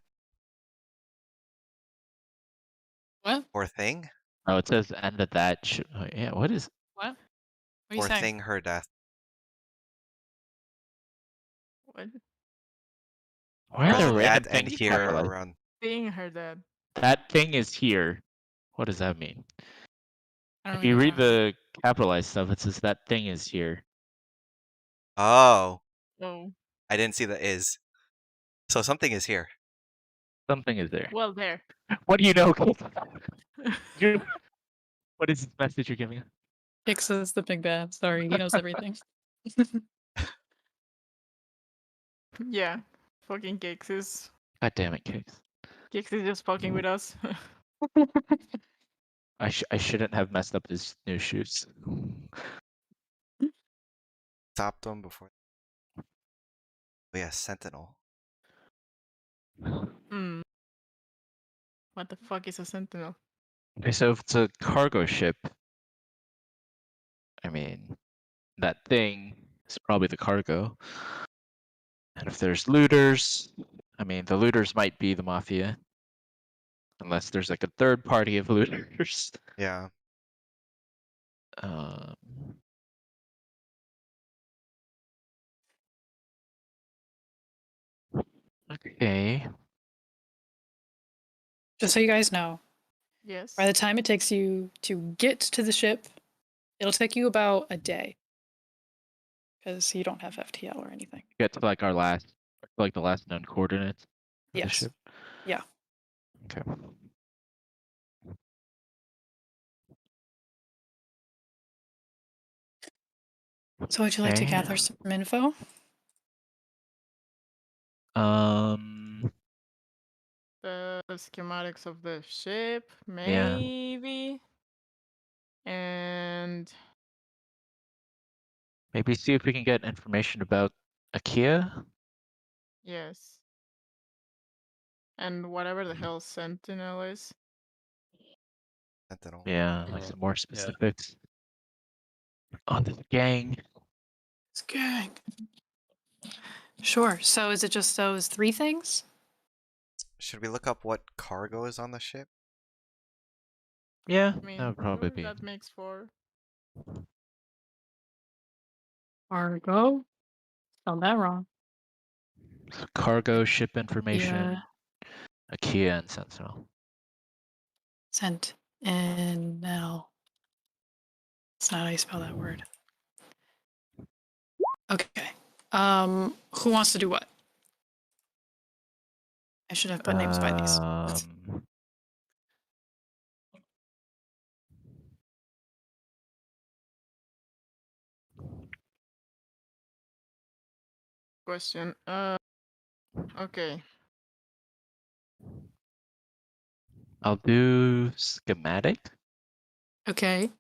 What? poor thing. Oh, it says end of that. Oh, yeah, what is? What? What are you Poor saying? thing, her death. What? Why are there Oh, random That and things here capitalized? around. seeing her dead. That thing is here. What does that mean? I don't If you even read know. the capitalized stuff, it says that thing is here. Oh, Oh, I didn't see the is. So something is here. Something is there. well, there. What do you know? You- what is this message you're giving us? Kix is the big bad. Sorry, he knows everything. Yeah. Fucking Kix is God damn it, Cakes. just fucking with us. I shouldn't have messed up his new shoes. Stopped them before. Oh yeah, Sentinel. Hmm. What the fuck is a sentinel? Okay, so if it's a cargo ship, I mean, that thing is probably the cargo. And if there's looters, I mean, the looters might be the mafia. Unless there's like a third party of looters. Yeah. Um, okay. Just so you guys know, Yes. by the time it takes you to get to the ship, it'll take you about a day. Because you don't have FTL or anything. Get to like our last, like the last known coordinates of the Yes. ship. Yeah. Okay. So would you like to Okay. gather some info? The schematics of the ship, Yeah. maybe. And Maybe see if we can get information about IKEA. yes. And whatever the hell sentinel is. Sentinel. Yeah, like some more specifics on the gang. It's gang. Sure. So is it just those 3 things? Should we look up what cargo is on the ship? Yeah, I mean, that would probably sure, be. that makes 4. Cargo? Spelled that wrong. Cargo, ship information, Yeah. IKEA, and Sentinel. Sent. And now. It's not how you spell that word. Okay. Who wants to do what? I should have put names by these. Question. Okay. I'll do schematic. Okay.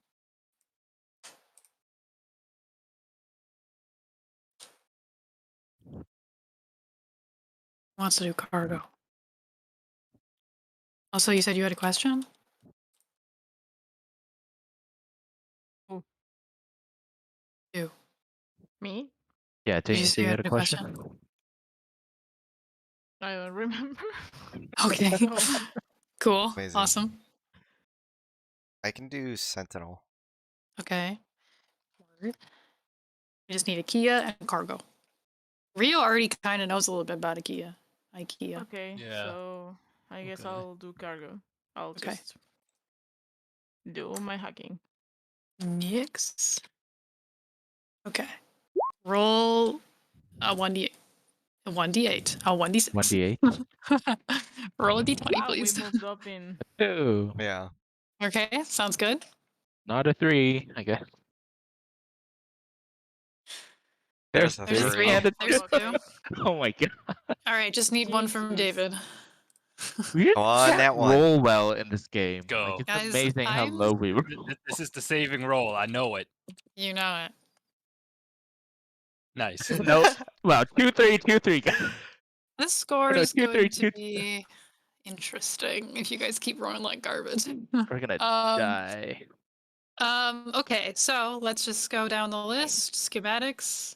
Wants to do cargo. Also, you said you had a question? Who? You. Me? Yeah, Did didn't you you say say you you had had a a question? question? I don't remember. Okay. Oh. Cool. Amazing. Awesome. I can do Sentinel. Okay. You just need a Kia and cargo. Rio already kind of knows a little bit about IKEA. Okay, Yeah. so I guess Okay. I'll do cargo. I'll Okay. just do my hacking. Nix. Okay. Roll a 1d8. A 1d8. A 1d6. 1d8. Roll a d20, Wow, we please. moved up in. 2. Yeah. Okay, sounds good. Not a 3, I guess. There's a There's a 3. three. And a There's 2. a 2. Oh my god. All right, just need one from Jesus. David. We just Come on, can't that one. roll well in this game. Go. Like, it's Guys, amazing how I'm- low we were. This is the saving roll. I know it. You know it. Nice. No. Well, 2-3, 2-3, guys. This score no, is 2-3, going to 2-3. be interesting if you guys keep rolling like garbage. We're gonna Um, die. Okay, so let's just go down the list. Schematics.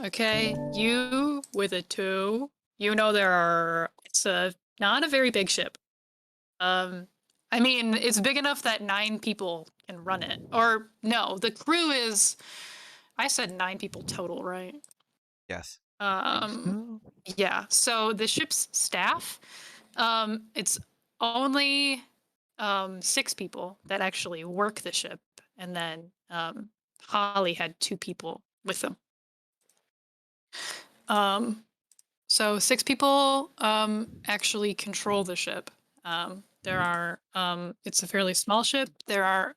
Okay, you with a 2. You know it's not a very big ship. I mean, it's big enough that 9 people can run it. Or no, the crew is, I said 9 people total, right? Yes. Yeah, so the ship's staff, it's only 6 people that actually work the ship, and then Holly had 2 people with them. So 6 people actually control the ship. There are it's a fairly small ship. There are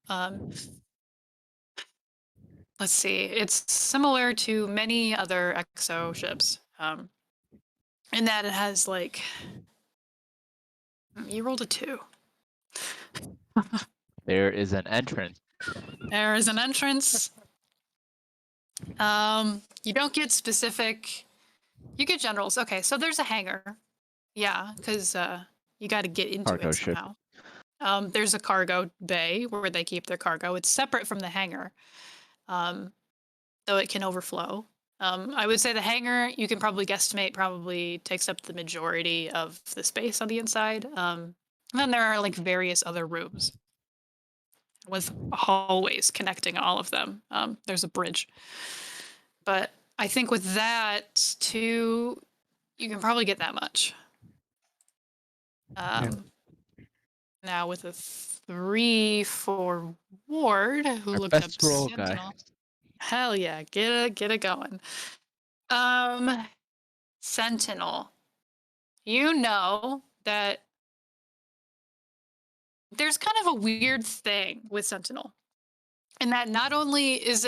let's see, it's similar to many other EXO ships. In that it has like you rolled a 2. There is an entrance. There is an entrance. You don't get specific. You get generals. Okay, so there's a hangar. Yeah, because you got to get into Cargo it ship. somehow. There's a cargo bay where they keep their cargo. It's separate from the hangar, though it can overflow. I would say the hangar, you can probably guesstimate, probably takes up the majority of the space on the inside. And then there are like various other rooms with hallways connecting all of them. There's a bridge. But I think with that, too, you can probably get that much. Now with a 3 for Ward, who Our looked up best roll guy. Sentinel. Hell yeah, get it going. Sentinel. You know that there's kind of a weird thing with Sentinel. And that not only is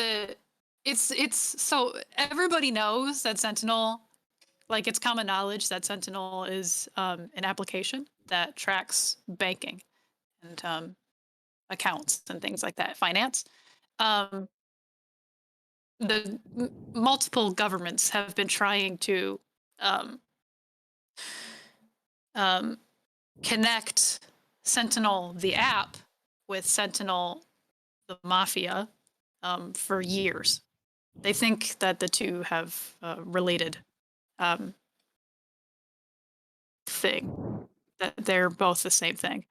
it's so everybody knows that Sentinel, like it's common knowledge that Sentinel is an application that tracks banking and accounts and things like that, finance. The multiple governments have been trying to connect Sentinel, the app, with Sentinel, the mafia, for years. They think that the two have related thing, that they're both the same thing.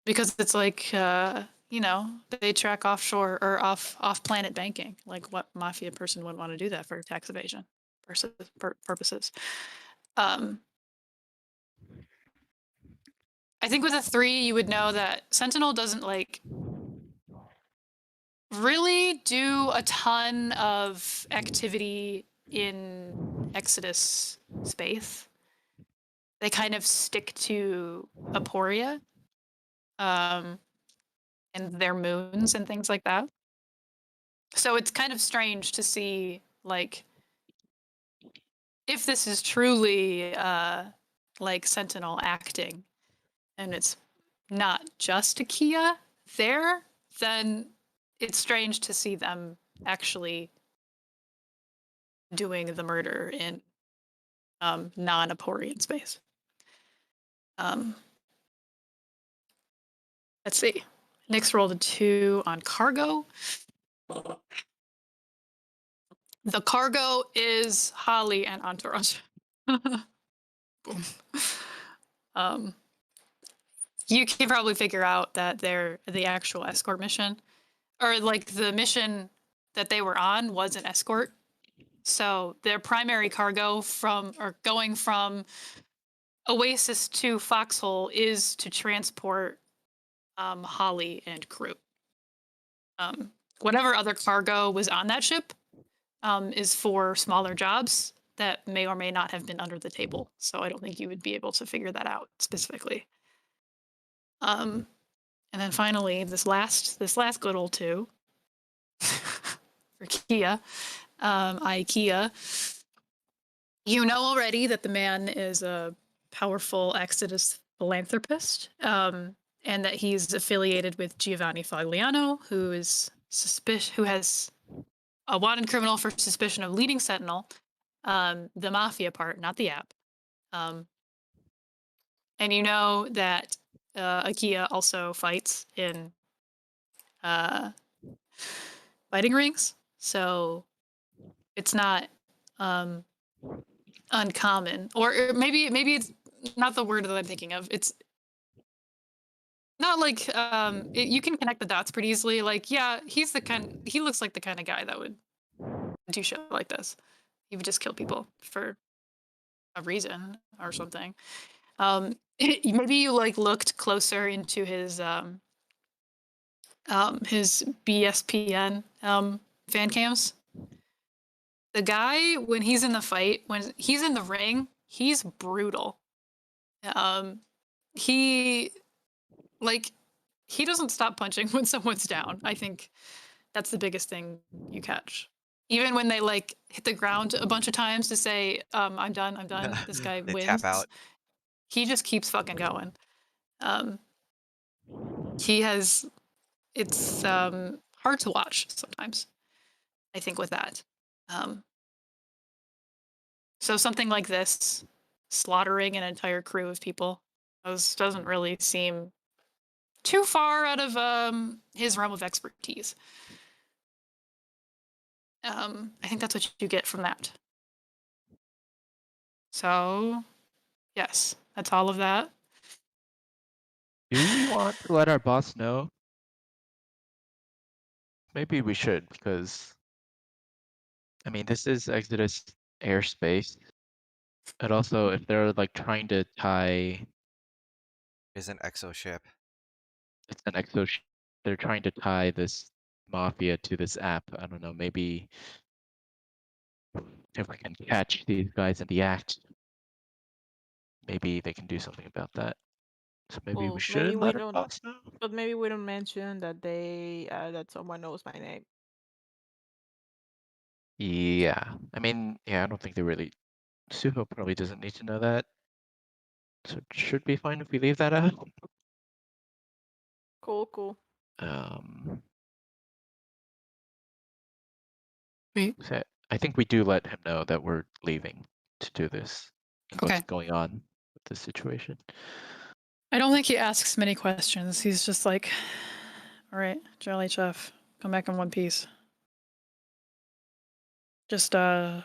Because it's like, they track offshore or off-planet banking. Like, what mafia person would want to do that for tax evasion purposes? I think with a 3, you would know that Sentinel doesn't like really do a ton of activity in Exodus space. They kind of stick to Aporia, and their moons and things like that. So it's kind of strange to see like if this is truly like Sentinel acting, and it's not just Akia there, then it's strange to see them actually doing the murder in non-Aporian space. Let's see. Nyx rolled a 2 on cargo. The cargo is Holly and Entourage. Boom. You can probably figure out that they're the actual escort mission, or like the mission that they were on was an escort. So their primary cargo going from Oasis to Foxhole is to transport Holly and crew. Whatever other cargo was on that ship is for smaller jobs that may or may not have been under the table. So I don't think you would be able to figure that out specifically. And then finally, this last good old 2 for Kia, IKEA. You know already that the man is a powerful Exodus philanthropist, and that he's affiliated with Giovanni Fagliano, who has a wanted criminal for suspicion of leading Sentinel, the mafia part, not the app. And you know that Akia also fights in fighting rings, so it's not uncommon, or maybe it's not the word that I'm thinking of. It's not like you can connect the dots pretty easily. Like, yeah, he looks like the kind of guy that would do shit like this. He would just kill people for a reason or something. Maybe you like looked closer into his BSPN fan cams. The guy, when he's in the fight, when he's in the ring, he's brutal. He doesn't stop punching when someone's down. I think that's the biggest thing you catch. Even when they like hit the ground a bunch of times to say, I'm done, this guy They wins. tap out. He just keeps fucking going. It's hard to watch sometimes, I think, with that. So something like this, slaughtering an entire crew of people, doesn't really seem too far out of his realm of expertise. I think that's what you get from that. So, yes, that's all of that. Do we want to let our boss know? Maybe we should, because I mean, this is Exodus airspace. And also, if they're like trying to tie, Is an exo ship. it's an exo, they're trying to tie this mafia to this app. I don't know. Maybe if we can catch these guys in the act, maybe they can do something about that. So maybe Well, we should maybe we let our don't, boss know. but maybe we don't mention that that someone knows my name. Yeah, I mean, yeah, I don't think they really. Suho probably doesn't need to know that, so it should be fine if we leave that out. Cool. So I think we do let him know that we're leaving to do this. And Okay. what's going on with this situation? I don't think he asks many questions. He's just like, all right, Jolly Chef, come back in one piece. Just, and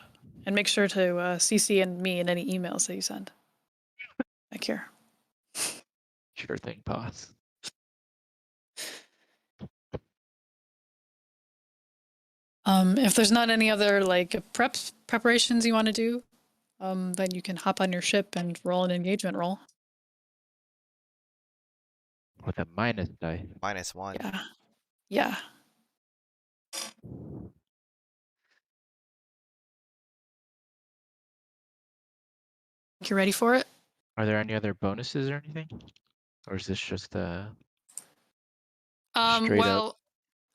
make sure to CC and me in any emails that you send. Back here. Sure thing, boss. If there's not any other like preparations you want to do, then you can hop on your ship and roll an engagement roll. With a minus die. -1. Yeah. You ready for it? Are there any other bonuses or anything? Or is this just straight Well, up?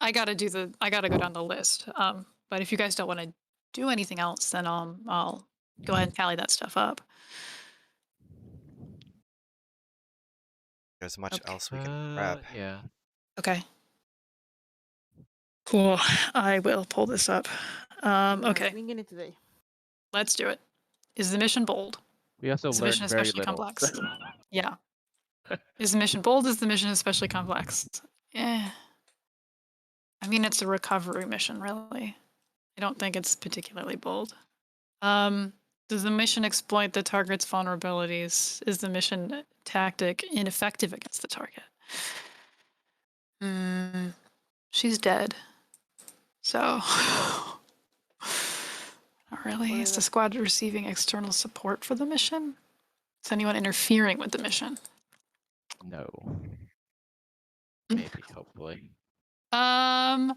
I gotta go down the list. But if you guys don't want to do anything else, then I'll go ahead and tally that stuff up. There's much Okay. else we can grab. Yeah. Okay. Cool. I will pull this up. Okay, Winging it today. let's do it. Is the mission bold? We also Is the learned mission very especially little. complex? Yeah. Is the mission bold? Is the mission especially complex? Eh. I mean, it's a recovery mission, really. I don't think it's particularly bold. Does the mission exploit the target's vulnerabilities? Is the mission tactic ineffective against the target? She's dead. So, not really. Is the squad receiving external support for the mission? Is anyone interfering with the mission? No. Maybe, hopefully. I'm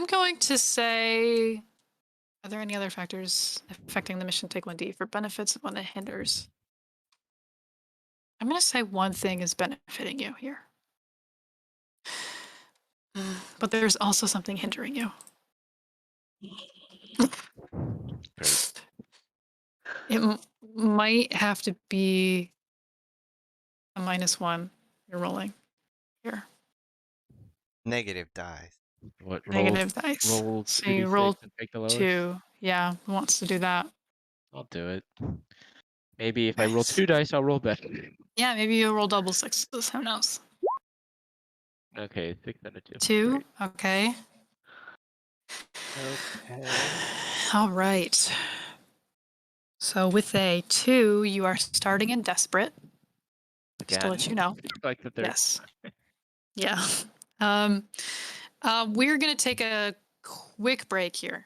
going to say, are there any other factors affecting the mission take 1D for benefits when it hinders? I'm going to say one thing is benefiting you here. But there's also something hindering you. Great. It might have to be a -1 you're rolling here. Negative dice. What Negative dice. roll So 2d6 you roll and take the lowest? 2. Yeah, who wants to do that? I'll do it. Maybe if I roll Nice. 2 dice, I'll roll better. Yeah, maybe you'll roll double sixes. Who knows? Okay, 6 and a 2. 2. Great. Okay. Okay. All right. So with a 2, you are starting in desperate. Just to Again. let you know. Like the third. Yes. Yeah. We're gonna take a quick break here,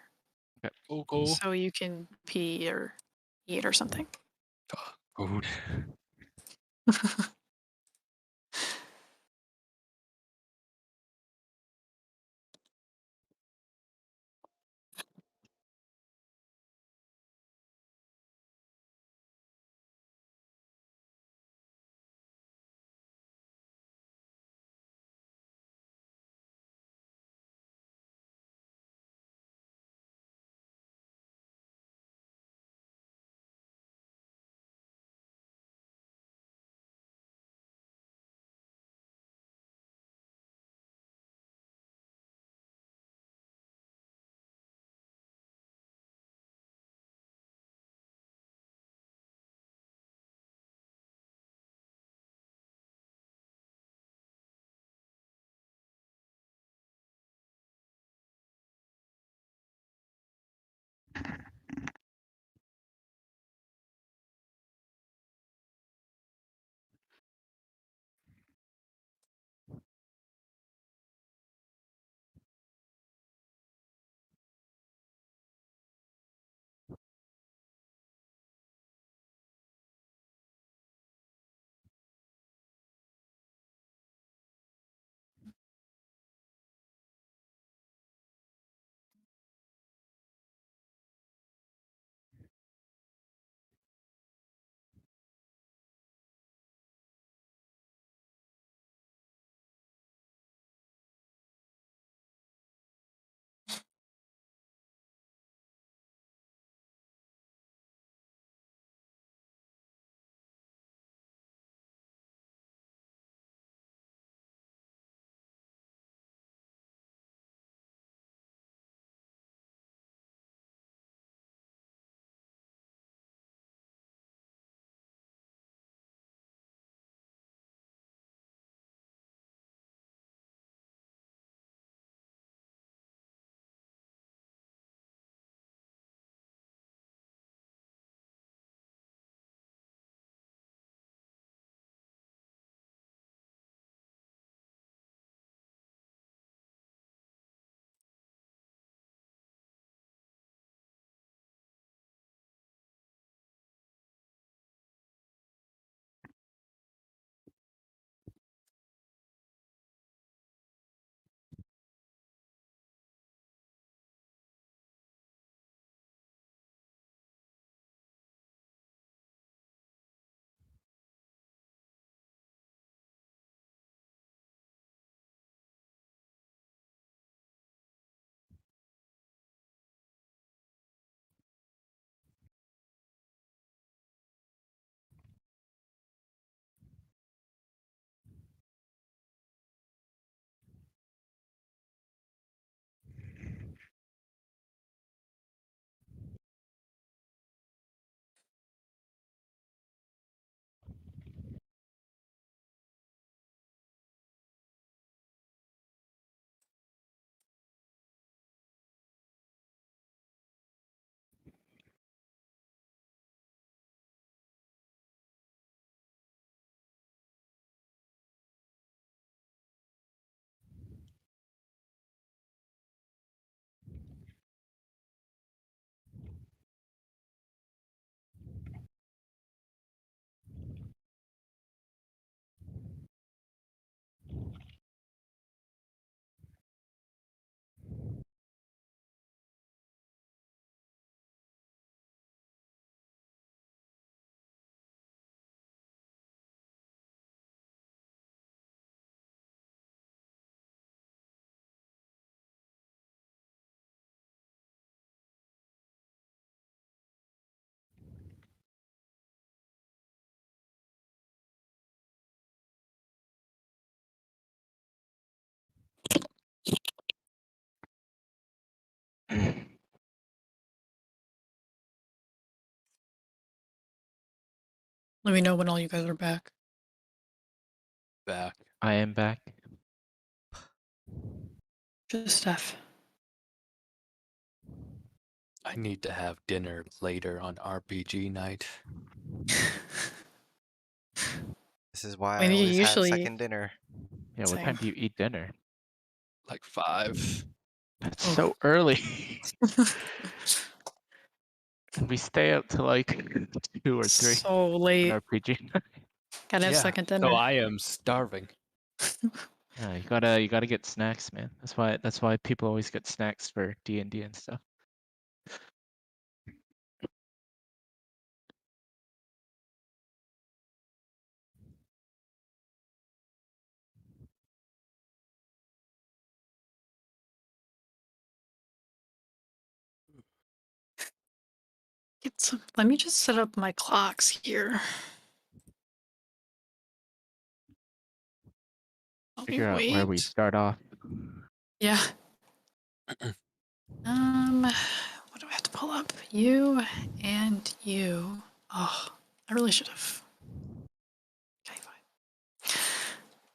Cool. so you can pee or eat or something. Good. Let me know when all you guys are back. Back. I am back. Just stuff. I need to have dinner later on RPG night. This is why When I you always have usually- second dinner. Yeah, what time Same. do you eat dinner? Like 5. That's Oh. so early. And we stay up to like 2 or 3 So on late. RPG. Gotta have Yeah, second dinner. so I am starving. Yeah, you gotta get snacks, man. That's why people always get snacks for D&D and stuff. Get some. Let me just set up my clocks here. Let me Figure out where we wait. start off. Yeah. What do I have to pull up? You and you. Oh, I really should have. Okay, fine.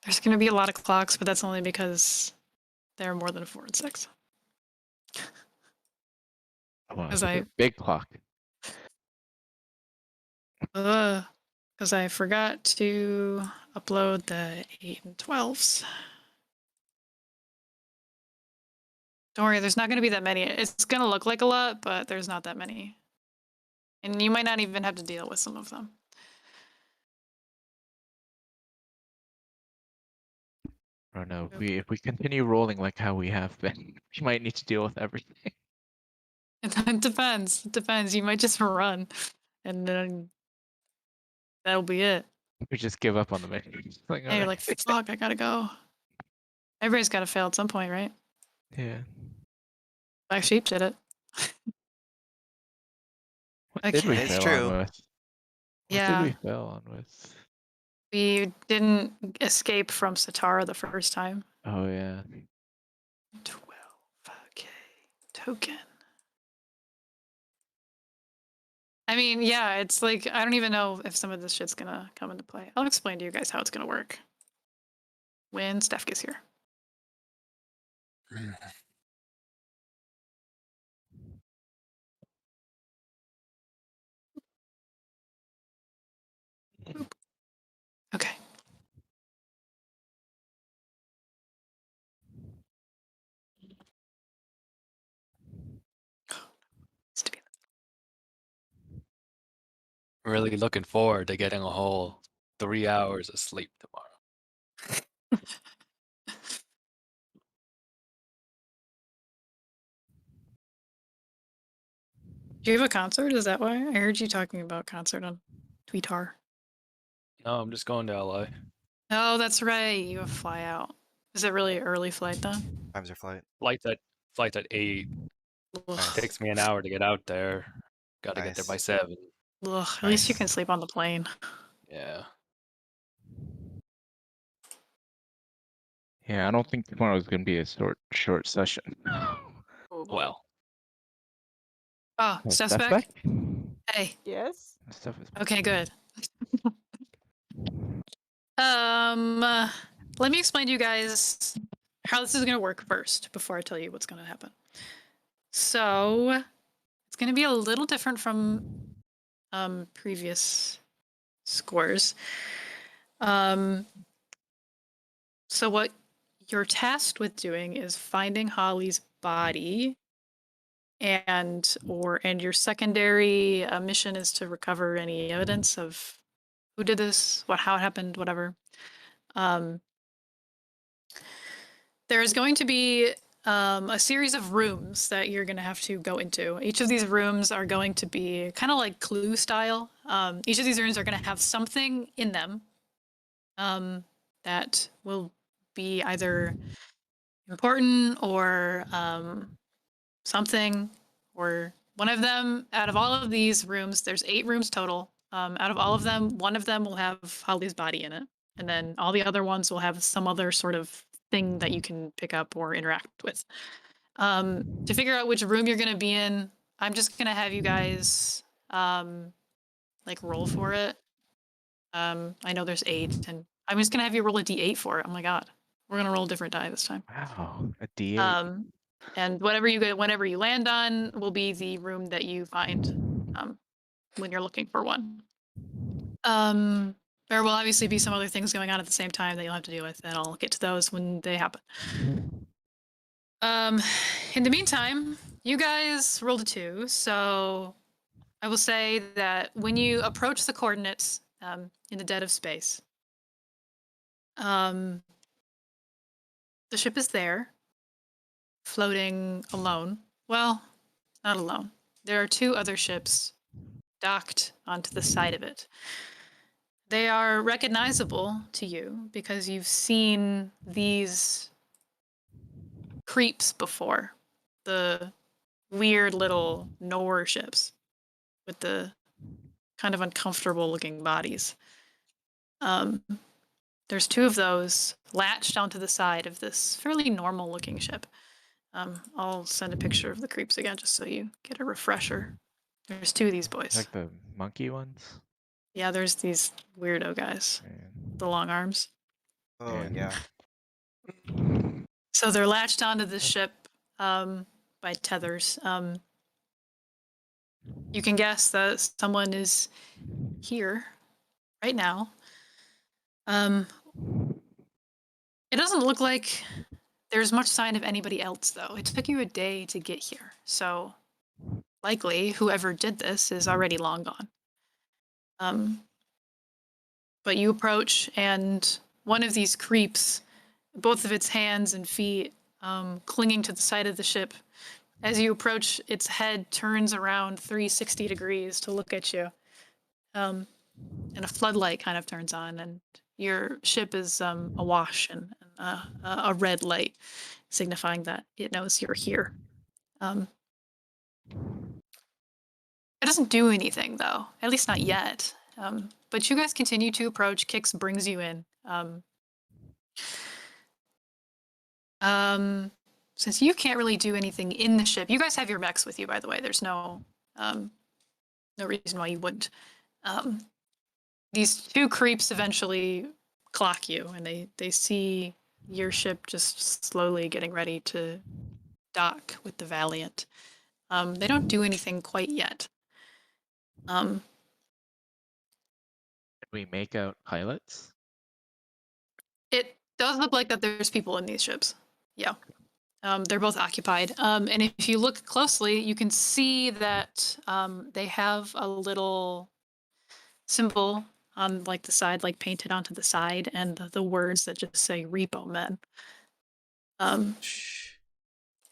There's gonna be a lot of clocks, but that's only because there are more than 4 and 6. Oh, As it's a big clock. Because I forgot to upload the 8 and 12s. Don't worry, there's not going to be that many. It's going to look like a lot, but there's not that many. And you might not even have to deal with some of them. I don't know. If we continue rolling like how we have been, we might need to deal with everything. It depends. It depends. You might just run, and then that'll be it. We just give up on the mission. Like, And you're like, alright. fuck, I gotta go. Everybody's got to fail at some point, right? Yeah. Black Sheep did it. What did we Okay. It's fail true. on with? What Yeah. did we fail on with? We didn't escape from Satara the first time. Oh yeah. 12. Okay. Token. I mean, yeah, it's like, I don't even know if some of this shit's gonna come into play. I'll explain to you guys how it's gonna work when Steph gets here. Okay. Needs to be- Really looking forward to getting a whole 3 hours of sleep tomorrow. Do you have a concert? Is that why? I heard you talking about concert on Tweetar. No, I'm just going to LA. Oh, that's right. You have a fly out. Is it really early flight then? Times your flight. Flight's at 8. Ugh. Nice. Takes me an hour to get out there. Gotta get there by Nice. 7. Ugh. At least you Nice. can sleep on the plane. Yeah. Yeah, I don't think tomorrow's gonna be a short session. Oh, boy. Well, Oh, Oh, Steph's Steph's back? Hey. Yes. Steph is Okay, good. Let me explain to you guys how this is going to work first before I tell you what's going to happen. So, it's going to be a little different from previous scores. So what you're tasked with doing is finding Holly's body, and your secondary mission is to recover any evidence of who did this, how it happened, whatever. There's going to be a series of rooms that you're going to have to go into. Each of these rooms are going to be kind of like Clue style. Each of these rooms are going to have something in them that will be either important or something, or one of them. Out of all of these rooms, there's 8 rooms total. Out of all of them, one of them will have Holly's body in it, and then all the other ones will have some other sort of thing that you can pick up or interact with. To figure out which room you're going to be in, I'm just going to have you guys like roll for it. I know there's 8, and I'm just gonna have you roll a d8 for it. Oh my god, we're gonna roll a different die this time. Wow, a D8. And whenever you land on will be the room that you find when you're looking for one. There will obviously be some other things going on at the same time that you'll have to deal with, and I'll get to those when they happen. In the meantime, you guys rolled a 2, so I will say that when you approach the coordinates in the dead of space, the ship is there, floating alone. Well, not alone. There are 2 other ships docked onto the side of it. They are recognizable to you because you've seen these creeps before. The weird little Nor ships with the kind of uncomfortable looking bodies. There's 2 of those latched onto the side of this fairly normal looking ship. I'll send a picture of the creeps again just so you get a refresher. There's 2 of these boys. Like the monkey ones? Yeah, there's these weirdo guys, the long arms. Oh yeah. So they're latched onto the ship by tethers. You can guess that someone is here right now. It doesn't look like there's much sign of anybody else, though. It took you a day to get here, so likely whoever did this is already long gone. But you approach, and one of these creeps, both of its hands and feet clinging to the side of the ship, as you approach, its head turns around 360 degrees to look at you. And a floodlight kind of turns on, and your ship is awash in a red light, signifying that it knows you're here. It doesn't do anything, though, at least not yet. But you guys continue to approach. Kix brings you in. Since you can't really do anything in the ship, you guys have your mechs with you, by the way. There's no reason why you wouldn't. These 2 creeps eventually clock you, and they see your ship just slowly getting ready to dock with the Valiant. They don't do anything quite yet. Can we make out pilots? It does look like that there's people in these ships. Yeah. They're both occupied. And if you look closely, you can see that they have a little symbol on like the side, like painted onto the side, and the words that just say repo men.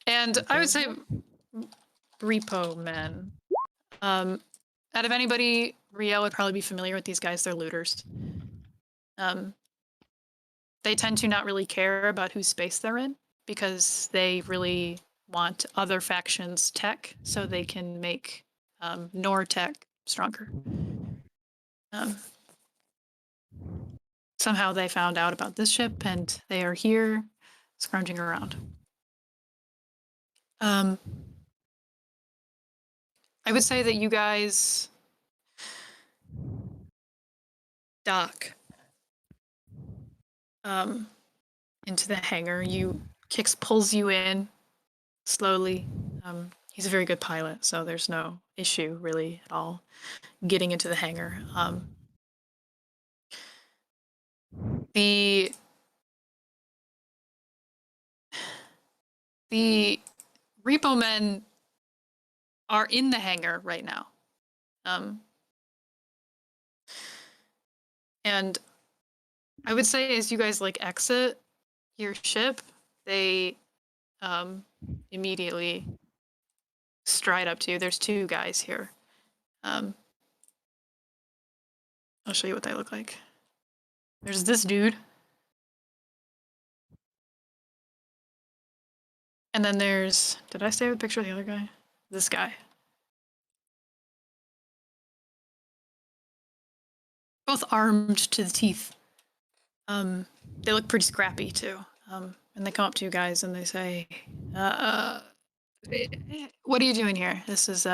And I would say repo men. Out of anybody, Riel would probably be familiar with these guys. They're looters. They tend to not really care about whose space they're in because they really want other factions' tech so they can make Nor tech stronger. Somehow they found out about this ship and they are here scrounging around. I would say that you guys dock into the hangar. Kix pulls you in slowly. He's a very good pilot, so there's no issue really at all getting into the hangar. The repo men are in the hangar right now. And I would say as you guys like exit your ship, they immediately stride up to you. There's 2 guys here. I'll show you what they look like. There's this dude. And then there's, did I save a picture of the other guy? This guy. Both armed to the teeth. They look pretty scrappy too. And they come up to you guys and they say, what are you doing here? This is,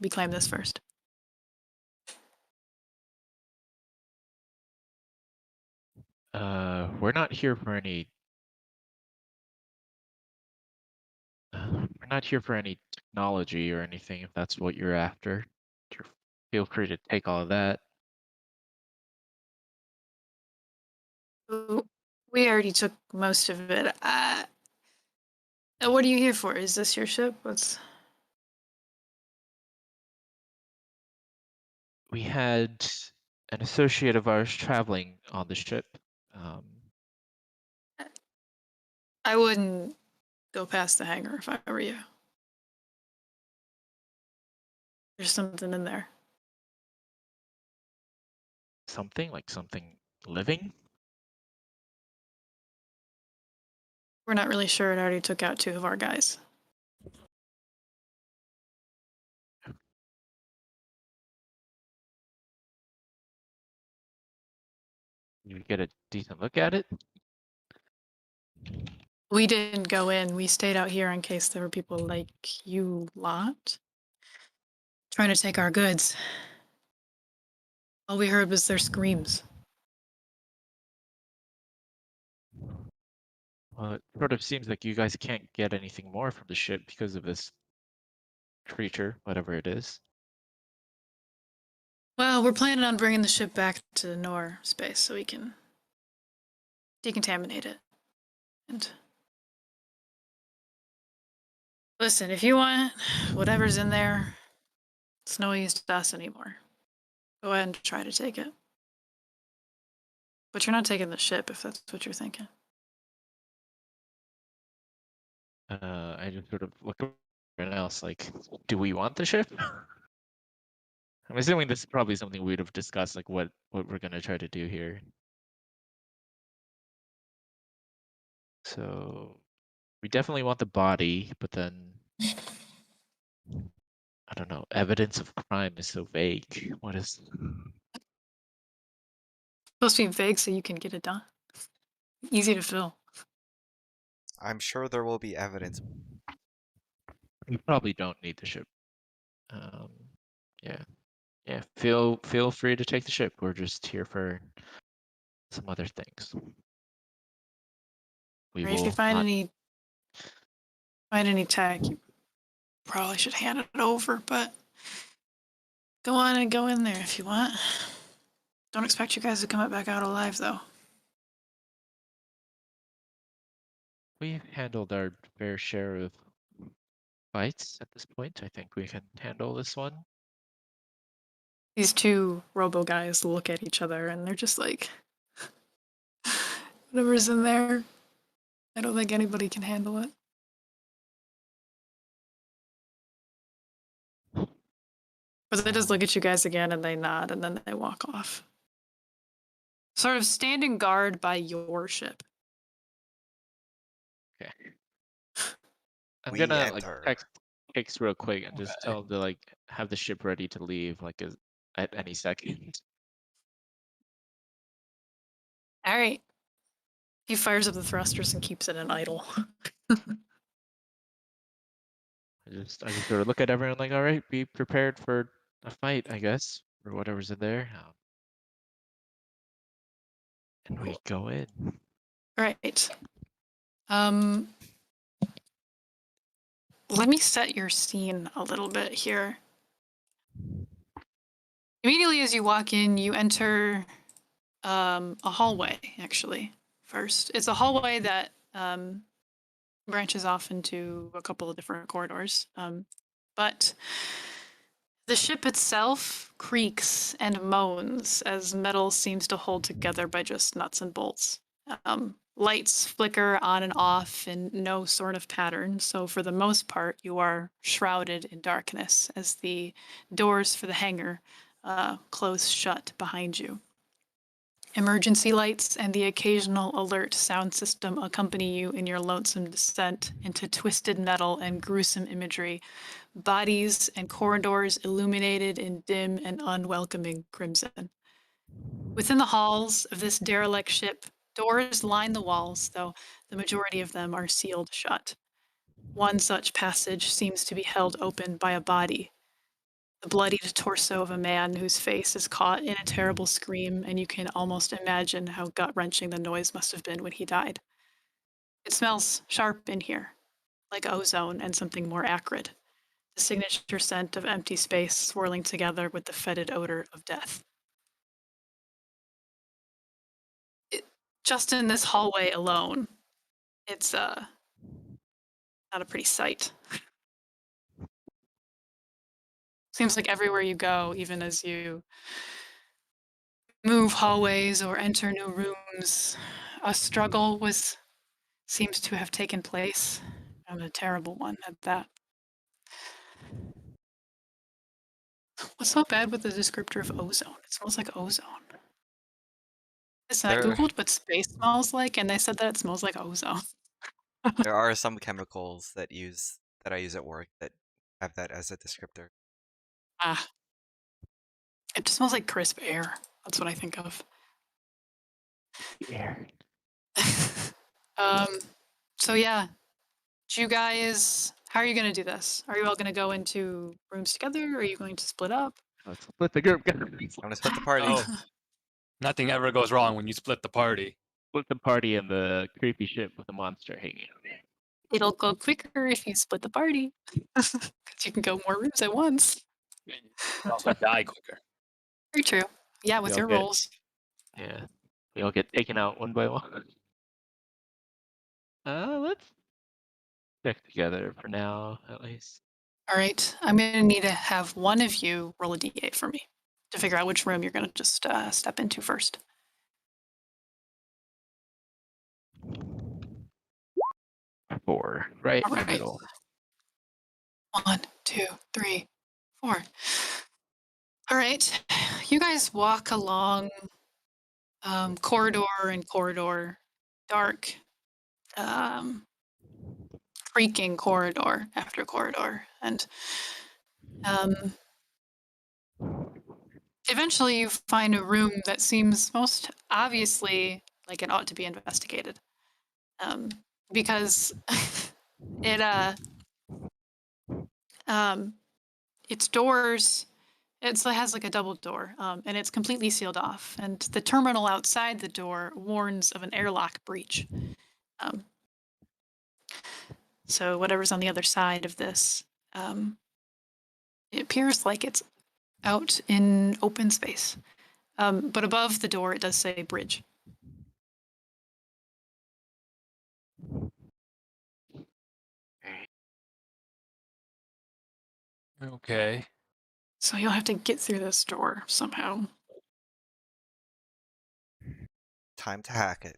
we claim this first. We're not here for any. We're not here for any technology or anything. If that's what you're after, feel free to take all of that. We already took most of it. What are you here for? Is this your ship? We had an associate of ours traveling on the ship. I wouldn't go past the hangar if I were you. There's something in there. Something living? We're not really sure. It already took out 2 of our guys. You get a decent look at it? We didn't go in. We stayed out here in case there were people like you lot trying to take our goods. All we heard was their screams. Well, it sort of seems like you guys can't get anything more from the ship because of this creature, whatever it is. Well, we're planning on bringing the ship back to Nor space so we can decontaminate it. And listen, if you want whatever's in there, it's no use to us anymore. Go ahead and try to take it. But you're not taking the ship if that's what you're thinking. I just sort of look at everyone else like, do we want the ship? I'm assuming this is probably something we'd have discussed, like what we're gonna try to do here. So we definitely want the body, but then I don't know. Evidence of crime is so vague. What is? Supposed to be vague so you can get it done. Easy to fill. I'm sure there will be evidence. We probably don't need the ship. Yeah, yeah. Feel free to take the ship. We're just here for some other things. We Or if will you find not... any tech, you probably should hand it over, but go on and go in there if you want. Don't expect you guys to come back out alive, though. We've handled our fair share of fights at this point. I think we can handle this one. These 2 robo guys look at each other and they're just like, whatever's in there, I don't think anybody can handle it. But they just look at you guys again and they nod and then they walk off. Sort of standing guard by your ship. Okay. I'm We gonna like enter. text Hicks real quick and just tell him to like have the ship ready to leave like at any second. All right. He fires up the thrusters and keeps it in idle. I just sort of look at everyone like, all right, be prepared for a fight, I guess, or whatever's in there. And we go in. Right. Let me set your scene a little bit here. Immediately as you walk in, you enter a hallway, actually, first. It's a hallway that branches off into a couple of different corridors. But the ship itself creaks and moans as metal seems to hold together by just nuts and bolts. Lights flicker on and off in no sort of pattern, so for the most part, you are shrouded in darkness as the doors for the hangar close shut behind you. Emergency lights and the occasional alert sound system accompany you in your lonesome descent into twisted metal and gruesome imagery, bodies and corridors illuminated in dim and unwelcoming crimson. Within the halls of this derelict ship, doors line the walls, though the majority of them are sealed shut. One such passage seems to be held open by a body. the bloodied torso of a man whose face is caught in a terrible scream, and you can almost imagine how gut-wrenching the noise must have been when he died. It smells sharp in here, like ozone and something more acrid. The signature scent of empty space swirling together with the fetid odor of death. Just in this hallway alone, it's not a pretty sight. Seems like everywhere you go, even as you move hallways or enter new rooms, a struggle seems to have taken place, and a terrible one at that. What's so bad with the descriptor of ozone? It smells like ozone. Listen, I There, googled what space smells like, and they said that it smells like ozone. there are some chemicals that I use at work that have that as a descriptor. Ah, it just smells like crisp air. That's what I think of. Air. So yeah, do you guys, how are you going to do this? Are you all going to go into rooms together? Or are you going to split up? Let's split the group. I'm gonna split the party. Oh, nothing ever goes wrong when you split the party. Split the party in the creepy ship with the monster hanging out. It'll go quicker if you split the party. Because you can go more rooms at once. You also die quicker. Very true. Yeah, with We all your get- rolls. Yeah. We all get taken out one by one. Let's stick together for now, at least. All right, I'm going to need to have one of you roll a d8 for me to figure out which room you're going to just step into first. 4. Right in the Alright. middle. 1, 2, 3, 4. All right, you guys walk along corridor and corridor, dark, creaking corridor after corridor, and eventually you find a room that seems most obviously like it ought to be investigated, because its doors. It has like a double door, and it's completely sealed off. And the terminal outside the door warns of an airlock breach. So whatever's on the other side of this, it appears like it's out in open space. But above the door, it does say bridge. Okay. So you'll have to get through this door somehow. Time to hack it.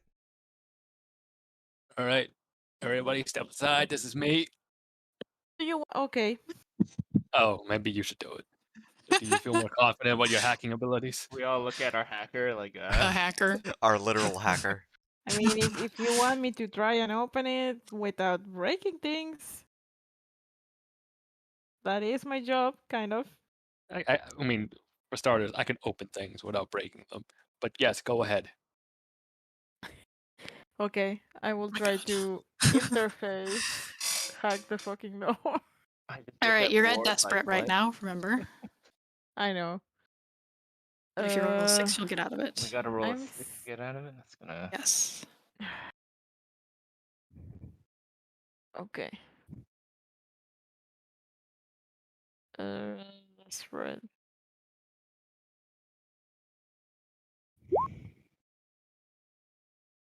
All right. Everybody step aside. This is me. Okay. Oh, maybe you should do it. Do you feel more confident about your hacking abilities? We all look at our hacker like, A hacker. Our literal hacker. I mean, if you want me to try and open it without breaking things, that is my job, kind of. I mean, for starters, I can open things without breaking them. But yes, go ahead. Okay, I will my try God. to interface hack the fucking door. All right, you're at desperate right now, remember? I know. But if you roll a Uh, 6, you'll get out of We it. gotta roll a I'm 6 to get out of it. That's gonna. Yes. Okay. That's right.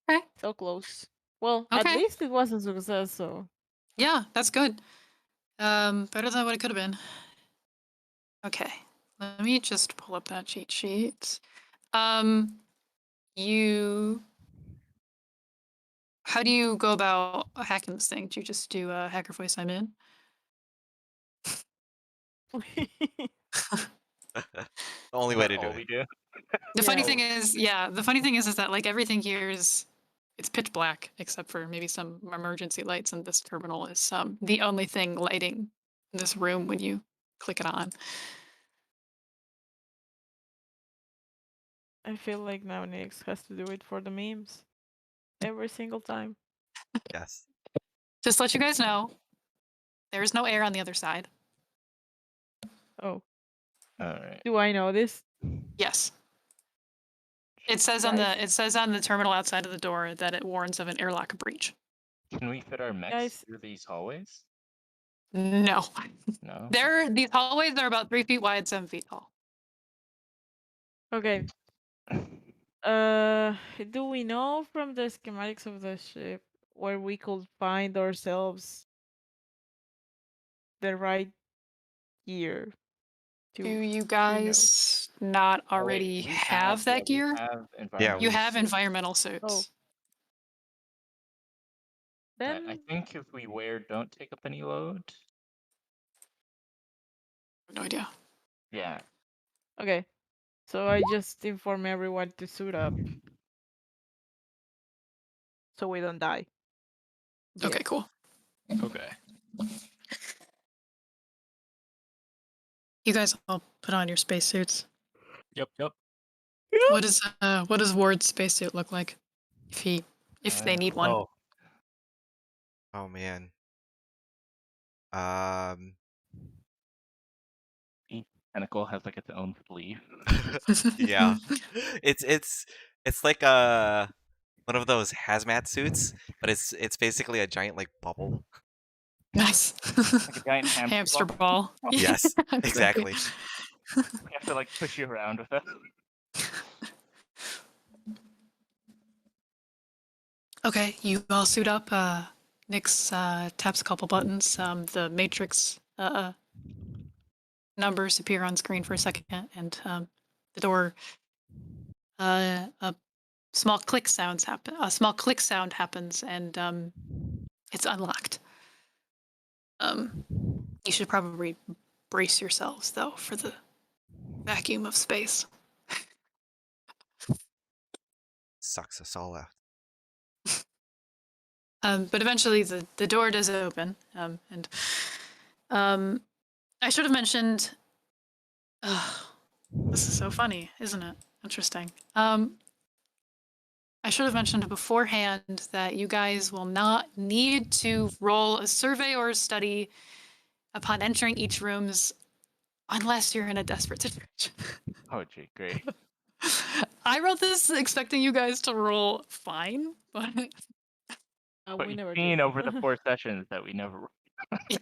Okay. So close. Well, at Okay. least it was a success, so. Yeah, that's good. Better than what it could have been. Okay, let me just pull up that cheat sheet. How do you go about hacking this thing? Do you just do a hacker voice I'm in? The only way to do all it. we do. The funny Yeah. thing is that like everything here it's pitch black except for maybe some emergency lights, and this terminal is the only thing lighting this room when you click it on. I feel like now Nix has to do it for the memes. Every single time. Yes. Just to let you guys know, there is no air on the other side. Oh. All right. Do I know this? Yes. It says on the terminal outside of the door that it warns of an airlock breach. Can we fit our mechs Guys. through these hallways? No. No. These hallways are about 3 feet wide, 7 feet tall. Okay. Do we know from the schematics of the ship where we could find ourselves the right gear? Do you guys not Oh, wait, already we have that we gear? have Yeah, environmental You have suits. environmental suits. Oh. That I Then think if we wear don't take up any load. No idea. Yeah. okay. So I just inform everyone to suit up so we don't die. Okay, Yes. cool. Okay. You guys all put on your spacesuits. Yep. Yep. What does Ward's spacesuit look like? If they need one. Oh man. Each tentacle has like its own sleeve. Yeah. It's like one of those hazmat suits, but it's basically a giant like bubble. Nice. Like a giant Hamster ball. ball. Yes, exactly. We have to like push you around with it. Okay, you all suit up. Nyx taps a couple buttons. The matrix numbers appear on screen for a second, and the door. A small click sound happens, and it's unlocked. You should probably brace yourselves though for the vacuum of space. Sucks us all out. But eventually the door does open, and I should have mentioned. This is so funny, isn't it? Interesting. I should have mentioned beforehand that you guys will not need to roll a survey or a study upon entering each rooms unless you're in a desperate situation. Oh gee, great. I wrote this expecting you guys to roll fine, but But we you've never seen did. over the 4 sessions that we never.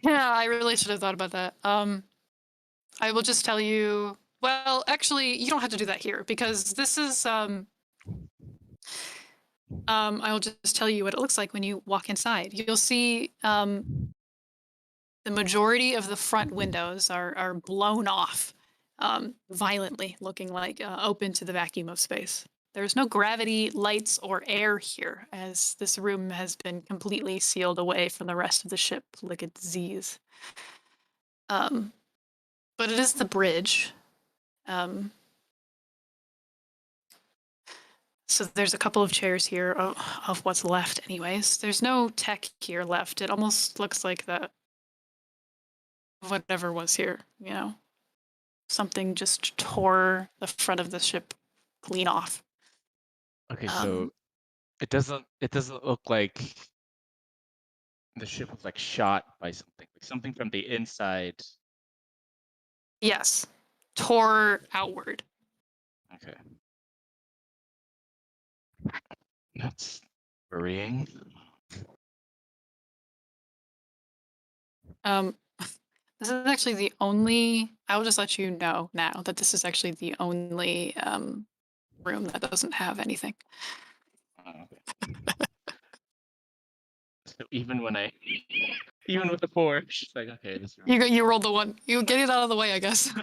yeah, I really should have thought about that. I will just tell you. Well, actually, you don't have to do that here because this is. I will just tell you what it looks like when you walk inside. You'll see the majority of the front windows are blown off violently, looking like open to the vacuum of space. There's no gravity, lights, or air here, as this room has been completely sealed away from the rest of the ship, like a disease. But it is the bridge. So there's a couple of chairs here of what's left anyways. There's no tech here left. It almost looks like that whatever was here, you know. Something just tore the front of the ship clean off. Okay, so it doesn't look like the ship was like shot by something. Like something from the inside. Yes. Tore outward. Okay. That's worrying. This is actually the only I will just let you know now that this is actually the only room that doesn't have anything. Okay. So even when even with the 4, she's like, okay, this room. You rolled the one. You get it out of the way, I guess.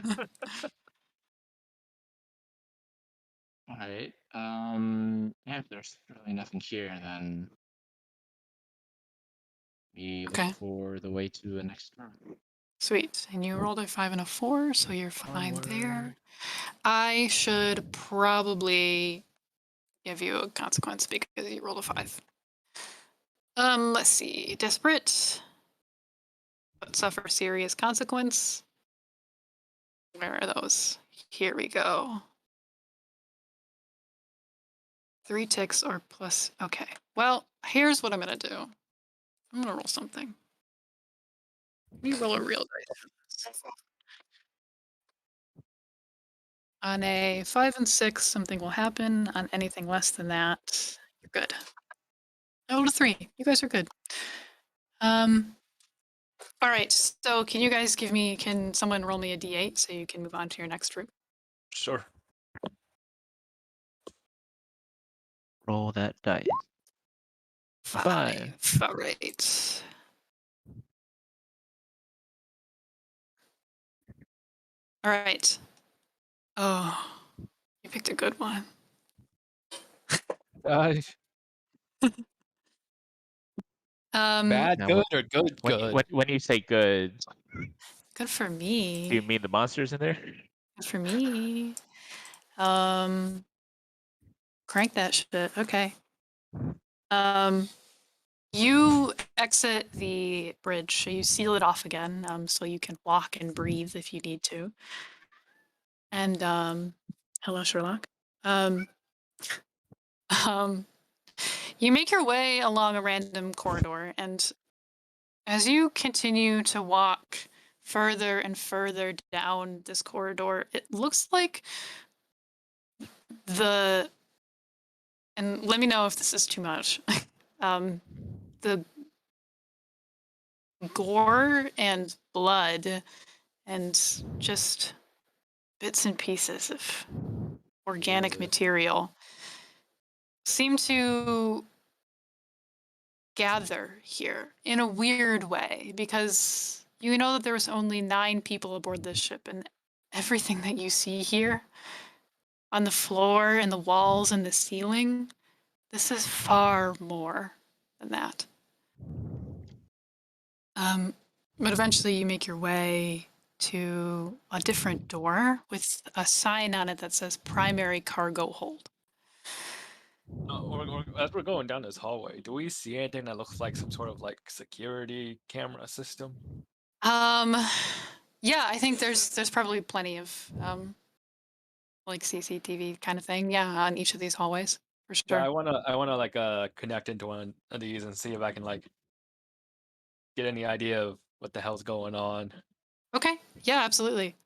All right. Yeah, if there's really nothing here, then we Okay. look for the way to the next room. Sweet. And you rolled a 5 and a 4, so you're fine there. Onward. I should probably give you a consequence because you rolled a 5. Let's see. Desperate. But suffer serious consequence. Where are those? Here we go. 3 ticks or plus. Okay. Well, here's what I'm gonna do. I'm gonna roll something. Let me roll a real dice. On a 5 and 6, something will happen. On anything less than that, you're good. 0 to 3, you guys are good. All right, so can someone roll me a d8 so you can move on to your next group? Sure. Roll that dice. 5. All right. All right. Oh, you picked a good one. Bad, Now, good, or good, good? when you say good, Good for do you me. mean the monsters in there? Good for me. Crank that shit. Okay. You exit the bridge, so you seal it off again, so you can walk and breathe if you need to. And hello, Sherlock. You make your way along a random corridor, and as you continue to walk further and further down this corridor, it looks like and let me know if this is too much. The gore and blood and just bits and pieces of organic material seem to gather here in a weird way, because you know that there was only 9 people aboard this ship, and everything that you see here on the floor and the walls and the ceiling, this is far more than that. But eventually you make your way to a different door with a sign on it that says primary cargo hold. As we're going down this hallway, do we see anything that looks like some sort of like security camera system? Yeah, I think there's probably plenty of like CCTV kind of thing, yeah, on each of these hallways for Yeah, sure. I wanna like connect into one of these and see if I can like get any idea of what the hell's going on. Okay, yeah, absolutely.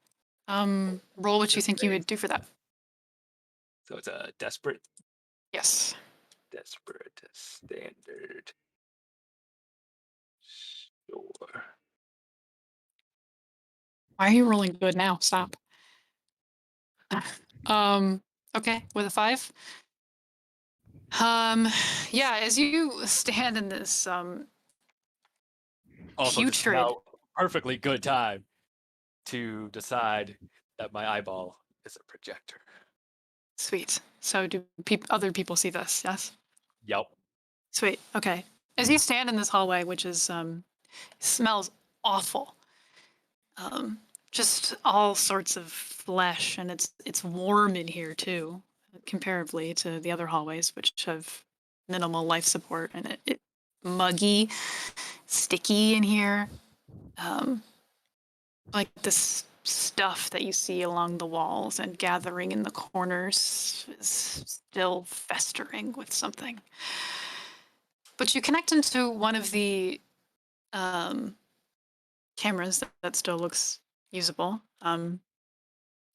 Roll what you think you would do for that. So it's a desperate Yes. standard. Sure. Why are you rolling good now? Stop. Okay, with a 5. Yeah, as you stand in this Also, this is putrid. now perfectly good time to decide that my eyeball is a projector. Sweet. So do other people see this? Yes. Yep. Sweet. Okay. As you stand in this hallway, which is smells awful. Just all sorts of flesh, and it's warm in here too, comparatively to the other hallways, which have minimal life support, and it muggy, sticky in here. Like this stuff that you see along the walls and gathering in the corners is still festering with something. But you connect into one of the cameras that still looks usable,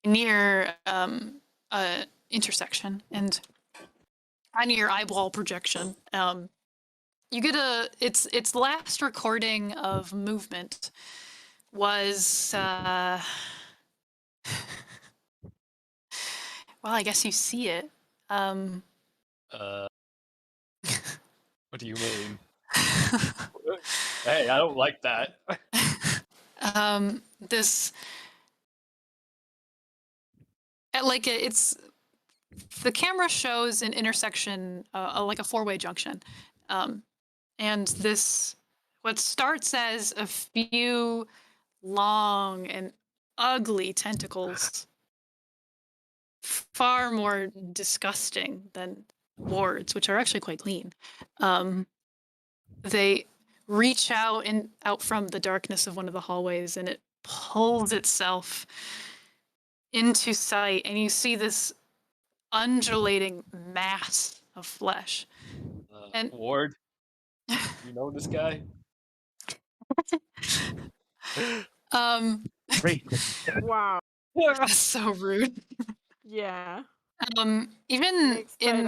near a intersection, and on your eyeball projection, you get its last recording of movement was well, I guess you see it. What do you mean? Hey, I don't like that. This it's the camera shows an intersection, like a 4-way junction, and this what starts as a few long and ugly tentacles, far more disgusting than wards, which are actually quite clean. They reach out from the darkness of one of the hallways, and it pulls itself into sight, and you see this undulating mass of flesh. And Ward, you know this guy? Great. Wow. that's so rude. Yeah. Even Makes side in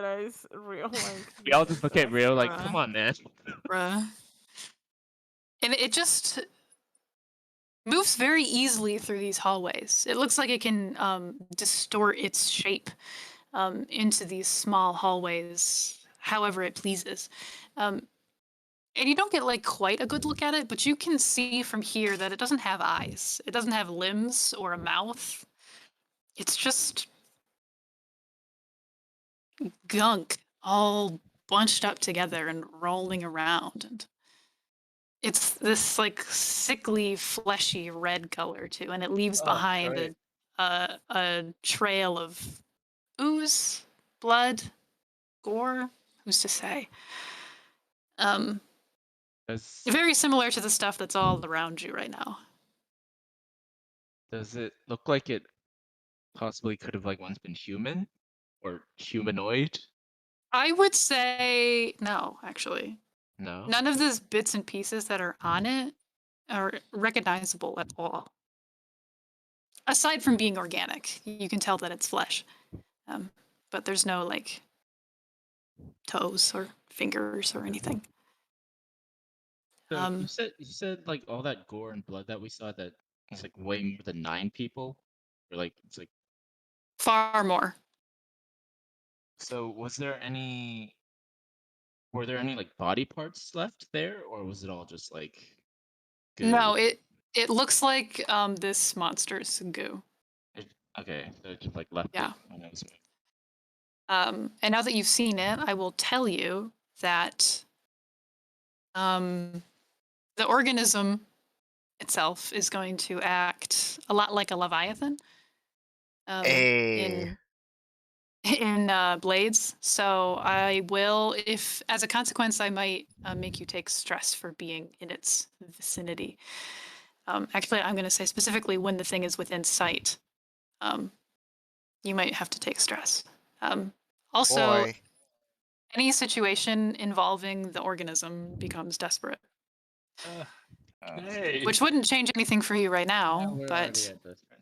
eyes real like. We all just look at Rio like, Bruh. come on, man. bruh. And it just moves very easily through these hallways. It looks like it can distort its shape into these small hallways however it pleases. And you don't get like quite a good look at it, but you can see from here that it doesn't have eyes. It doesn't have limbs or a mouth. It's just gunk all bunched up together and rolling around. And it's this like sickly, fleshy red color too, and it leaves Oh, behind great. a trail of ooze, blood, gore. Who's to say? Does Very similar to the stuff that's all around you right now. does it look like it possibly could have like once been human or humanoid? I would say no, actually. No. None of those bits and pieces that are on it are recognizable at all. Aside from being organic, you can tell that it's flesh. But there's no like toes or fingers or anything. So you said like all that gore and blood that we saw that it's like way more than 9 people, or like it's like, Far more. so were there any like body parts left there, or was it all just like goo? No, it looks like this monster's goo. Okay, so it just like left Yeah. it when it was moved. And now that you've seen it, I will tell you that the organism itself is going to act a lot like a leviathan Hey. in Blades. So I will, if as a consequence, I might make you take stress for being in its vicinity. Actually, I'm going to say specifically when the thing is within sight. You might have to take stress. Also, Boy. any situation involving the organism becomes desperate, Hey. which wouldn't change anything for you right Yeah, now. we're But already at this point.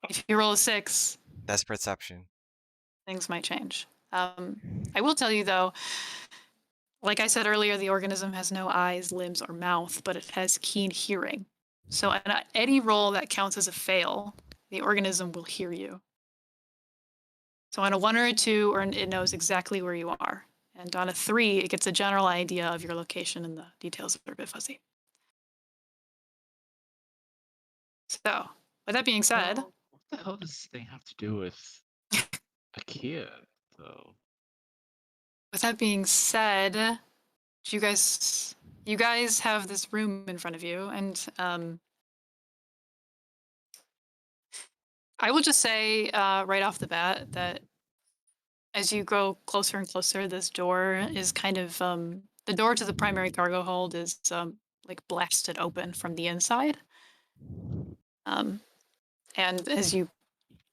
if you roll a 6, Despereception. things might change. I will tell you though, like I said earlier, the organism has no eyes, limbs, or mouth, but it has keen hearing. So on any roll that counts as a fail, the organism will hear you. So on a 1 or a 2, or it knows exactly where you are. And on a 3, it gets a general idea of your location and the details are a bit fuzzy. So, with that being said, Well, what the hell does this thing have to do with IKEA, though? with that being said, you guys have this room in front of you, and I will just say right off the bat that as you grow closer and closer, this door is kind of the door to the primary cargo hold is like blasted open from the inside. And as you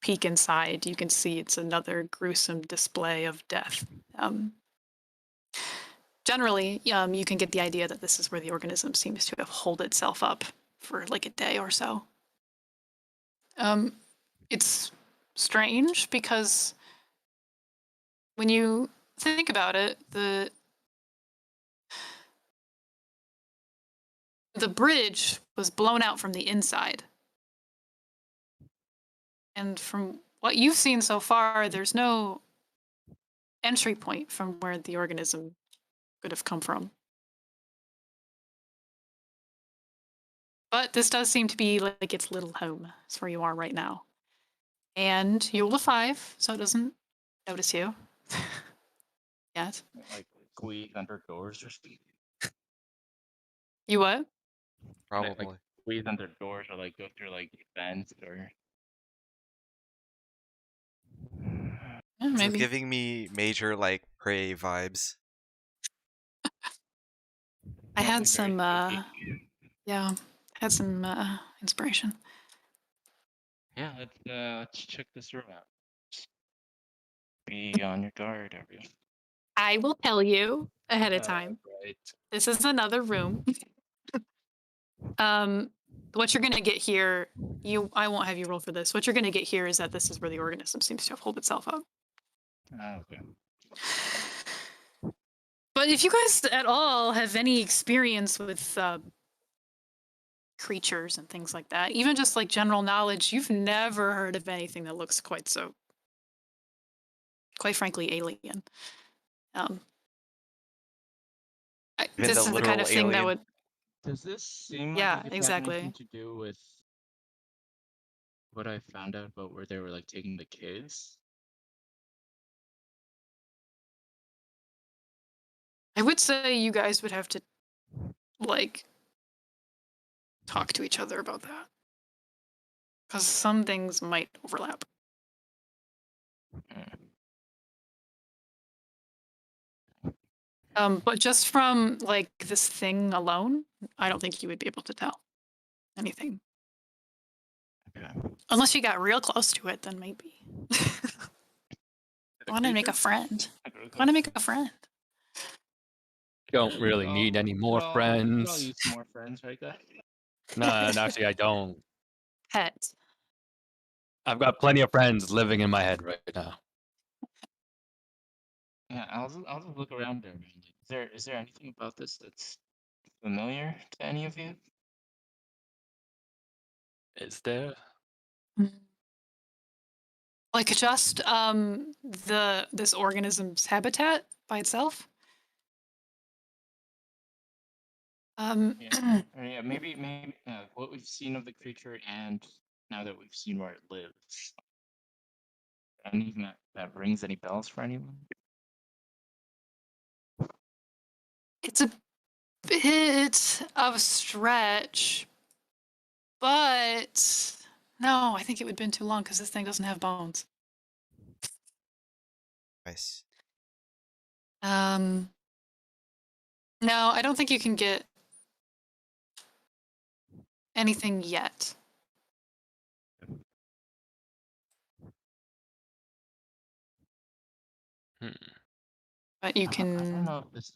peek inside, you can see it's another gruesome display of death. Generally, you can get the idea that this is where the organism seems to have holed itself up for like a day or so. It's strange because when you think about it, the bridge was blown out from the inside. And from what you've seen so far, there's no entry point from where the organism could have come from. But this does seem to be like its little home. It's where you are right now. And you roll a 5, so it doesn't notice you yet. Like squeeze under doors or something? You what? Probably. Like squeeze under doors or like go through like vents or. Yeah, This is maybe. giving me major like prey vibes. I That'd had be some, very spooky. yeah, had some inspiration. Yeah, let's check this room out. Just be on your guard, everyone. I will tell you ahead of time. Right. This is another room. what you're gonna get here, I won't have you roll for this. What you're gonna get here is that this is where the organism seems to have holed itself up. Okay. But if you guys at all have any experience with creatures and things like that, even just like general knowledge, you've never heard of anything that looks quite frankly, alien. Even This the is the kind literal of thing that alien? would. Does this seem Yeah, like it could have exactly. anything to do with what I found out about where they were like taking the kids? I would say you guys would have to like talk to each other about that, because some things might overlap. But just from like this thing alone, I don't think you would be able to tell anything. Okay. Unless you got real close to it, then maybe. I want to make a friend. I want to make a friend. Don't really need any more friends. I'll use some more friends, right, guys? No, actually, I don't. Pet. I've got plenty of friends living in my head right now. Yeah, I'll just look around there. Is there anything about this that's familiar to any of you? Is there? Like just this organism's habitat by itself. Yeah, maybe what we've seen of the creature, and now that we've seen where it lives, anything that rings any bells for anyone? It's a bit of a stretch, but no, I think it would have been too long because this thing doesn't have bones. Nice. No, I don't think you can get anything yet. But you I don't can know if this.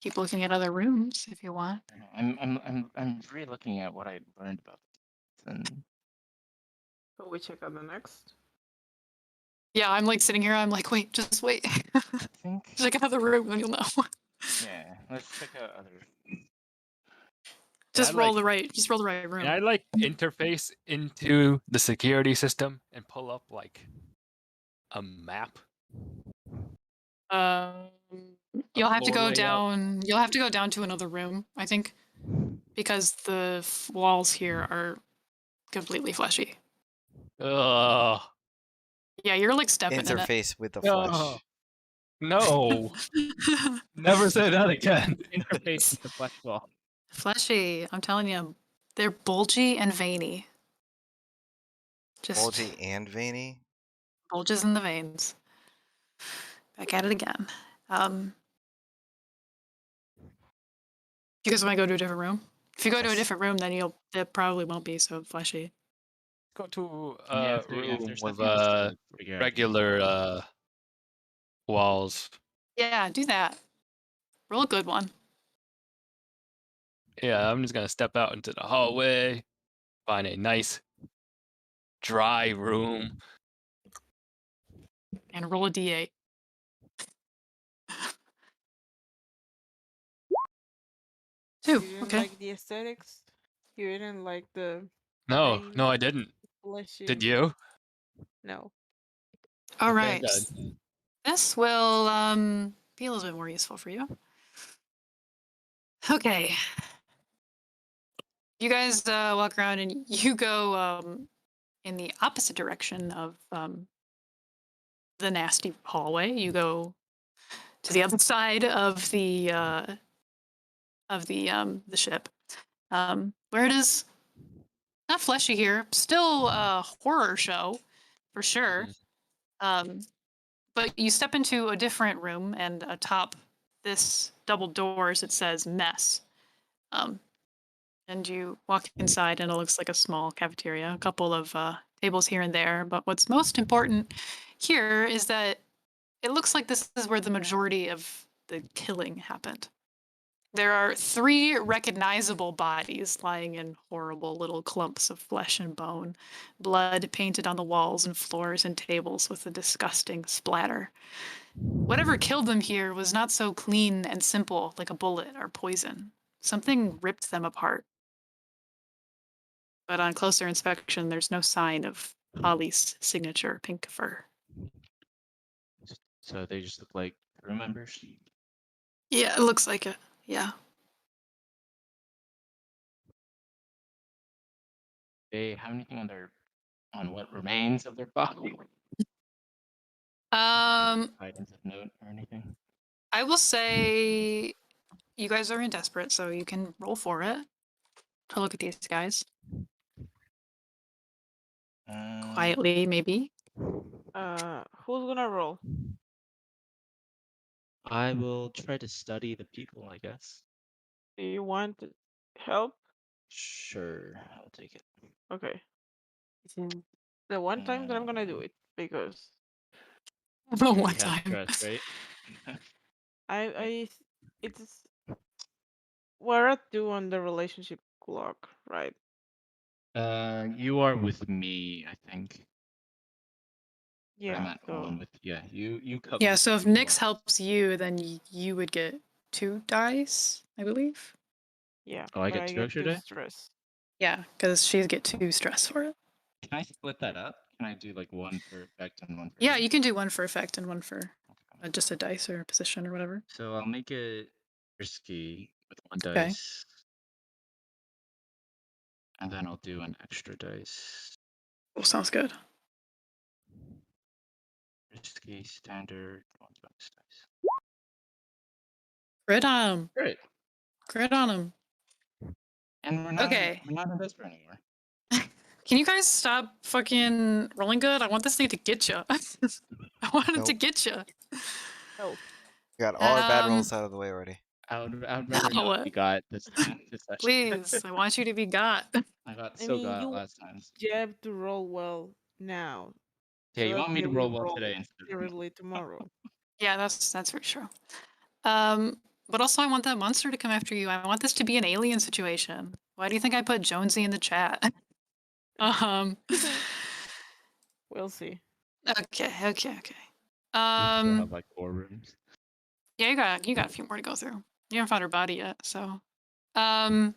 keep looking at other rooms if you want. I'm re-looking at what I learned about this, and So we check out the next. Yeah, I'm like sitting here. I'm like, wait, just wait. I think. Check another room and you'll know. Yeah, let's check out other. Just I roll like- the right. Just roll the right room. Can I like interface into the security system and pull up like a map? You'll have to floor go layout? down. You'll have to go down to another room, I think, because the walls here are completely fleshy. Ugh. Yeah, you're like stepping Interface with the Oh. flesh. No. in it. Never say that again. Interface with the flesh wall. Fleshy. I'm telling you, they're bulgy and veiny. Just Bulgy and veiny. bulges in the veins. Back at it again. You guys want to go to a different room? If you go to a Yes. different room, then it probably won't be so fleshy. Go to Yeah, a if room there's with nothing else to figure out. regular walls. Yeah, do that. Roll a good one. Yeah, I'm just gonna step out into the hallway, find a nice dry room. And roll a d8. Two. You didn't Okay. like the aesthetics? You didn't like the No, veiny, no, I didn't. fleshy? Did you? No. All Okay, right. good. This will be a little bit more useful for you. Okay. You guys walk around and you go in the opposite direction of the nasty hallway. You go to the other side of the ship, where it is not fleshy here, still a horror show for sure. But you step into a different room, and atop this double doors it says mess. And you walk inside, and it looks like a small cafeteria, a couple of tables here and there. But what's most important here is that it looks like this is where the majority of the killing happened. There are 3 recognizable bodies lying in horrible little clumps of flesh and bone, blood painted on the walls and floors and tables with a disgusting splatter. Whatever killed them here was not so clean and simple like a bullet or poison. Something ripped them apart. But on closer inspection, there's no sign of Holly's signature pink fur. So they just look like crew members. Yeah, it looks like it. Yeah. They have anything on what remains of their body? Items of note or anything? I will say you guys are in desperate, so you can roll for it to look at these guys quietly, maybe. Who's gonna roll? I will try to study the people, I guess. Do you want help? Sure, I'll take it. Okay. It's in the one time that I'm gonna do it because The You one have time. trust, right? it's we're at 2 on the relationship clock, right? You are with me, I think. But I'm Yeah. at So 1 with you cover. Yeah, so if me Nyx well. helps you, then you would get 2 dice, I believe. yeah, Oh, I but get I 2 get extra 2 die? stress. Yeah, because she get 2 stress for it. Can I split that up? Can I do like 1 for effect and 1 for Yeah, you can do 1 for effect and 1 for Okay. just a dice or a position or whatever. So I'll make it risky with 1 Okay. dice. And then I'll do an extra dice. Well, sounds good. Risky, standard, 1 bonus dice. Crit on him. Great. Crit on him. And we're not Okay. we're not in desperate anymore. Can you guys stop fucking rolling good? I want this thing to get you. I want it to Nope. get you. Oh, We got all our bad Um, rolls out of the way already. I would rather No, not be got this time. This session. please, I want you to be got. I got I so mean, got you want last time. Jeb to roll well now, Yeah, so you that want me he to will roll well roll today instead of terribly tomorrow. Yeah, that's for sure. But also I want that monster to come after you. I want this to be an alien situation. Why do you think I put Jonesy in the chat? We'll see. Okay. We still Um, have like 4 rooms. yeah, you got a few more to go through. You haven't found her body yet, so. All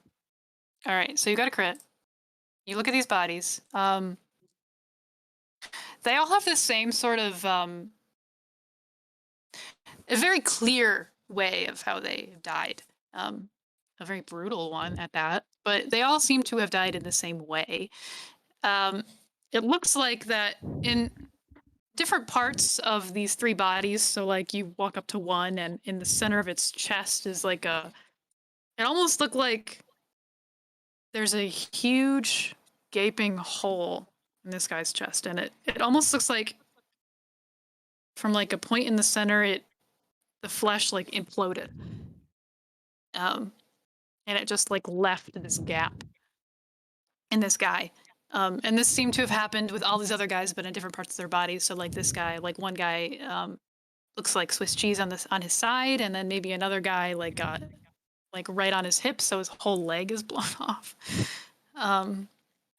right, so you got a crit. You look at these bodies. They all have the same sort of a very clear way of how they died. A very brutal one at that, but they all seem to have died in the same way. It looks like that in different parts of these 3 bodies. So, like, you walk up to one, and in the center of its chest is like it almost looked like there's a huge gaping hole in this guy's chest, and it almost looks like from like a point in the center, the flesh like imploded. And it just like left this gap in this guy. And this seemed to have happened with all these other guys, but in different parts of their bodies. So like this guy, like one guy looks like Swiss cheese on his side, and then maybe another guy like got like right on his hip, so his whole leg is blown off.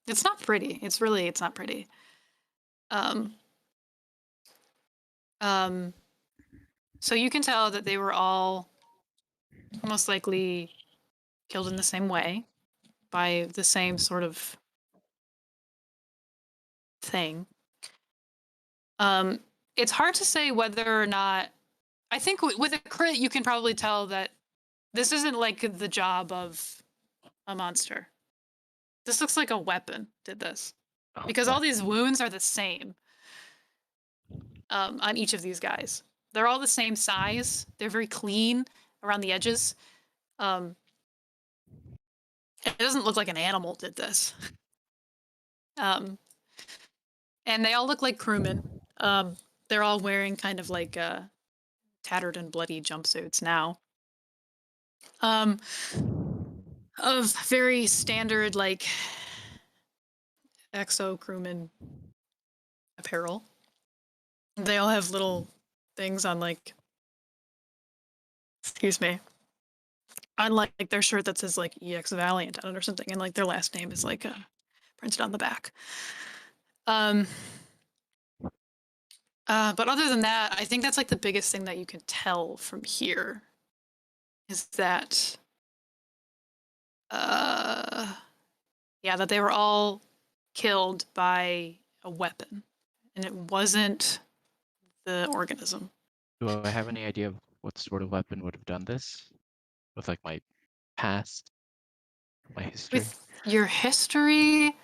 It's not pretty. It's not pretty. So you can tell that they were all most likely killed in the same way by the same sort of thing. It's hard to say whether or not. I think with a crit, you can probably tell that this isn't like the job of a monster. This looks like a weapon did this, because all these wounds are the same on each of these guys. They're all the same size. They're very clean around the edges. It doesn't look like an animal did this. And they all look like crewmen. They're all wearing kind of like tattered and bloody jumpsuits now. Of very standard like exo crewman apparel. They all have little things on like, excuse me, on like their shirt that says like EX Valiant on it or something, and like their last name is like printed on the back. But other than that, I think that's like the biggest thing that you can tell from here is that, yeah, that they were all killed by a weapon, and it wasn't the organism. Do I have any idea of what sort of weapon would have done this? With like my past, my history? With your history,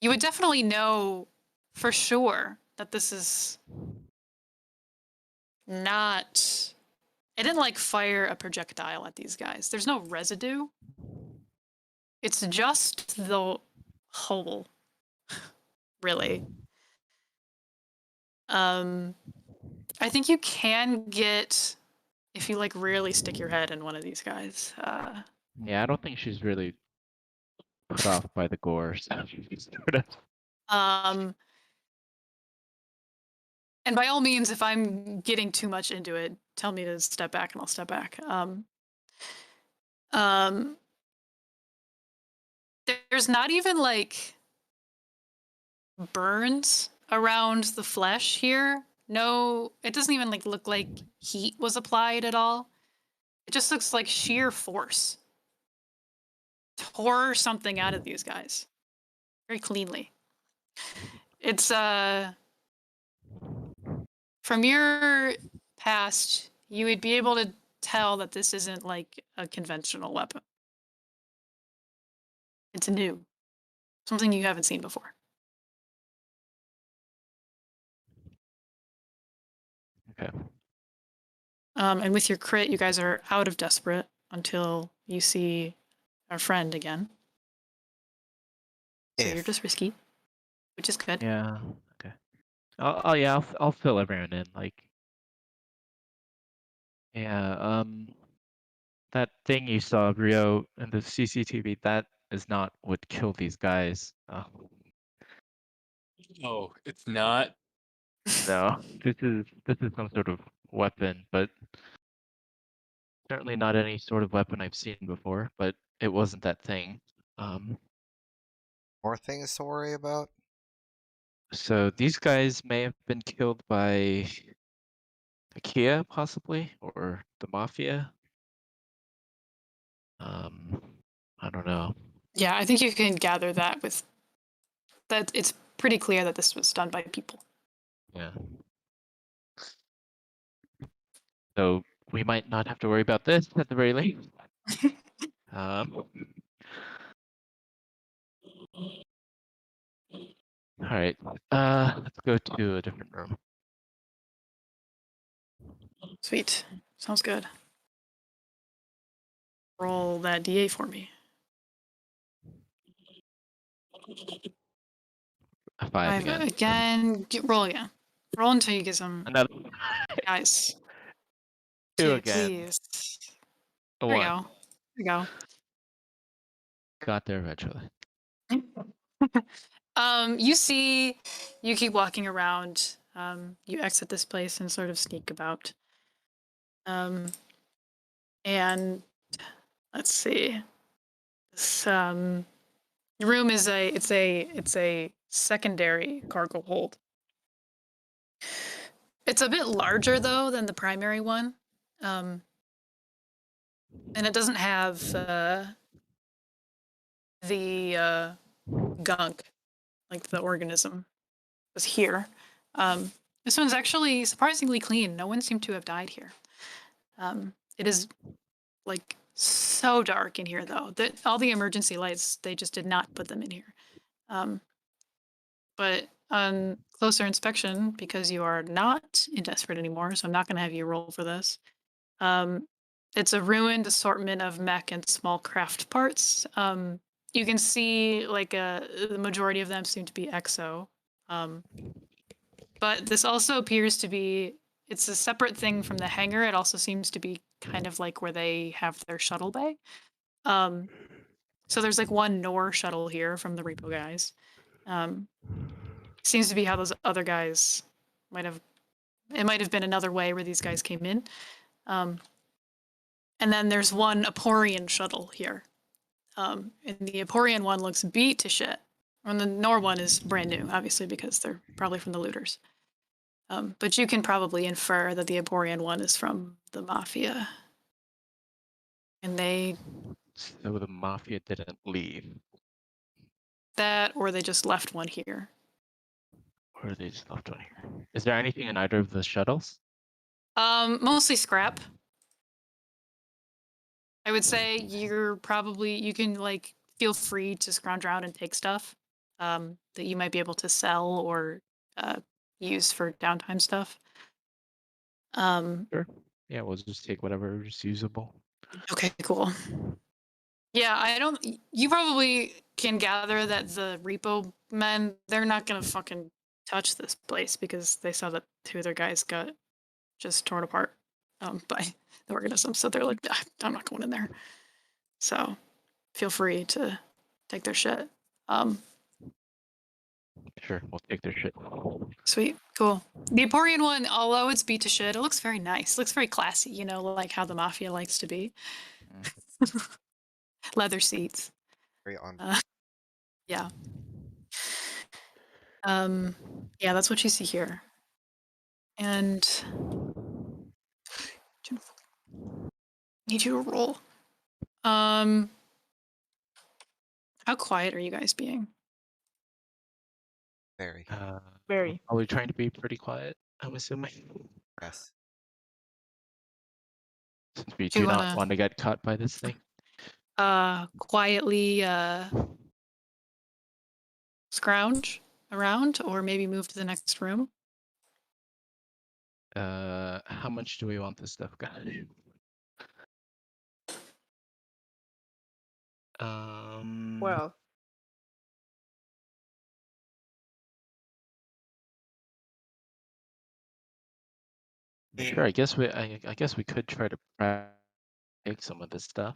you would definitely know for sure that this is not. It didn't like fire a projectile at these guys. There's no residue. It's just the hole, really. I think you can get, if you like really stick your head in one of these guys. Yeah, I don't think she's really put off by the gore, so she's sort of. And by all means, if I'm getting too much into it, tell me to step back and I'll step back. There's not even like burns around the flesh here. No, it doesn't even like look like heat was applied at all. It just looks like sheer force. Tore something out of these guys very cleanly. It's from your past, you would be able to tell that this isn't like a conventional weapon. It's new. Something you haven't seen before. Okay. And with your crit, you guys are out of desperate until you see our friend again. So you're just risky, which is good. Yeah. Okay. Yeah, I'll fill everyone in. Like, yeah. That thing you saw, Rio, in the CCTV, that is not what killed these guys. Oh, it's not. No, this is some sort of weapon, but certainly not any sort of weapon I've seen before. But it wasn't that thing. More things to worry about? So these guys may have been killed by IKEA, possibly, or the mafia. I don't know. Yeah, I think you can gather that with that. It's pretty clear that this was done by people. Yeah. So we might not have to worry about this at the very least. All right. Let's go to a different room. Sweet. Sounds good. Roll that D8 for me. A five again. Again. Roll again. Roll until you get some Another guys. two Two, again. please. A There we one. go. There we Got there eventually. go. You keep walking around. You exit this place and sort of sneak about. And let's see. This room is it's a secondary cargo hold. It's a bit larger though than the primary one. And it doesn't have the gunk, like the organism was here. This one's actually surprisingly clean. No one seemed to have died here. It is like so dark in here though that all the emergency lights, they just did not put them in here. But on closer inspection, because you are not in desperate anymore, so I'm not going to have you roll for this. It's a ruined assortment of mech and small craft parts. You can see like the majority of them seem to be exo. But this also appears to be, it's a separate thing from the hangar. It also seems to be kind of like where they have their shuttle bay. So there's like one Nor shuttle here from the Repo guys. Seems to be how those other guys it might have been another way where these guys came in. And then there's one Aporian shuttle here. And the Aporian one looks beat to shit. And the Nor one is brand new, obviously, because they're probably from the looters. But you can probably infer that the Aporian one is from the Mafia. And they... So the Mafia didn't leave. That, or they just left one here. Or they just left one here. Is there anything in either of the shuttles? Mostly scrap. I would say you can like feel free to scrounge around and take stuff that you might be able to sell or use for downtime stuff. Sure. Yeah, we'll just take whatever is usable. Okay, cool. Yeah, you probably can gather that the repo men, they're not gonna fucking touch this place because they saw that 2 of their guys got just torn apart by the organism. So they're like, I'm not going in there. So feel free to take their shit. Sure, we'll take their shit. Sweet, cool. The Aporian one, although it's beat to shit, it looks very nice. It looks very classy, like how the Mafia likes to be. Leather seats. Very on. Yeah. Yeah, that's what you see here. And need you to roll. How quiet are you guys being? Very. Very. Are we trying to be pretty quiet? I'm assuming. Yes. Since we Do do you not wanna- want to get caught by this thing. Quietly scrounge around, or maybe move to the next room. How much do we want this stuff, guys? Well, Sure. I guess we could try to take some of this stuff.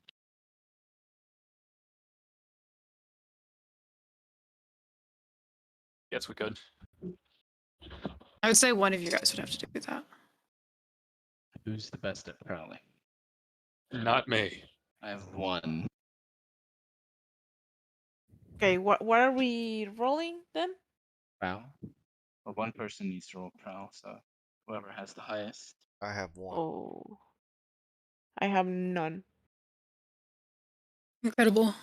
Yes, we could. I would say one of you guys would have to do that. Who's the best at prowling? Not me. I have one. okay, what are we rolling then? Prowl. Well, one person needs to roll prowl, so whoever has the highest. I have 1. Oh. I have none. Incredible.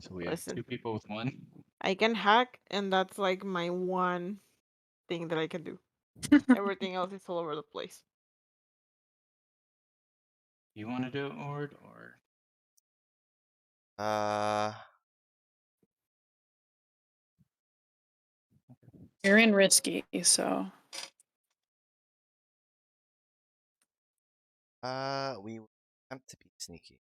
So we have Listen. 2 people with 1. I can hack, and that's like my one thing that I can do. Everything else is all over the place. You want to do it, Ord, or You're in risky, so we attempt to be sneaky.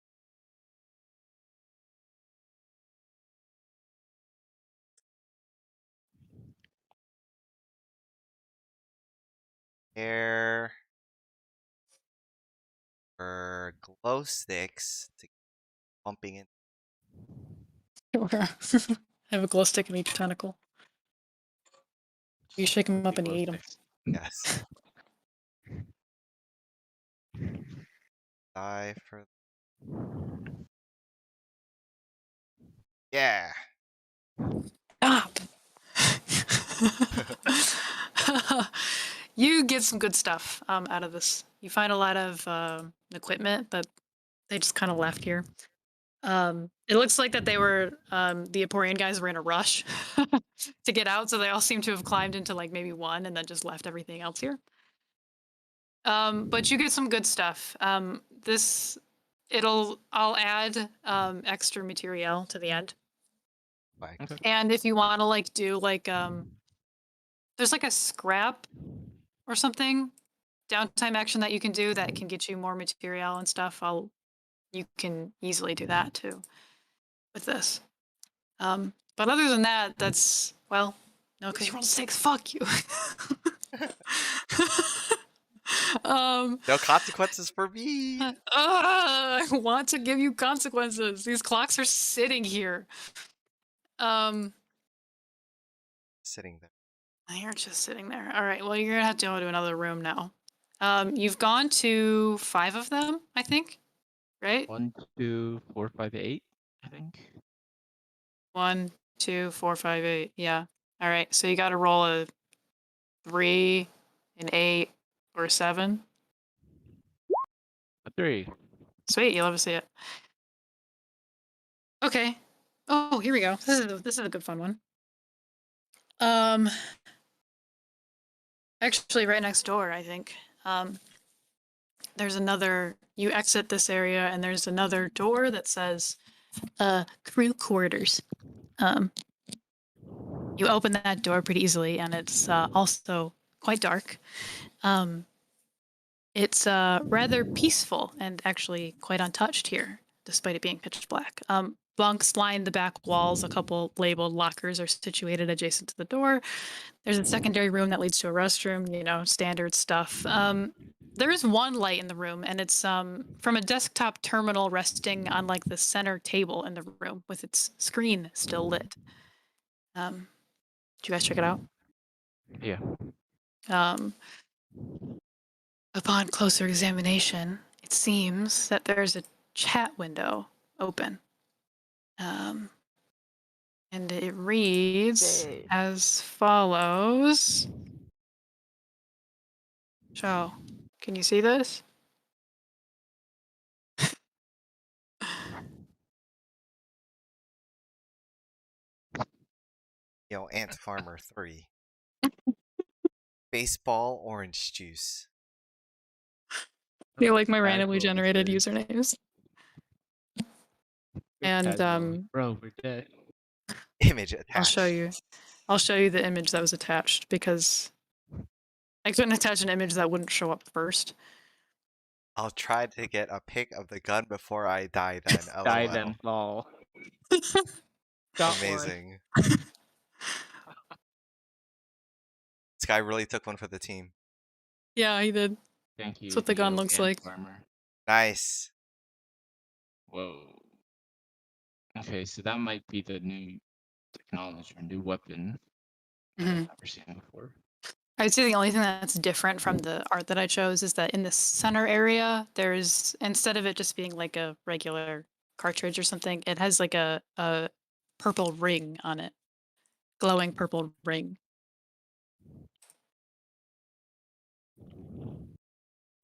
Air or glow sticks to pumping in. sure. I have a glow stick in each tentacle. You shake them up and you eat them. Yes. Die for. Yeah. Stop. You get some good stuff out of this. You find a lot of equipment that they just kind of left here. It looks like that they were the Aporian guys were in a rush to get out, so they all seem to have climbed into like maybe one and then just left everything else here. But you get some good stuff. I'll add extra material to the end. Okay. And if you want to like do like there's like a scrap or something downtime action that you can do that can get you more material and stuff. You can easily do that too with this. But other than that, that's no, because you rolled 6. Fuck you. No consequences for me. I want to give you consequences. These clocks are sitting here. Sitting there. You're just sitting there. All right. Well, you're gonna have to go to another room now. You've gone to 5 of them, I think, right? 1, 2, 4, 5, 8, I think. 1, 2, 4, 5, 8. Yeah. All right. So you got to roll a 3, an 8, or a 7. A 3. Sweet. You'll ever see it. Okay. Oh, here we go. This is a good fun one. Actually, right next door, I think. There's another. You exit this area, and there's another door that says, "Crew quarters." You open that door pretty easily, and it's also quite dark. It's rather peaceful and actually quite untouched here, despite it being pitch black. Bunks line the back walls. A couple labeled lockers are situated adjacent to the door. There's a secondary room that leads to a restroom, you know, standard stuff. There is one light in the room, and it's from a desktop terminal resting on like the center table in the room with its screen still lit. Did you guys check it out? Yeah. Upon closer examination, it seems that there's a chat window open. And it reads Okay. as follows. So, can you see this? Yo, Ant Farmer 3. Baseball orange juice. You like my randomly Casual, generated this is- usernames? And casual. Bro, we're dead. Image attached. I'll show you the image that was attached because I couldn't attach an image that wouldn't show up first. I'll try to get a pic of the gun before I die then. LOL. Die then, lol. Got one. Amazing. This guy really took one for the team. Yeah, he did. Thank you. That's what the gun Yo, looks Ant like. Farmer. Nice. Whoa. Okay, so that might be the new technology or new weapon I've Mhm. never seen before. I'd say the only thing that's different from the art that I chose is that in the center area, there's, instead of it just being like a regular cartridge or something, it has like a purple ring on it. Glowing purple ring.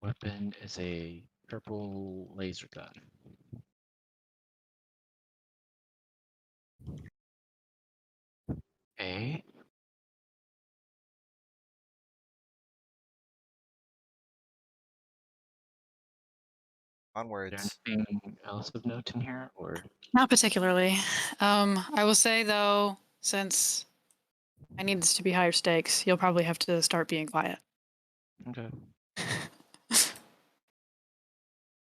Weapon is a purple laser gun. Okay. Is there Onwards. anything else of note in here, or Not particularly. I will say though, since I need this to be higher stakes, you'll probably have to start being quiet. okay?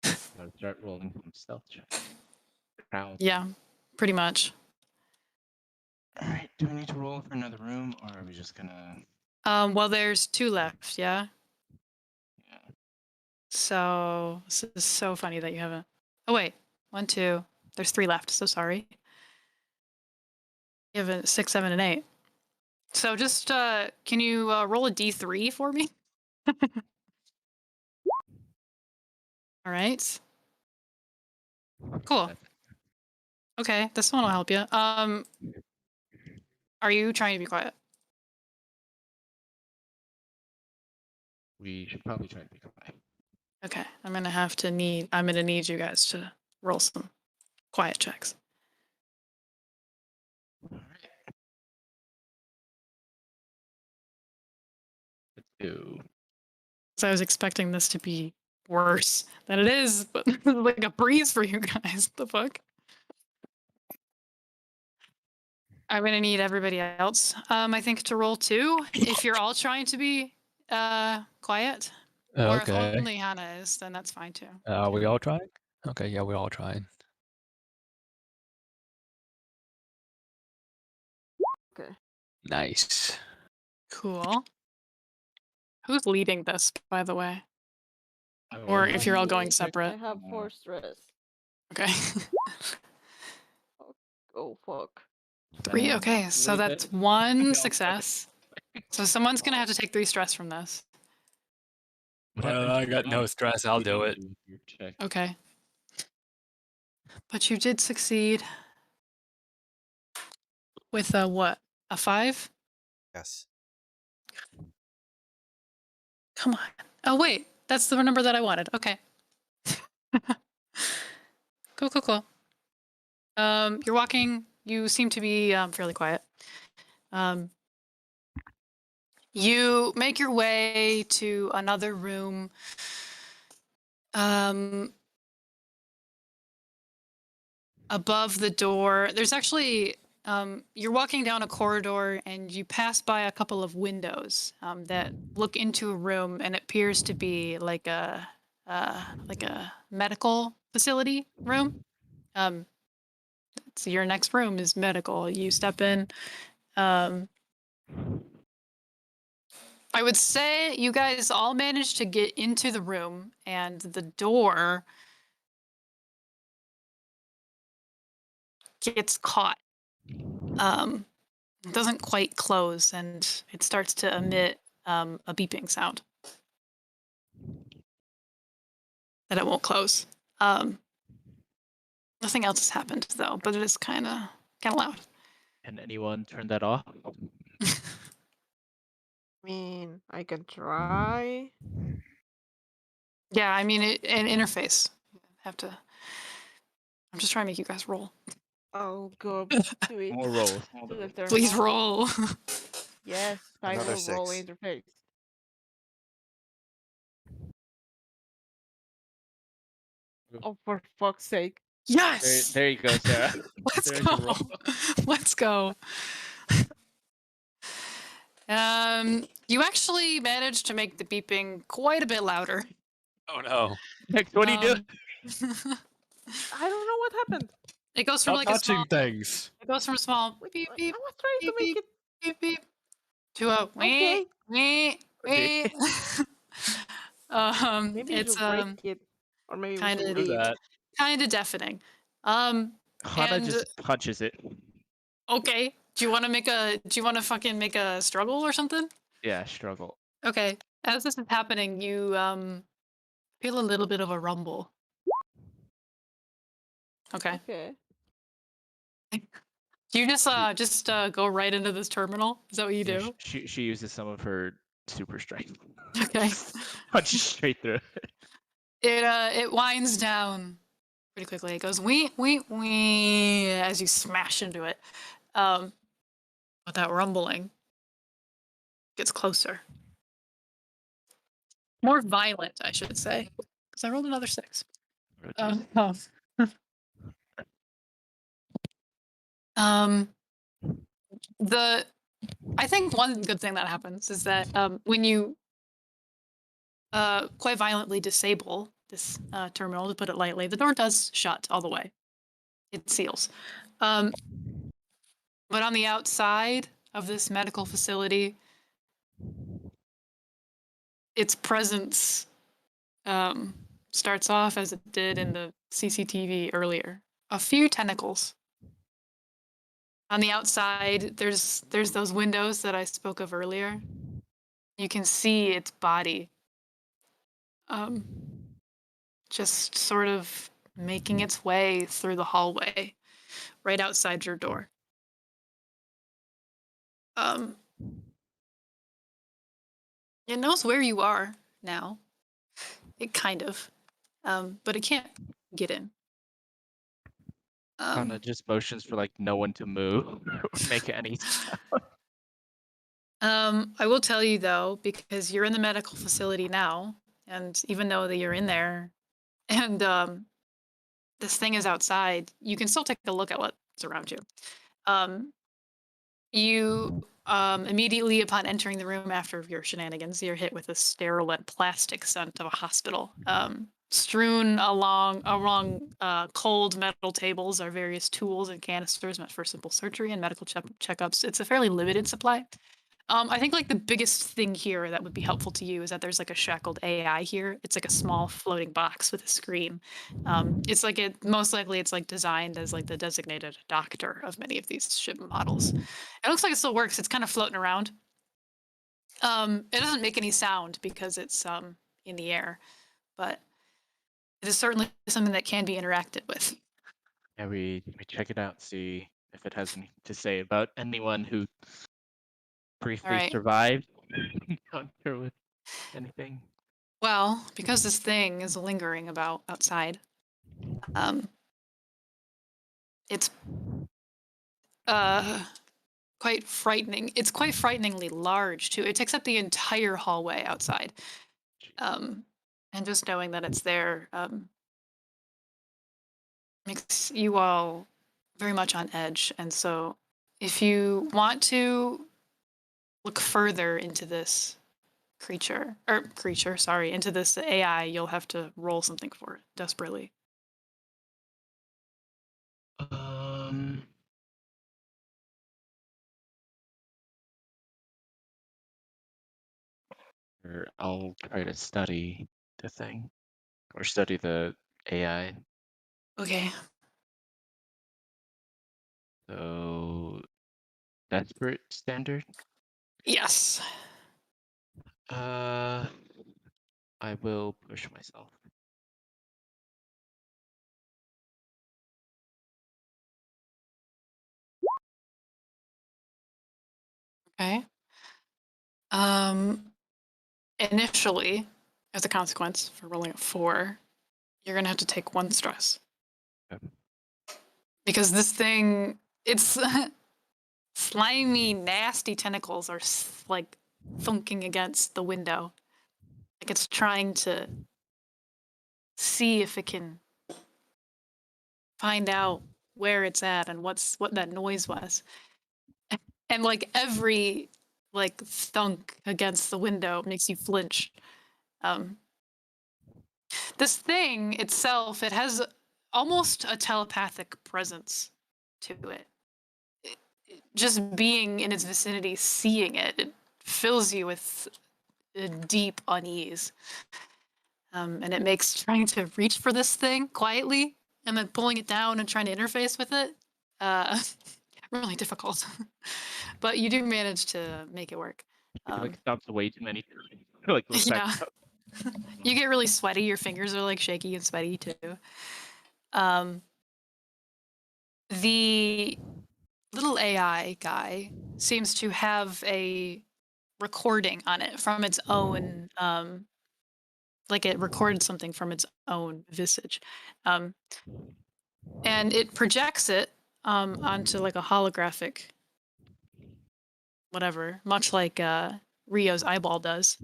Gotta start rolling some stealth checks. Crowd. Yeah, pretty much. All right. Do we need to roll for another room, or are we just gonna? Well, there's 2 left, yeah? Yeah. So, this is so funny that you haven't. Oh, wait. 1, 2. There's 3 left, so sorry. You have a 6, 7, and 8. So just, can you roll a d3 for me? All right. Cool. That's- Okay, this one will help you. Are you trying to be quiet? We should probably try to pick up by. Okay, I'm gonna need you guys to roll some quiet checks. All right. Let's do. So I was expecting this to be worse than it is, but this is like a breeze for you guys. The fuck? I'm gonna need everybody else, I think, to roll 2. If you're all trying to be quiet, or if Okay. only Hannah is, then that's fine too. Are we all trying? Okay, yeah, we're all trying. Okay. Nice. Cool. Who's leading this, by the way? Oh, Or yeah. if you're all going I separate. have 4 stress. Okay. Oh fuck. 3. Okay, so Leave that's it. 1 No, success. So someone's gonna have to take 3 stress from this. I got no stress. I'll do it. With your check. Okay. But you did succeed with a what? A 5? Yes. Come on. Oh wait, that's the number that I wanted. Okay. Cool. You're walking. You seem to be fairly quiet. You make your way to another room. Above the door, there's actually you're walking down a corridor and you pass by a couple of windows that look into a room, and it appears to be like a medical facility room. So your next room is medical. You step in. I would say you guys all managed to get into the room, and the door gets caught. It doesn't quite close, and it starts to emit a beeping sound. That it won't close. Nothing else has happened though, but it is kind of loud. Can anyone turn that off? I mean, I can try. Yeah, I mean, an interface. Have to. I'm just trying to make you guys roll. I'll go to it. More rolls. To the turn Please off. roll. Yes, I Another will roll 6. interface. Oh, for fuck's sake. Yes. There you go, Sarah. Let's There's your go. roll. Let's go. You actually managed to make the beeping quite a bit louder. Oh no. Next, what do you do? I don't know what happened. It goes from Stop like a small. touching things. It goes from a small Like, beep I beep was trying to beep make beep it. beep beep to a Okay. wee. Okay. Maybe you It's should break it, or maybe we kind should of Do leave. that. deafening. Hana And just punches it. okay, do you want to fucking make a struggle or something? Yeah, struggle. Okay. As this is happening, you feel a little bit of a rumble. Okay. Okay. Do you just go right into this terminal? Is that what you Yeah, do? she uses some of her super strength. Okay. Punches straight through. It winds down pretty quickly. It goes wee as you smash into it. But that rumbling gets closer. More violent, I should say. Because I rolled another 6. I think one good thing that happens is that when you quite violently disable this terminal, to put it lightly, the door does shut all the way. It seals. But on the outside of this medical facility, its presence starts off as it did in the CCTV earlier. A few tentacles. On the outside, there's those windows that I spoke of earlier. You can see its body just sort of making its way through the hallway right outside your door. It knows where you are now. It kind of, but it can't get in. Hana just motions for like no one to move or make any sound. I will tell you though, because you're in the medical facility now, and even though that you're in there, and this thing is outside, you can still take a look at what's around you. You immediately upon entering the room after your shenanigans, you're hit with a sterile and plastic scent of a hospital. Strewn along cold metal tables are various tools and canisters meant for simple surgery and medical checkups. It's a fairly limited supply. I think like the biggest thing here that would be helpful to you is that there's like a shackled AI here. It's like a small floating box with a screen. It's like most likely it's like designed as like the designated doctor of many of these ship models. It looks like it still works. It's kind of floating around. It doesn't make any sound because it's in the air, but it is certainly something that can be interacted with. Yeah, we check it out, see if it has anything to say about anyone who briefly right. survived encounter with anything. Well, because this thing is lingering about outside, it's quite frightening. It's quite frighteningly large too. It takes up the entire hallway outside. And just knowing that it's there makes you all very much on edge. And so if you want to look further into this into this AI, you'll have to roll something for it desperately. Or I'll try to study the thing, or study the AI. Okay. So, desperate standard. Yes. I will push myself. Okay. Initially, as a consequence for rolling a 4, you're gonna have to take 1 stress. Okay. Because this thing, it's slimy, nasty tentacles are like thunking against the window. Like it's trying to see if it can find out where it's at and what that noise was. And like every like thunk against the window makes you flinch. This thing itself, it has almost a telepathic presence to it. Just being in its vicinity, seeing it fills you with a deep unease. And it makes trying to reach for this thing quietly and then pulling it down and trying to interface with it really difficult. But you do manage to make it work. Like stops way too many times. Like looks back Yeah. up. You get really sweaty. Your fingers are like shaky and sweaty too. The little AI guy seems to have a recording on it from its own, like it recorded something from its own visage. And it projects it onto like a holographic whatever, much like Rio's eyeball does.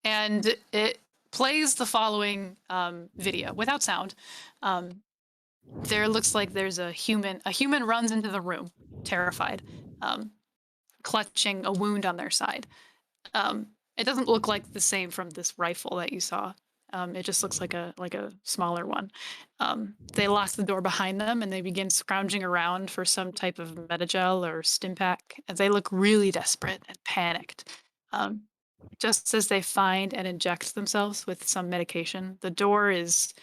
And it plays the following video without sound. There looks like there's a human runs into the room, terrified, clutching a wound on their side. It doesn't look like the same from this rifle that you saw. It just looks like a smaller one. They lock the door behind them and they begin scrounging around for some type of metagel or stim pack. And they look really desperate and panicked. Just as they find and inject themselves with some medication, the door is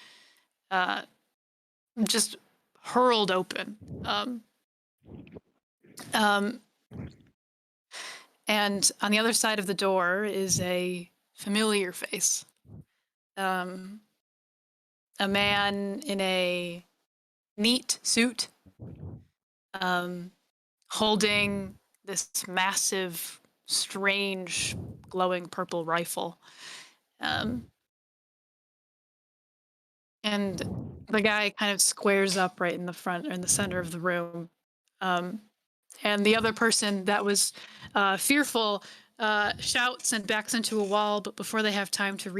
just hurled open. And on the other side of the door is a familiar face. A man in a neat suit, holding this massive, strange, glowing purple rifle. And the guy kind of squares up right in the front or in the center of the room. And the other person that was fearful shouts and backs into a wall, but before they have time to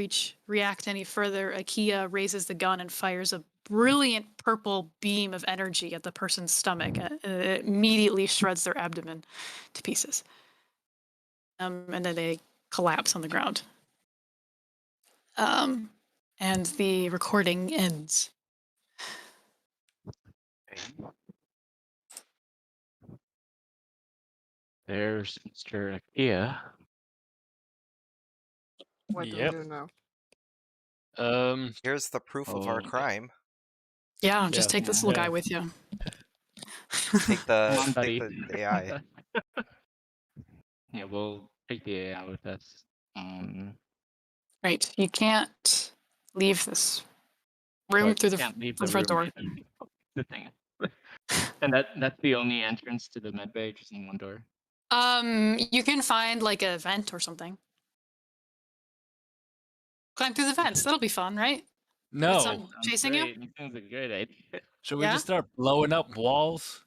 react any further, Akia raises the gun and fires a brilliant purple beam of energy at the person's stomach. It immediately shreds their abdomen to pieces. And then they collapse on the ground. And the recording ends. There's Mr. Akia. What do we Yep. do now? Here's the proof of our Oh. crime. Yeah, just Yeah. take this little Yeah. guy with you. Take Come on, the buddy. AI. Yeah, we'll take the AI with us. Right. You can't leave this room Or through the, can't leave the the front room door. either. The thing. And that's the only entrance to the med bay, just in one door. You can find like a vent or something. Climb through the vents. That'll be fun, right? With No. something Sounds chasing you. great. It sounds a great idea. Should we Yeah. just start blowing up walls?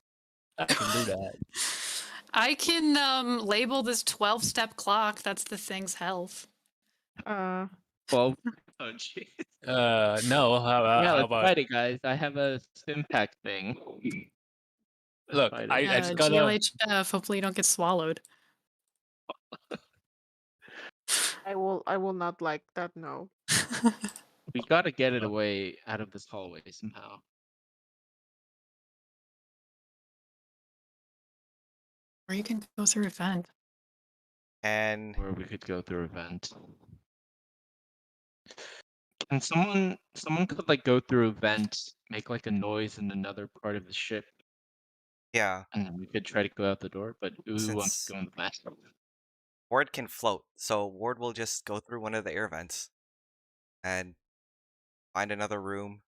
I can do that. I can label this 12-step clock. That's the thing's health. Uh, Well, oh jeez. No. How about? Yeah, How let's about? fight it, guys. I have a Stimpack thing. Let's Look, fight I it. just gotta. GLHF. Hopefully you don't get swallowed. I will not like that. No. We gotta get it away out of this hallway somehow. Or you can go through a vent. And Or we could go through a vent. And someone could like go through a vent, make like a noise in another part of the ship, yeah, and then we could try to go out the door, but who wants since to go in the vent? Ward can float, so Ward will just go through one of the air vents and find another room,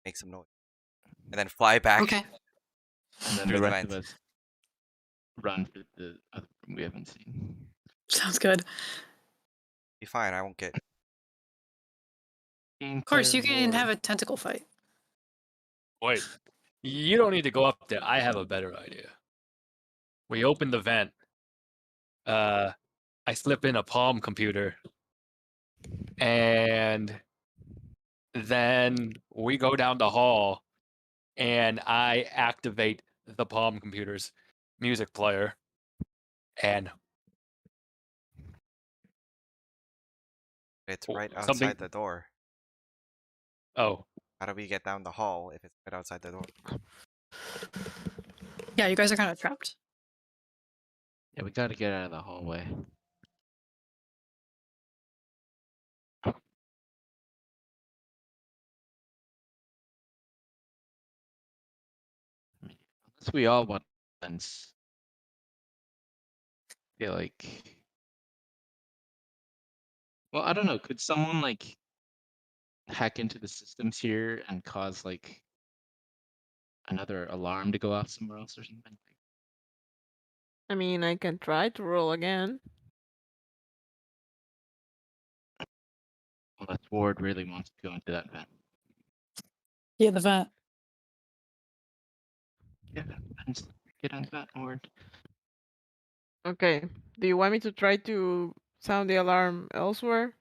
make some noise, and then fly back Okay. And then through the the rest of vent. us run for the other room we haven't seen. Sounds good. Be fine. I won't get. Of course, you can have a tentacle fight. Wait. You don't need to go up there. I have a better idea. We open the vent. I slip in a Palm computer, and then we go down the hall, and I activate the Palm computer's music player, and It's right something. outside the door. Oh, How do we get down the hall if it's right outside the door? Yeah, you guys are kind of trapped. Yeah, we gotta get out of the hallway. Unless we all want vents. I feel like. Well, I don't know. Could someone like hack into the systems here and cause like another alarm to go off somewhere else or something? I mean, I can try to roll again. Unless Ward really wants to go into that vent. Yeah, the vent. Yeah, vents. Get on that, Ward. Okay. Do you want me to try to sound the alarm elsewhere?